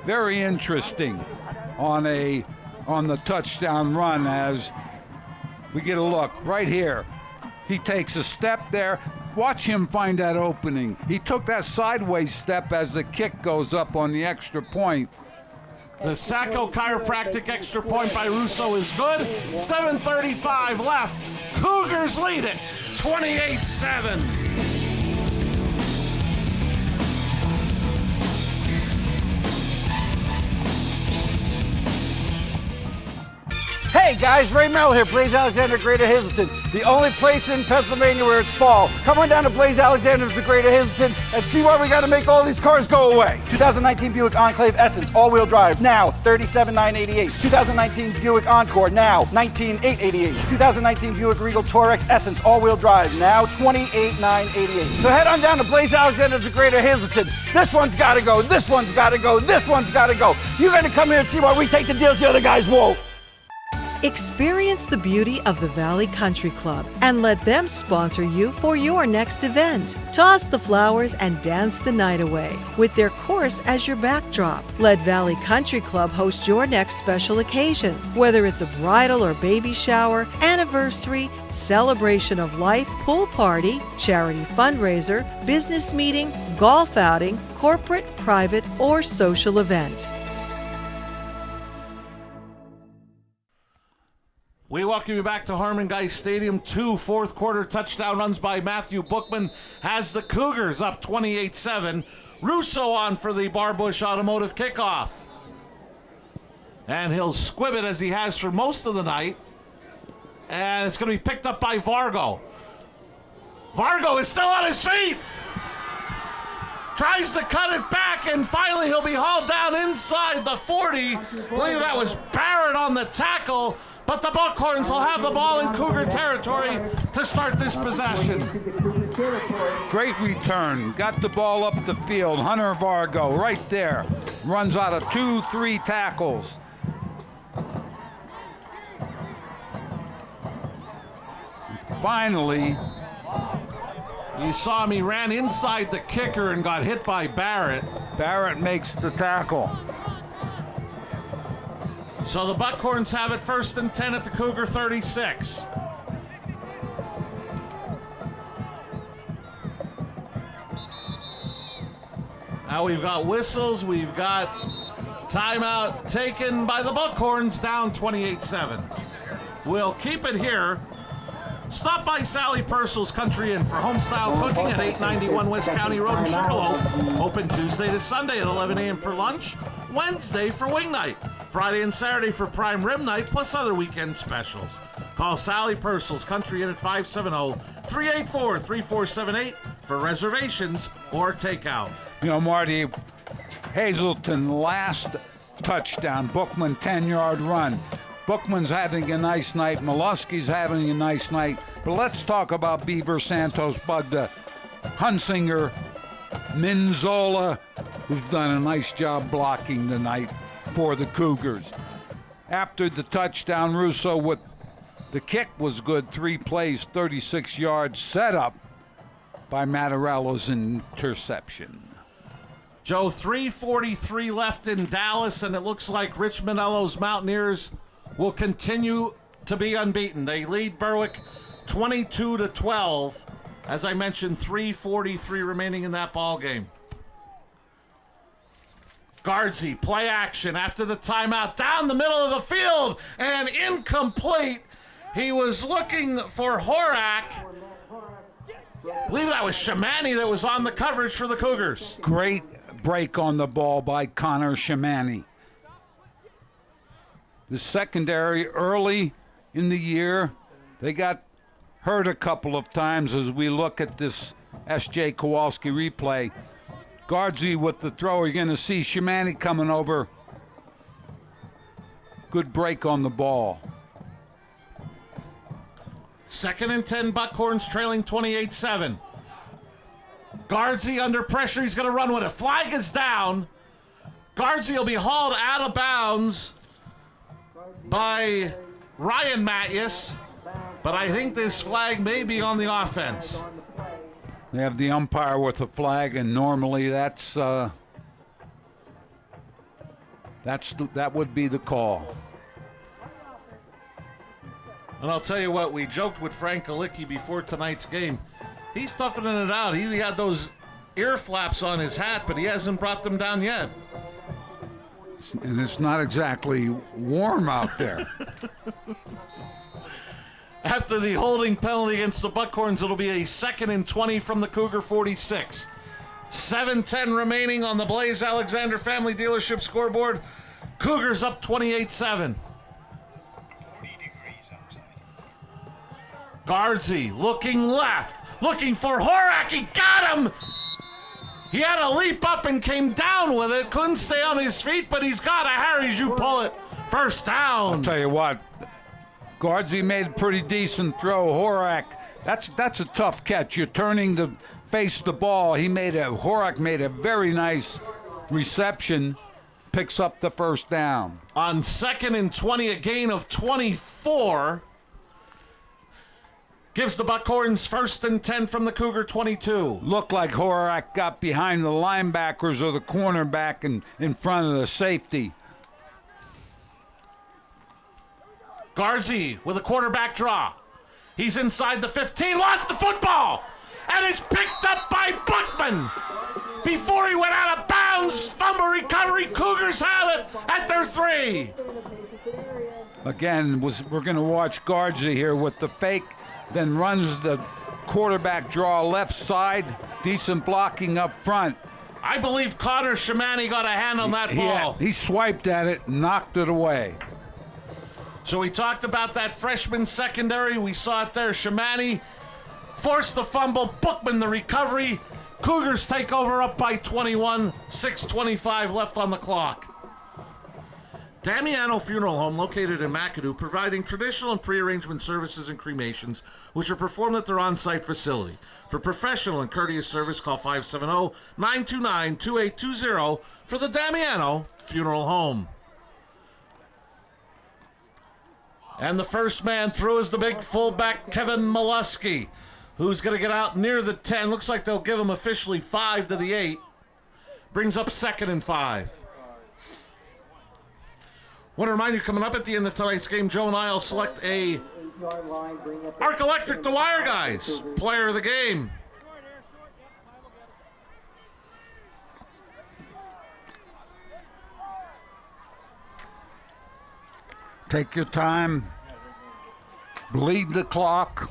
Very interesting on the touchdown run as we get a look right here. He takes a step there. Watch him find that opening. He took that sideways step as the kick goes up on the extra point. The Sacco Chiropractic extra point by Russo is good. 7:35 left. Cougars lead it 28-7. Hey guys, Ray Merrill here, Blaze Alexander, Greater Hazleton. The only place in Pennsylvania where it's fall. Come on down to Blaze Alexander to Greater Hazleton and see why we got to make all these cars go away. 2019 Buick Enclave Essence, all-wheel drive, now $37,988. 2019 Buick Encore, now $19,888. 2019 Buick Regal Torex Essence, all-wheel drive, now $28,988. So head on down to Blaze Alexander to Greater Hazleton. This one's got to go, this one's got to go, this one's got to go. You're going to come here and see why we take the deals the other guys won't. Experience the beauty of the Valley Country Club and let them sponsor you for your next event. Toss the flowers and dance the night away with their course as your backdrop. Let Valley Country Club host your next special occasion, whether it's a bridal or baby shower, anniversary, celebration of life, pool party, charity fundraiser, business meeting, golf outing, corporate, private, or social event. We welcome you back to Harmon Guys Stadium. 2 fourth-quarter touchdown runs by Matthew Bookman has the Cougars up 28-7. Russo on for the Barbush Automotive kickoff. And he'll squib it as he has for most of the night. And it's going to be picked up by Vargo. Vargo is still on his feet. Tries to cut it back, and finally he'll be hauled down inside the 40. I believe that was Barrett on the tackle. But the Buckhorns will have the ball in Cougar territory to start this possession. Great return. Got the ball up the field. Hunter Vargo right there. Runs out of 2-3 tackles. Finally, you saw him. He ran inside the kicker and got hit by Barrett. Barrett makes the tackle. So the Buckhorns have it 1st and 10 at the Cougar 36. Now we've got whistles, we've got timeout taken by the Buckhorns, down 28-7. We'll keep it here. Stop by Sally Purcell's Country Inn for homestyle cooking at 891 West County Road in Sugarloaf. Open Tuesday to Sunday at 11 a.m. for lunch, Wednesday for wing night, Friday and Saturday for prime rib night, plus other weekend specials. Call Sally Purcell's Country Inn at 570-384-3478 for reservations or takeout. You know, Marty, Hazleton last touchdown, Bookman 10-yard run. Bookman's having a nice night. Molesky's having a nice night. But let's talk about Beaver Santos, Bugda, Hunsinger, Minzola, who've done a nice job blocking tonight for the Cougars. After the touchdown, Russo with the kick was good. 3 plays, 36 yards, set up by Mattarello's interception. Joe, 3:43 left in Dallas, and it looks like Rich Manello's Mountaineers will continue to be unbeaten. They lead Berwick 22-12. As I mentioned, 3:43 remaining in that ball game. Guardsy, play action after the timeout, down the middle of the field, and incomplete. He was looking for Horak. I believe that was Shamani that was on the coverage for the Cougars. Great break on the ball by Connor Shamani. The secondary early in the year, they got hurt a couple of times as we look at this S.J. Kowalski replay. Guardsy with the throw. You're going to see Shamani coming over. Good break on the ball. 2nd and 10, Buckhorns trailing 28-7. Guardsy under pressure. He's going to run with it. Flag is down. Guardsy will be hauled out of bounds by Ryan Matthews, but I think this flag may be on the offense. They have the umpire with the flag, and normally that would be the call. And I'll tell you what, we joked with Frank Galicki before tonight's game. He's toughening it out. He had those ear flaps on his hat, but he hasn't brought them down yet. And it's not exactly warm out there. After the holding penalty against the Buckhorns, it'll be a 2nd and 20 from the Cougar 46. 7:10 remaining on the Blaze Alexander Family Dealership scoreboard. Cougars up 28-7. Guardsy looking left, looking for Horak. He got him! He had to leap up and came down with it. Couldn't stay on his feet, but he's got a Harry Ju pull it. First down. I'll tell you what, Guardsy made a pretty decent throw. Horak, that's a tough catch. You're turning to face the ball. Horak made a very nice reception, picks up the first down. On 2nd and 20, a gain of 24. Gives the Buckhorns 1st and 10 from the Cougar 22. Looked like Horak got behind the linebackers or the cornerback and in front of the safety. Guardsy with a quarterback draw. He's inside the 15, lost the football, and is picked up by Buckman. Before he went out of bounds, fumble recovery, Cougars have it at their 3. Again, we're going to watch Guardsy here with the fake, then runs the quarterback draw left side, decent blocking up front. I believe Connor Shamani got a hand on that ball. He swiped at it and knocked it away. So we talked about that freshman secondary. We saw it there. Shamani forced the fumble. Bookman the recovery. Cougars take over up by 21. 6:25 left on the clock. Damiano Funeral Home, located in McAdoo, providing traditional and pre-arrangement services and cremations, which are performed at their on-site facility. For professional and courteous service, call 570-929-2820 for the Damiano Funeral Home. And the first man through is the big fullback, Kevin Molesky, who's going to get out near the 10. Looks like they'll give him officially 5 to the 8. Brings up 2nd and 5. Want to remind you, coming up at the end of tonight's game, Joe and I will select a Arc Electric The Wire Guys player of the game. Take your time. Bleed the clock.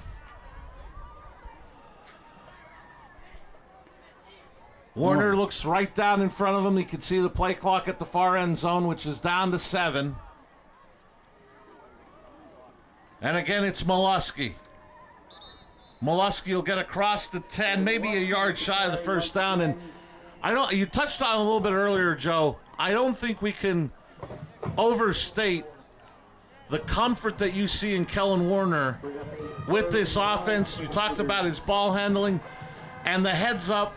Warner looks right down in front of him. You can see the play clock at the far end zone, which is down to 7. And again, it's Molesky. Molesky will get across the 10, maybe a yard shy of the first down. And you touched on it a little bit earlier, Joe. I don't think we can overstate the comfort that you see in Kellen Warner with this offense. You talked about his ball handling and the heads up.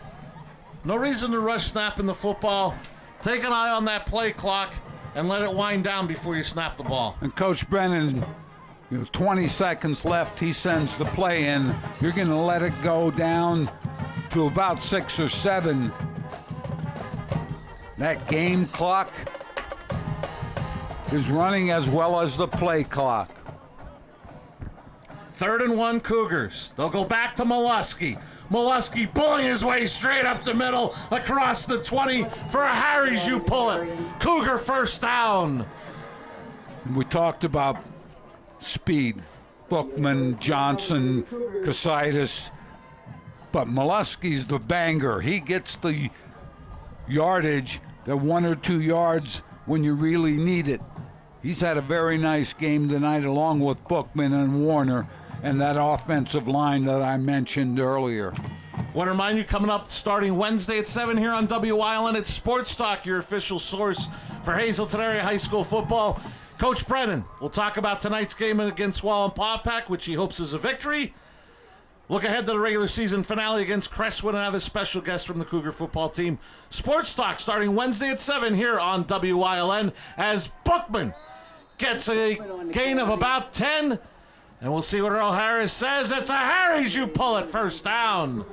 No reason to rush snapping the football. Take an eye on that play clock and let it wind down before you snap the ball. And Coach Brennan, 20 seconds left. He sends the play in. You're going to let it go down to about 6 or 7. That game clock is running as well as the play clock. 3rd and 1 Cougars. They'll go back to Molesky. Molesky pulling his way straight up the middle across the 20 for a Harry Ju pull-it. Cougar first down. And we talked about speed. Bookman, Johnson, Casitas. But Molesky's the banger. He gets the yardage, the 1 or 2 yards when you really need it. He's had a very nice game tonight along with Bookman and Warner and that offensive line that I mentioned earlier. Want to remind you, coming up starting Wednesday at 7 here on WILN, it's Sports Talk, your official source for Hazleton area high school football. Coach Brennan will talk about tonight's game against Wallenpaupak, which he hopes is a victory. Look ahead to the regular season finale against Crestwood and have a special guest from the Cougar football team. Sports Talk starting Wednesday at 7 here on WYLN as Bookman gets a gain of about 10. And we'll see what Earl Harris says. It's a Harry's, you pull it, first down.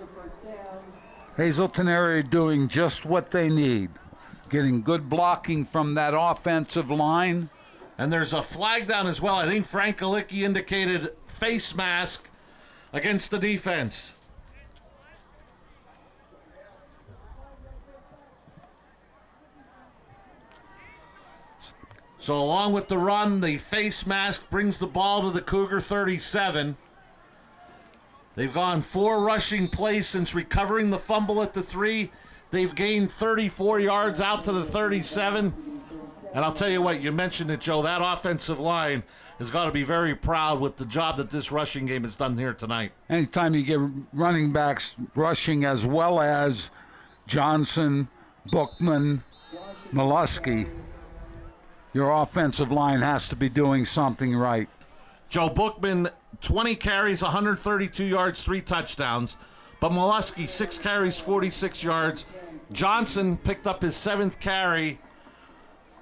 Hazleton area doing just what they need. Getting good blocking from that offensive line. And there's a flag down as well. I think Frank Galicki indicated face mask against the defense. So along with the run, the face mask brings the ball to the Cougar 37. They've gone 4 rushing plays since recovering the fumble at the 3. They've gained 34 yards out to the 37. And I'll tell you what, you mentioned it, Joe, that offensive line has got to be very proud with the job that this rushing game has done here tonight. Anytime you get running backs rushing as well as Johnson, Bookman, Mollusky, your offensive line has to be doing something right. Joe Bookman, 20 carries, 132 yards, 3 touchdowns. But Mollusky, 6 carries, 46 yards. Johnson picked up his 7th carry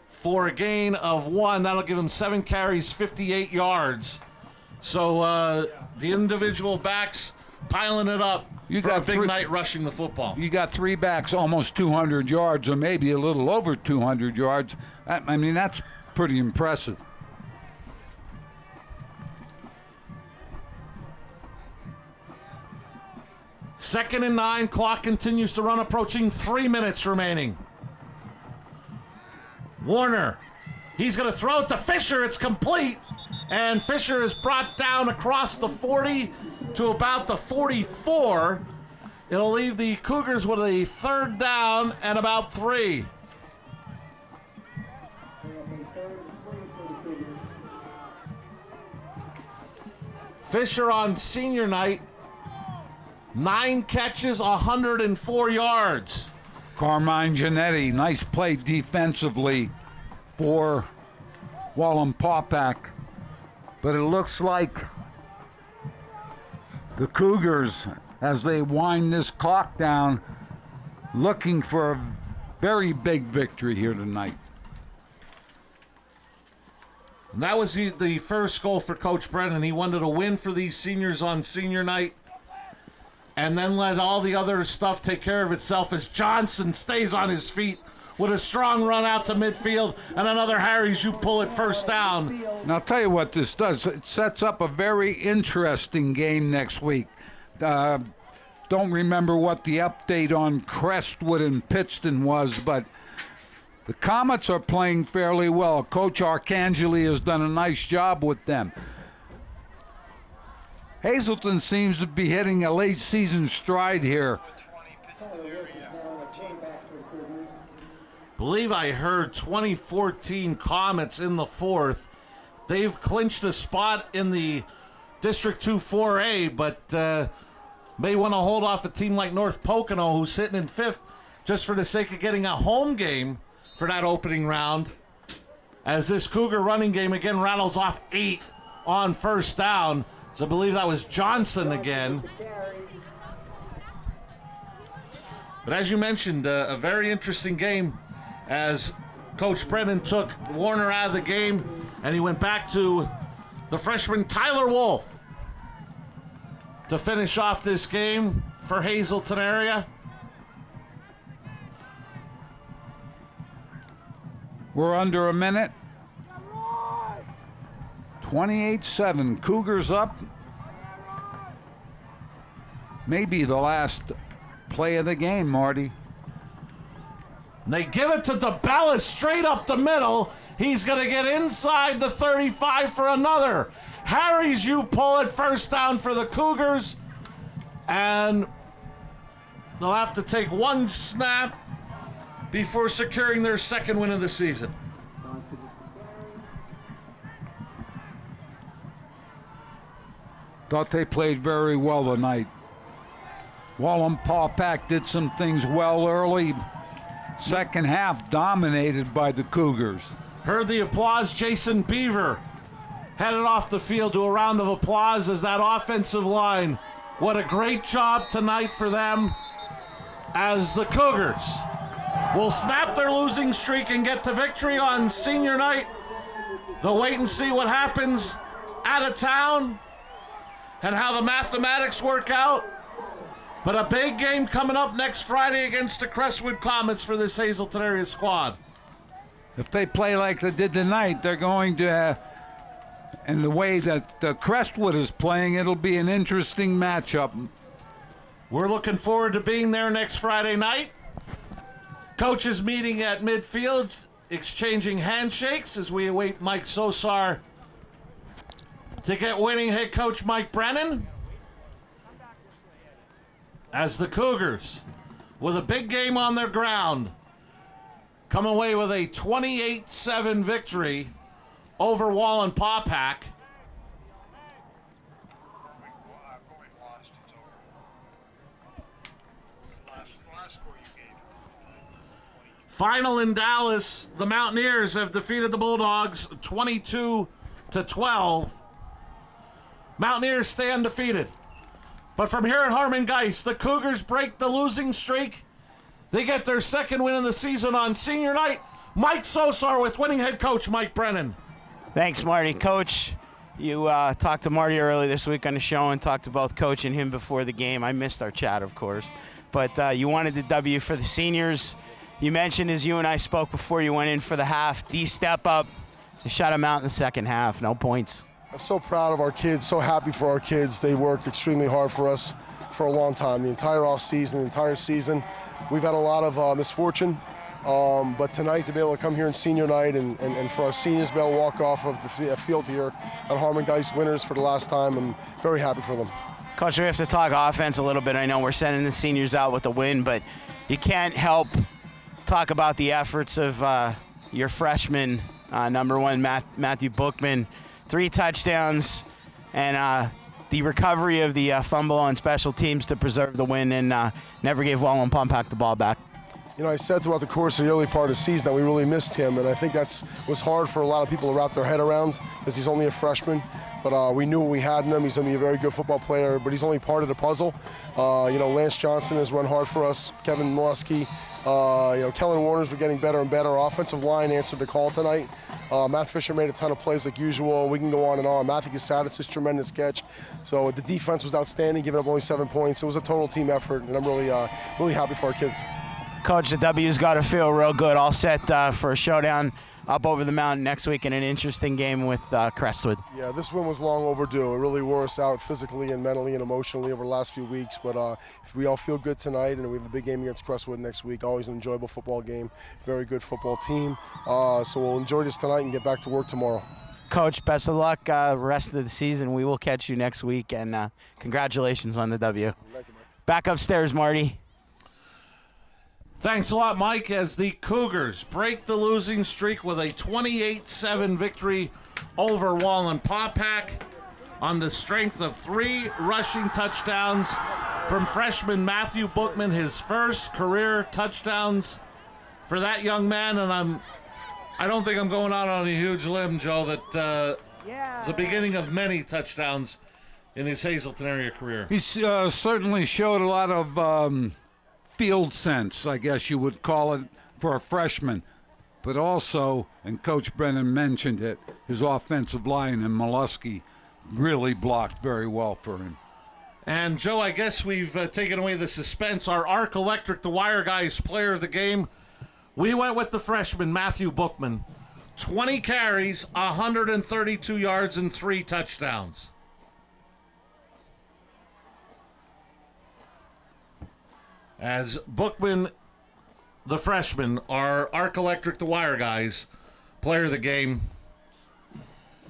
for a gain of 1. That'll give him 7 carries, 58 yards. So the individual backs piling it up for a big night rushing the football. You got 3 backs almost 200 yards or maybe a little over 200 yards. I mean, that's pretty impressive. Second and 9, clock continues to run, approaching 3 minutes remaining. Warner, he's going to throw it to Fisher. It's complete. And Fisher is brought down across the 40 to about the 44. It'll leave the Cougars with a 3rd down and about 3. Fisher on senior night, 9 catches, 104 yards. Carmine Giannetti, nice play defensively for Wallenpaupak. But it looks like the Cougars, as they wind this clock down, looking for a very big victory here tonight. And that was the first goal for Coach Brennan. He wanted a win for these seniors on senior night and then let all the other stuff take care of itself as Johnson stays on his feet with a strong run out to midfield and another Harry's you pull it first down. And I'll tell you what this does. It sets up a very interesting game next week. Don't remember what the update on Crestwood and Pittston was, but the Comets are playing fairly well. Coach Arcangeli has done a nice job with them. Hazleton seems to be hitting a late season stride here. Believe I heard 2014 Comets in the 4th. They've clinched a spot in the District 2 4A, but may want to hold off a team like North Pocono, who's sitting in 5th, just for the sake of getting a home game for that opening round, as this Cougar running game again rattles off 8 on first down. So I believe that was Johnson again. But as you mentioned, a very interesting game as Coach Brennan took Warner out of the game and he went back to the freshman Tyler Wolf to finish off this game for Hazleton area. We're under a minute. 28-7, Cougars up. Maybe the last play of the game, Marty. They give it to DeBella straight up the middle. He's going to get inside the 35 for another. Harry's you pull it first down for the Cougars. And they'll have to take one snap before securing their 2nd win of the season. Thought they played very well tonight. Wallenpaupak did some things well early. Second half dominated by the Cougars. Heard the applause. Jason Beaver headed off the field to a round of applause as that offensive line What a great job tonight for them as the Cougars will snap their losing streak and get to victory on senior night. They'll wait and see what happens out of town and how the mathematics work out. But a big game coming up next Friday against the Crestwood Comets for this Hazleton area squad. If they play like they did tonight, they're going to, and the way that Crestwood is playing, it'll be an interesting matchup. We're looking forward to being there next Friday night. Coaches meeting at midfield, exchanging handshakes as we await Mike Sosar to get winning head coach Mike Brennan. As the Cougars, with a big game on their ground, come away with a 28-7 victory over Wallenpaupak. Final in Dallas, the Mountaineers have defeated the Bulldogs 22-12. Mountaineers stay undefeated. But from here at Harmon Geist, the Cougars break the losing streak. They get their second win of the season on senior night. Mike Sosar with winning head coach Mike Brennan. Thanks, Marty. Coach, you talked to Marty earlier this week on the show and talked about Coach and him before the game. I missed our chat, of course. But you wanted the W for the seniors. You mentioned, as you and I spoke before you went in for the half, the step up. You shut them out in the second half. No points. I'm so proud of our kids, so happy for our kids. They worked extremely hard for us for a long time, the entire off season, the entire season. We've had a lot of misfortune, but tonight to be able to come here in senior night and for our seniors to be able to walk off of the field here at Harmon Geist winners for the last time, I'm very happy for them. Coach, we have to talk offense a little bit. I know we're sending the seniors out with a win, but you can't help talk about the efforts of your freshman, number one, Matthew Bookman. 3 touchdowns, and the recovery of the fumble on special teams to preserve the win, and never gave Wallenpaupak the ball back. You know, I said throughout the course of the early part of the season that we really missed him, and I think that was hard for a lot of people to wrap their head around because he's only a freshman. But we knew what we had in him. He's going to be a very good football player, but he's only part of the puzzle. You know, Lance Johnson has run hard for us. Kevin Molesky, you know, Kellen Warner's been getting better and better. Our offensive line answered the call tonight. Matt Fisher made a ton of plays like usual. We can go on and on. Matthew Gasadis' tremendous catch. So the defense was outstanding, giving up only 7 points. It was a total team effort, and I'm really happy for our kids. Coach, the W's got to feel real good. All set for a showdown up over the mountain next week in an interesting game with Crestwood. Yeah, this win was long overdue. It really wore us out physically and mentally and emotionally over the last few weeks. But if we all feel good tonight, and we have a big game against Crestwood next week, always an enjoyable football game, very good football team. So we'll enjoy this tonight and get back to work tomorrow. Coach, best of luck rest of the season. We will catch you next week, and congratulations on the W. Thank you, Mike. Back upstairs, Marty. Thanks a lot, Mike, as the Cougars break the losing streak with a 28-7 victory over Wallenpaupak on the strength of 3 rushing touchdowns from freshman Matthew Bookman, his first career touchdowns for that young man. And I don't think I'm going out on a huge limb, Joe, that the beginning of many touchdowns in his Hazleton area career. He certainly showed a lot of field sense, I guess you would call it, for a freshman. But also, and Coach Brennan mentioned it, his offensive line and Molesky really blocked very well for him. And, Joe, I guess we've taken away the suspense. Our Arc Electric, the Wire Guys player of the game, we went with the freshman, Matthew Bookman. 20 carries, 132 yards, and 3 touchdowns. As Bookman, the freshman, our Arc Electric, the Wire Guys, player of the game.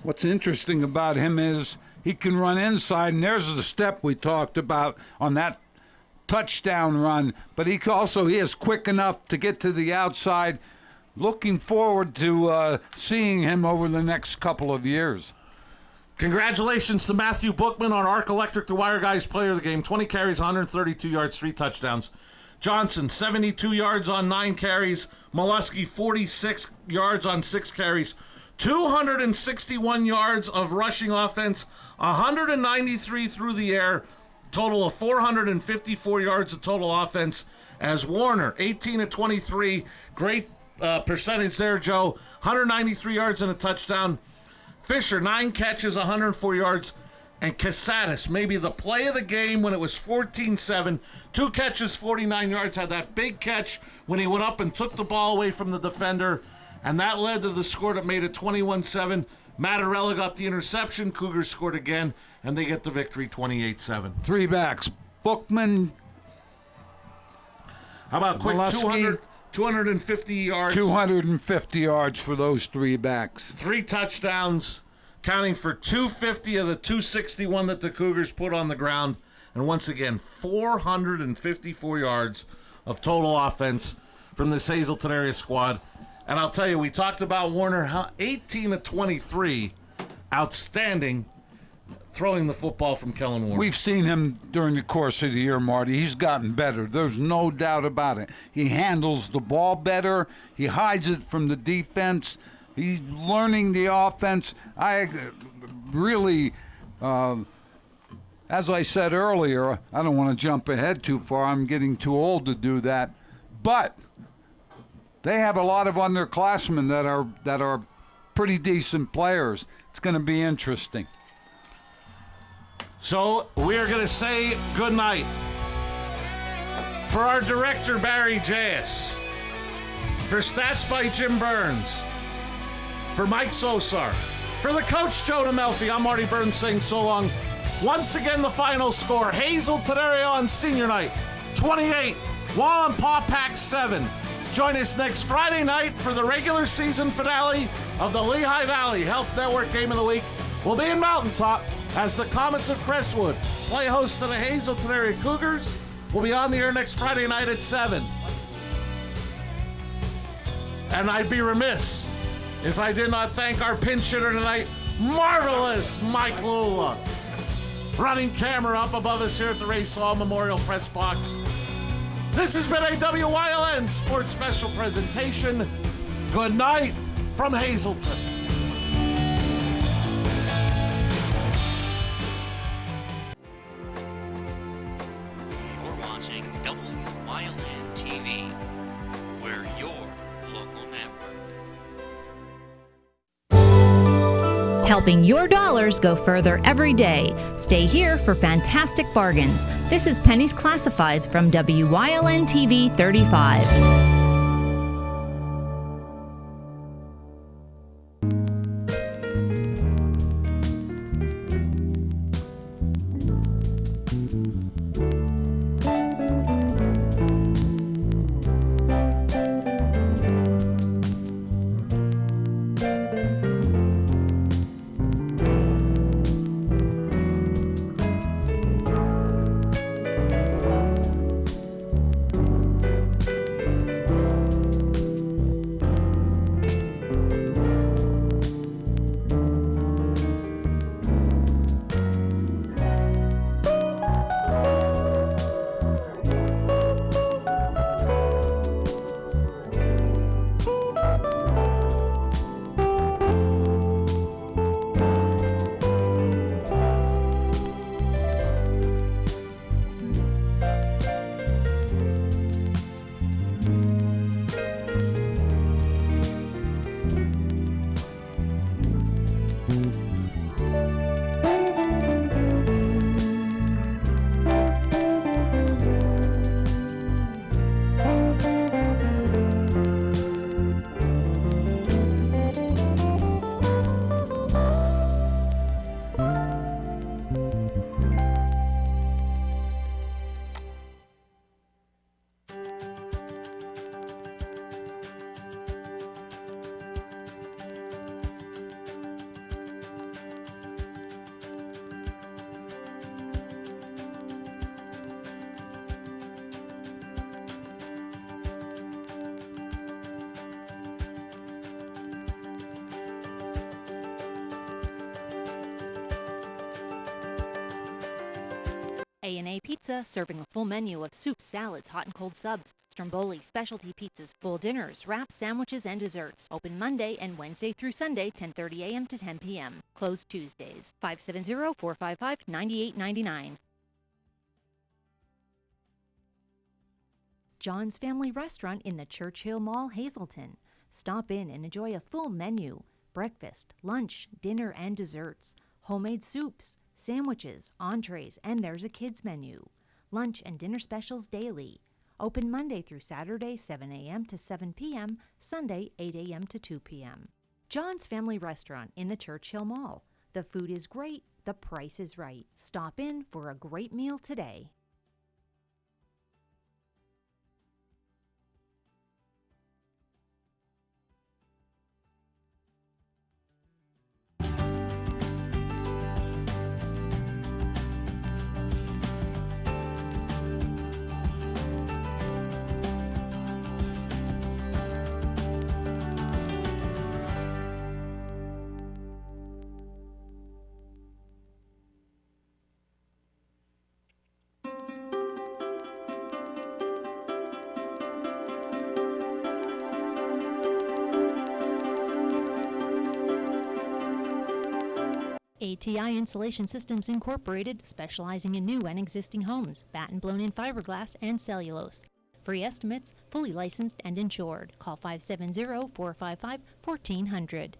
What's interesting about him is he can run inside, and there's the step we talked about on that touchdown run, but he is quick enough to get to the outside. Looking forward to seeing him over the next couple of years. Congratulations to Matthew Bookman on Arc Electric, the Wire Guys player of the game. 20 carries, 132 yards, 3 touchdowns. Johnson, 72 yards on 9 carries. Molesky, 46 yards on 6 carries. 261 yards of rushing offense, 193 through the air. Total of 454 yards of total offense as Warner, 18 of 23. Great percentage there, Joe. 193 yards and a touchdown. Fisher, 9 catches, 104 yards. And Casadas, maybe the play of the game when it was 14-7. 2 catches, 49 yards. Had that big catch when he went up and took the ball away from the defender. And that led to the score that made it 21-7. Mattarella got the interception. Cougars scored again, and they get the victory 28-7. 3 backs. Bookman. How about quick 250 yards? 250 yards for those 3 backs. 3 touchdowns, counting for 250 of the 261 that the Cougars put on the ground. And once again, 454 yards of total offense from this Hazleton area squad. And I'll tell you, we talked about Warner, 18 of 23, outstanding, throwing the football from Kellen Warner. We've seen him during the course of the year, Marty. He's gotten better. There's no doubt about it. He handles the ball better. He hides it from the defense. He's learning the offense. I really, as I said earlier, I don't want to jump ahead too far. I'm getting too old to do that. But they have a lot of underclassmen that are pretty decent players. It's going to be interesting. So we're going to say goodnight. For our director, Barry J.S., for Stats by Jim Burns, for Mike Sosar, for the coach, Joe DeMelfi, I'm Marty Burns saying so long. Once again, the final score, Hazleton area on senior night, 28, Wallenpaupak 7. Join us next Friday night for the regular season finale of the Lehigh Valley Health Network Game of the Week. We'll be in Mountaintop as the Comets of Crestwood play host to the Hazleton area Cougars. We'll be on the air next Friday night at 7. And I'd be remiss if I did not thank our pinch hitter tonight, marvelous Mike Lula. Running camera up above us here at the Race Hall Memorial Press Box. This has been a WYLN Sports Special presentation. Good night from Hazleton. You're watching WYLN TV. We're your local network. Helping your dollars go further every day. Stay here for fantastic bargains. This is Penny's Classifieds from WYLN TV 35. A&A Pizza, serving a full menu of soups, salads, hot and cold subs, stromboli, specialty pizzas, full dinners, wraps, sandwiches, and desserts. Open Monday and Wednesday through Sunday, 10:30 a.m. to 10 p.m. Closed Tuesdays. 570-455-9899. John's Family Restaurant in the Churchill Mall, Hazleton. Stop in and enjoy a full menu: breakfast, lunch, dinner, and desserts, homemade soups, sandwiches, entrees, and there's a kids menu. Lunch and dinner specials daily. Open Monday through Saturday, 7 a.m. to 7 p.m., Sunday, 8 a.m. to 2 p.m. John's Family Restaurant in the Churchill Mall. The food is great, the price is right. Stop in for a great meal today. ATI Insulation Systems Incorporated, specializing in new and existing homes, batten blown in fiberglass and cellulose. Free estimates, fully licensed and insured. Call 570-455-1400.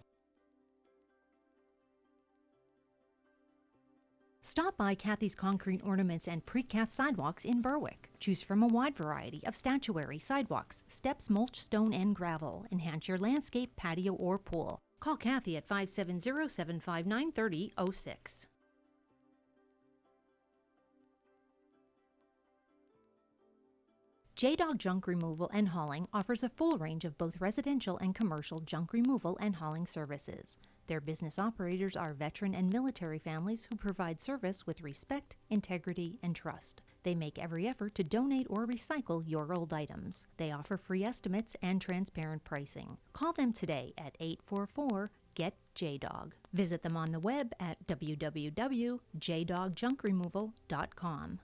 Stop by Kathy's Concrete Ornaments and Precast Sidewalks in Berwick. Choose from a wide variety of statuary, sidewalks, steps, mulch, stone, and gravel. Enhance your landscape, patio, or pool. Call Kathy at 570-759-3006. J-Dog Junk Removal and Hauling offers a full range of both residential and commercial junk removal and hauling services. Their business operators are veteran and military families who provide service with respect, integrity, and trust. They make every effort to donate or recycle your old items. They offer free estimates and transparent pricing. Call them today at 844-GET-JDOG. Visit them on the web at www.jdogjunkremoval.com.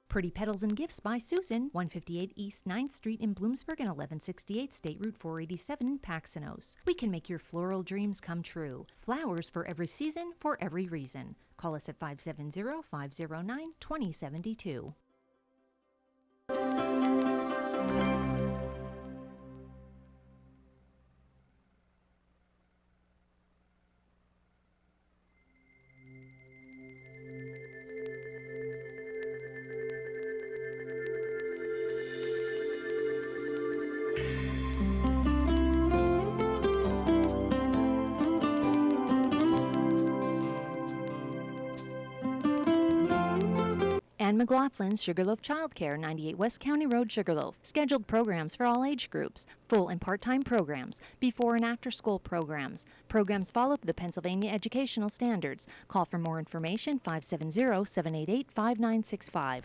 Pretty Petals and Gifts by Susan, 158 East 9th Street in Bloomsburg and 1168 State Route 487 in Paxenos. We can make your floral dreams come true. Flowers for every season, for every reason. Call us at 570-509-2072. Ann McLaughlin's Sugarloaf Childcare, 98 West County Road, Sugarloaf. Scheduled programs for all age groups, full and part-time programs, before and after school programs. Programs follow the Pennsylvania educational standards. Call for more information, 570-788-5965.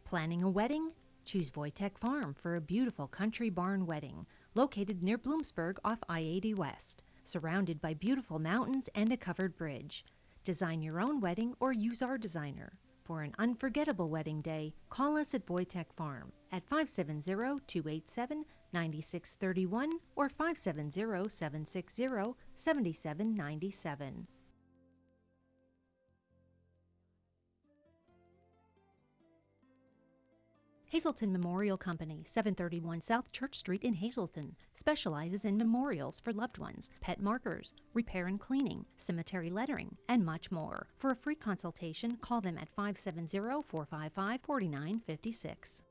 Planning a wedding? Choose Wojtek Farm for a beautiful country barn wedding, located near Bloomsburg off I-80 West, surrounded by beautiful mountains and a covered bridge. Design your own wedding or use our designer. For an unforgettable wedding day, call us at Wojtek Farm at 570-287-9631 or 570-760-7797. Hazleton Memorial Company, 731 South Church Street in Hazleton, specializes in memorials for loved ones, pet markers, repair and cleaning, cemetery lettering, and much more. For a free consultation, call them at 570-455-4956.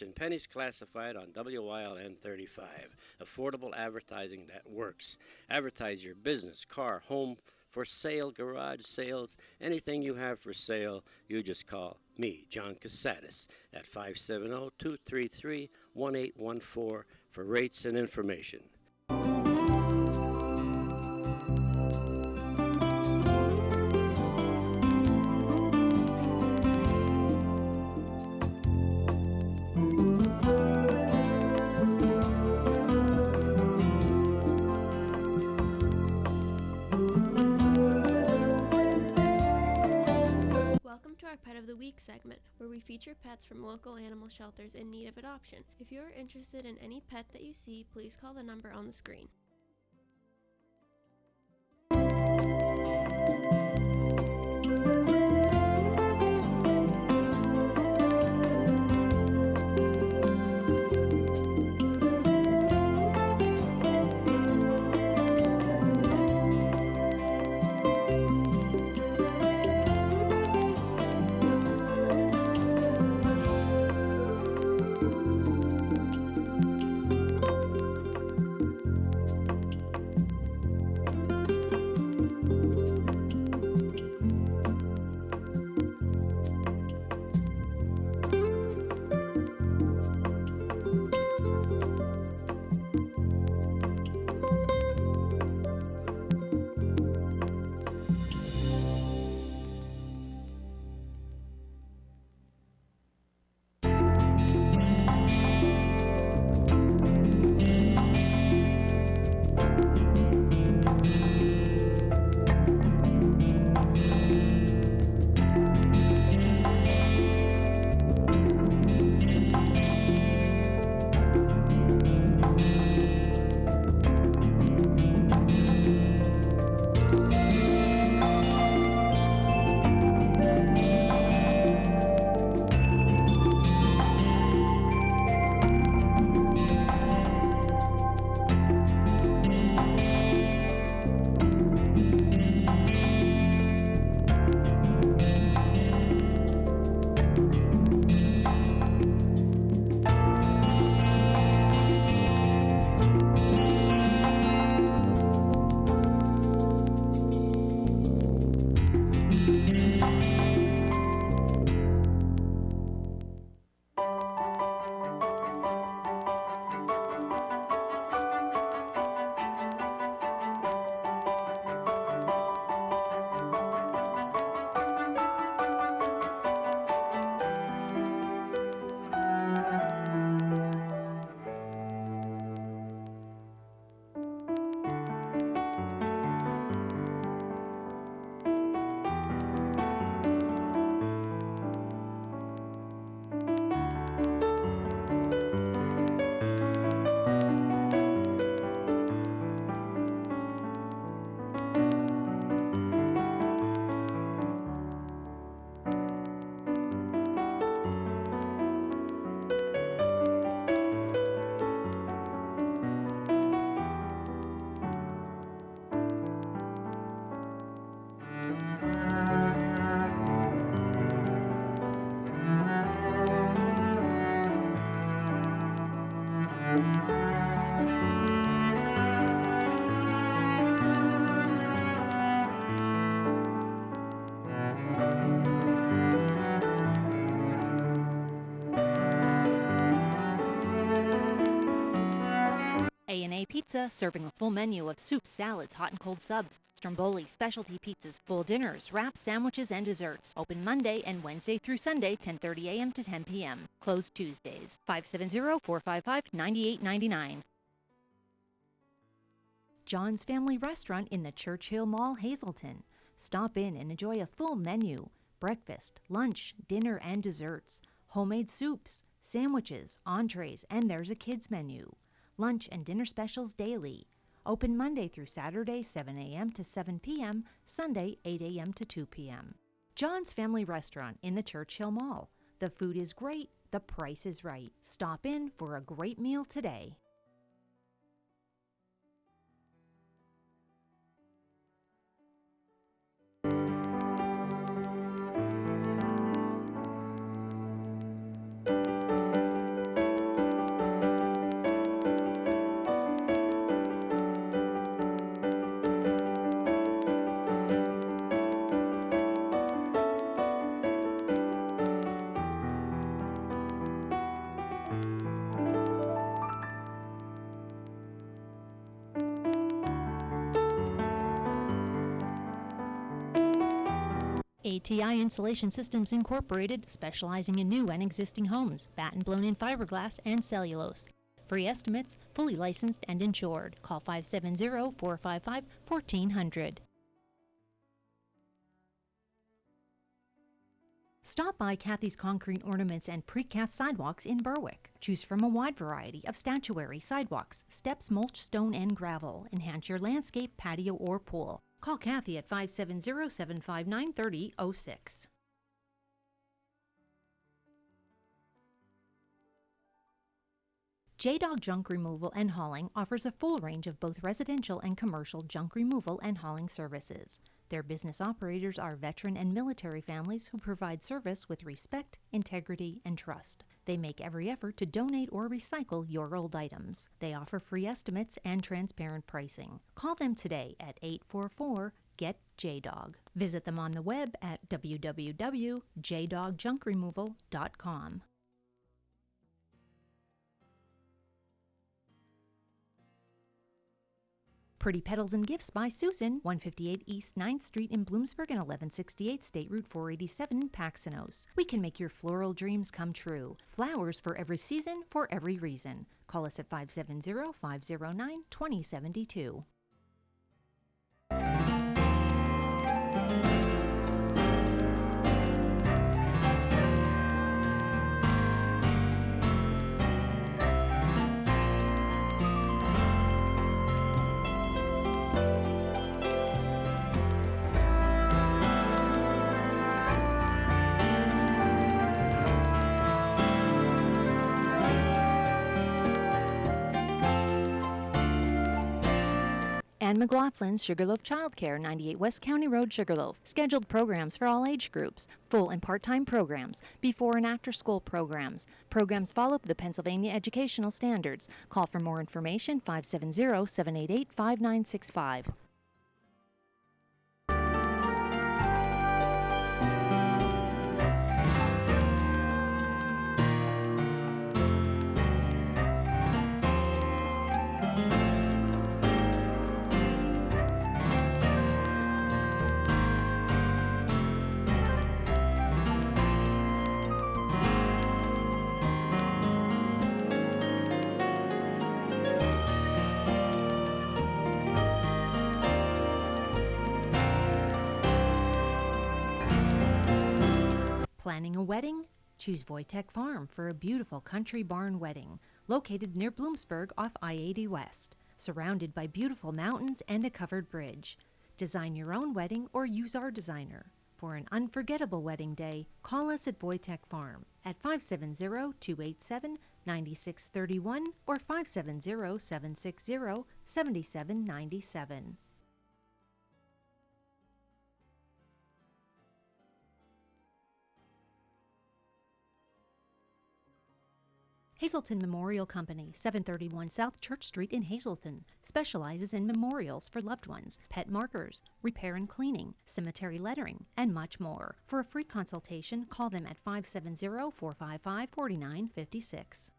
and pennies classified on WYLN 35. Affordable advertising that works. Advertise your business, car, home for sale, garage sales, anything you have for sale, you just call me, John Casadas, at 570-233-1814 for rates and information. Welcome to our Pet of the Week segment, where we feature pets from local animal shelters in need of adoption. If you are interested in any pet that you see, please call the number on the screen. A&A Pizza, serving a full menu of soups, salads, hot and cold subs, stromboli, specialty pizzas, full dinners, wraps, sandwiches, and desserts. Open Monday and Wednesday through Sunday, 10:30 a.m. to 10 p.m. Closed Tuesdays. 570-455-9899. John's Family Restaurant in the Churchill Mall, Hazleton. Stop in and enjoy a full menu. Breakfast, lunch, dinner, and desserts. Homemade soups, sandwiches, entrees, and there's a kids menu. Lunch and dinner specials daily. Open Monday through Saturday, 7 a.m. to 7 p.m., Sunday, 8 a.m. to 2 p.m. John's Family Restaurant in the Churchill Mall. The food is great, the price is right. Stop in for a great meal today. ATI Insulation Systems Incorporated, specializing in new and existing homes, batten blown in fiberglass and cellulose. Free estimates, fully licensed and insured. Call 570-455-1400. Stop by Kathy's Concrete Ornaments and Precast Sidewalks in Berwick. Choose from a wide variety of statuary, sidewalks, steps, mulch, stone, and gravel. Enhance your landscape, patio, or pool. Call Kathy at 570-759-3006. J-Dog Junk Removal and Hauling offers a full range of both residential and commercial junk removal and hauling services. Their business operators are veteran and military families who provide service with respect, integrity, and trust. They make every effort to donate or recycle your old items. They offer free estimates and transparent pricing. Call them today at 844-GET-JDOG. Visit them on the web at www.jdogjunkremoval.com. Pretty Petals and Gifts by Susan, 158 East 9th Street in Bloomsburg and 1168 State Route 487, Paxenos. We can make your floral dreams come true. Flowers for every season, for every reason. Call us at 570-509-2072. Ann McLaughlin's Sugarloaf Childcare, 98 West County Road, Sugarloaf. Scheduled programs for all age groups, full and part-time programs, before and after school programs. Programs follow the Pennsylvania educational standards. Call for more information, 570-788-5965. Planning a wedding? Choose Wojtek Farm for a beautiful country barn wedding, located near Bloomsburg off I-80 West, surrounded by beautiful mountains and a covered bridge. Design your own wedding or use our designer. For an unforgettable wedding day, call us at Wojtek Farm at 570-287-9631 or 570-760-7797. Hazleton Memorial Company, 731 South Church Street in Hazleton, specializes in memorials for loved ones, pet markers, repair and cleaning, cemetery lettering, and much more. For a free consultation, call them at 570-455-4956.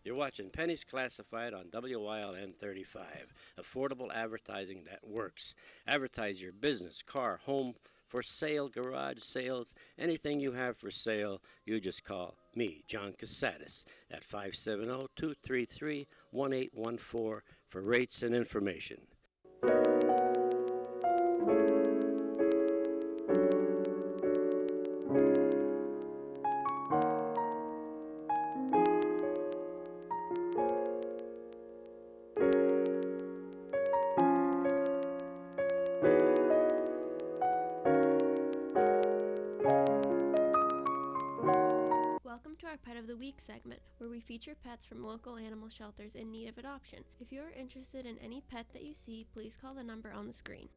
You're watching Pennies Classified on WYLN 35. Affordable advertising that works. Advertise your business, car, home, for sale, garage sales, anything you have for sale, you just call me, John Casadas, at 570-233-1814 for rates and information. Welcome to our Pet of the Week segment, where we feature pets from local animal shelters in need of adoption. If you're interested in any pet that you see, please call the number on the screen.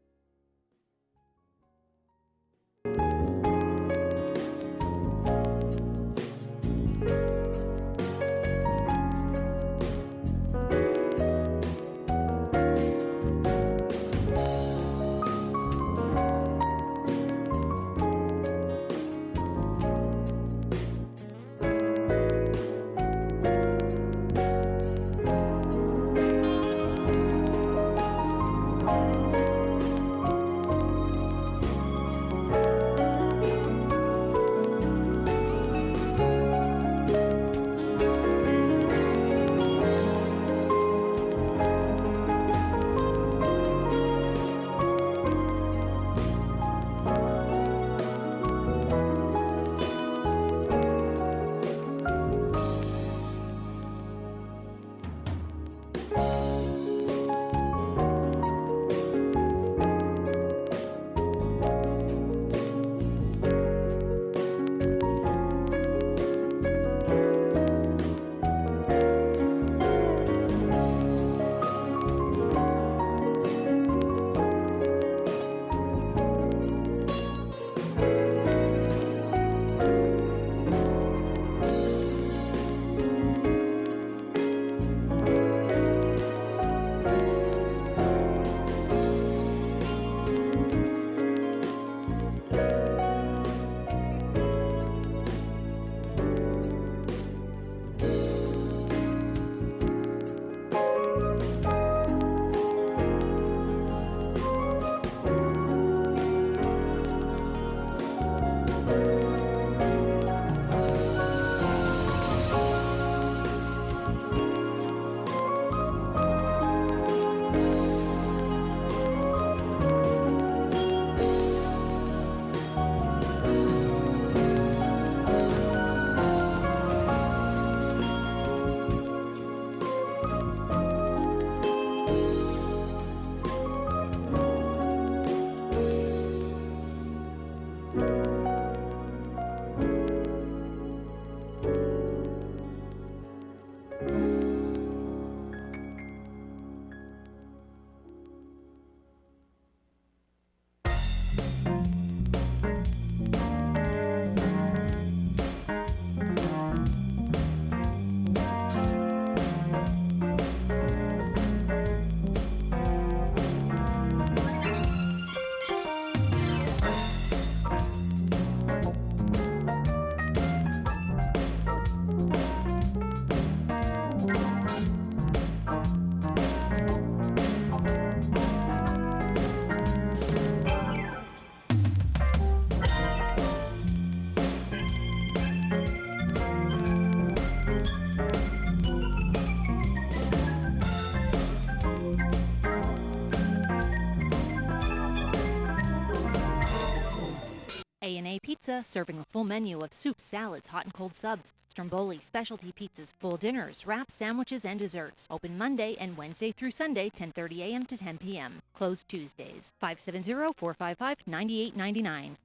A&A Pizza, serving a full menu of soups, salads, hot and cold subs, stromboli, specialty pizzas, full dinners, wraps, sandwiches, and desserts. Open Monday and Wednesday through Sunday, 10:30 a.m. to 10 p.m. Closed Tuesdays. 570-455-9899.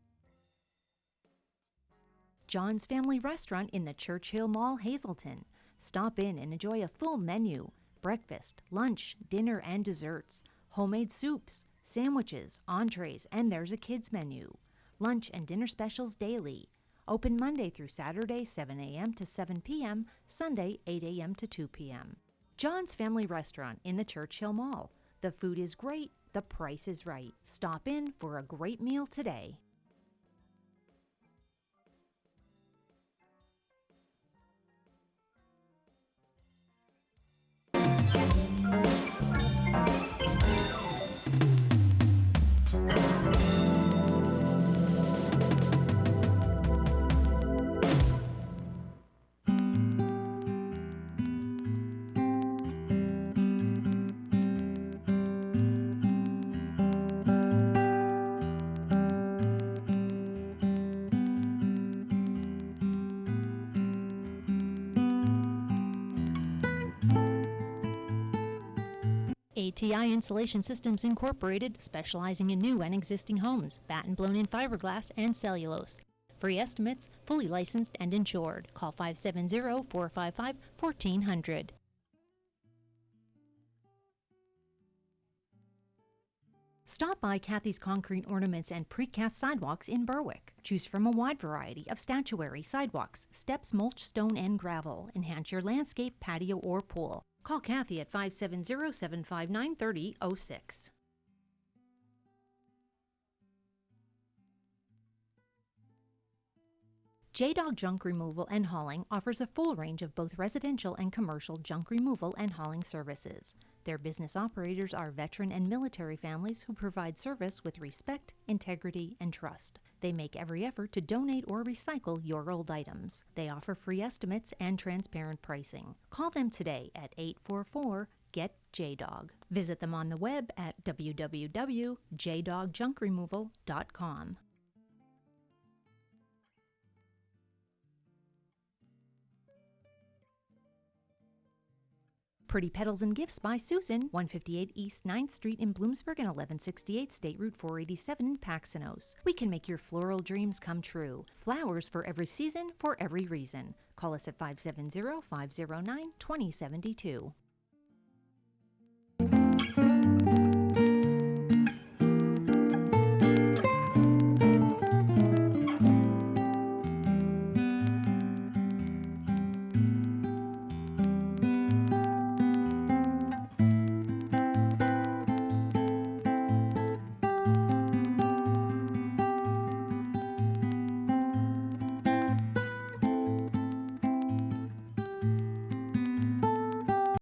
John's Family Restaurant in the Churchill Mall, Hazleton. Stop in and enjoy a full menu. Breakfast, lunch, dinner, and desserts. Homemade soups, sandwiches, entrees, and there's a kids menu. Lunch and dinner specials daily. Open Monday through Saturday, 7 a.m. to 7 p.m., Sunday, 8 a.m. to 2 p.m. John's Family Restaurant in the Churchill Mall. The food is great, the price is right. Stop in for a great meal today. ATI Insulation Systems Incorporated, specializing in new and existing homes, batten blown in fiberglass and cellulose. Free estimates, fully licensed and insured. Call 570-455-1400. Stop by Kathy's Concrete Ornaments and Precast Sidewalks in Berwick. Choose from a wide variety of statuary, sidewalks, steps, mulch, stone, and gravel. Enhance your landscape, patio, or pool. Call Kathy at 570-759-3006. J-Dog Junk Removal and Hauling offers a full range of both residential and commercial junk removal and hauling services. Their business operators are veteran and military families who provide service with respect, integrity, and trust. They make every effort to donate or recycle your old items. They offer free estimates and transparent pricing. Call them today at 844-GET-JDOG. Visit them on the web at www.jdogjunkremoval.com. Pretty Petals and Gifts by Susan, 158 East 9th Street in Bloomsburg and 1168 State Route 487 in Paxenos. We can make your floral dreams come true. Flowers for every season, for every reason. Call us at 570-509-2072.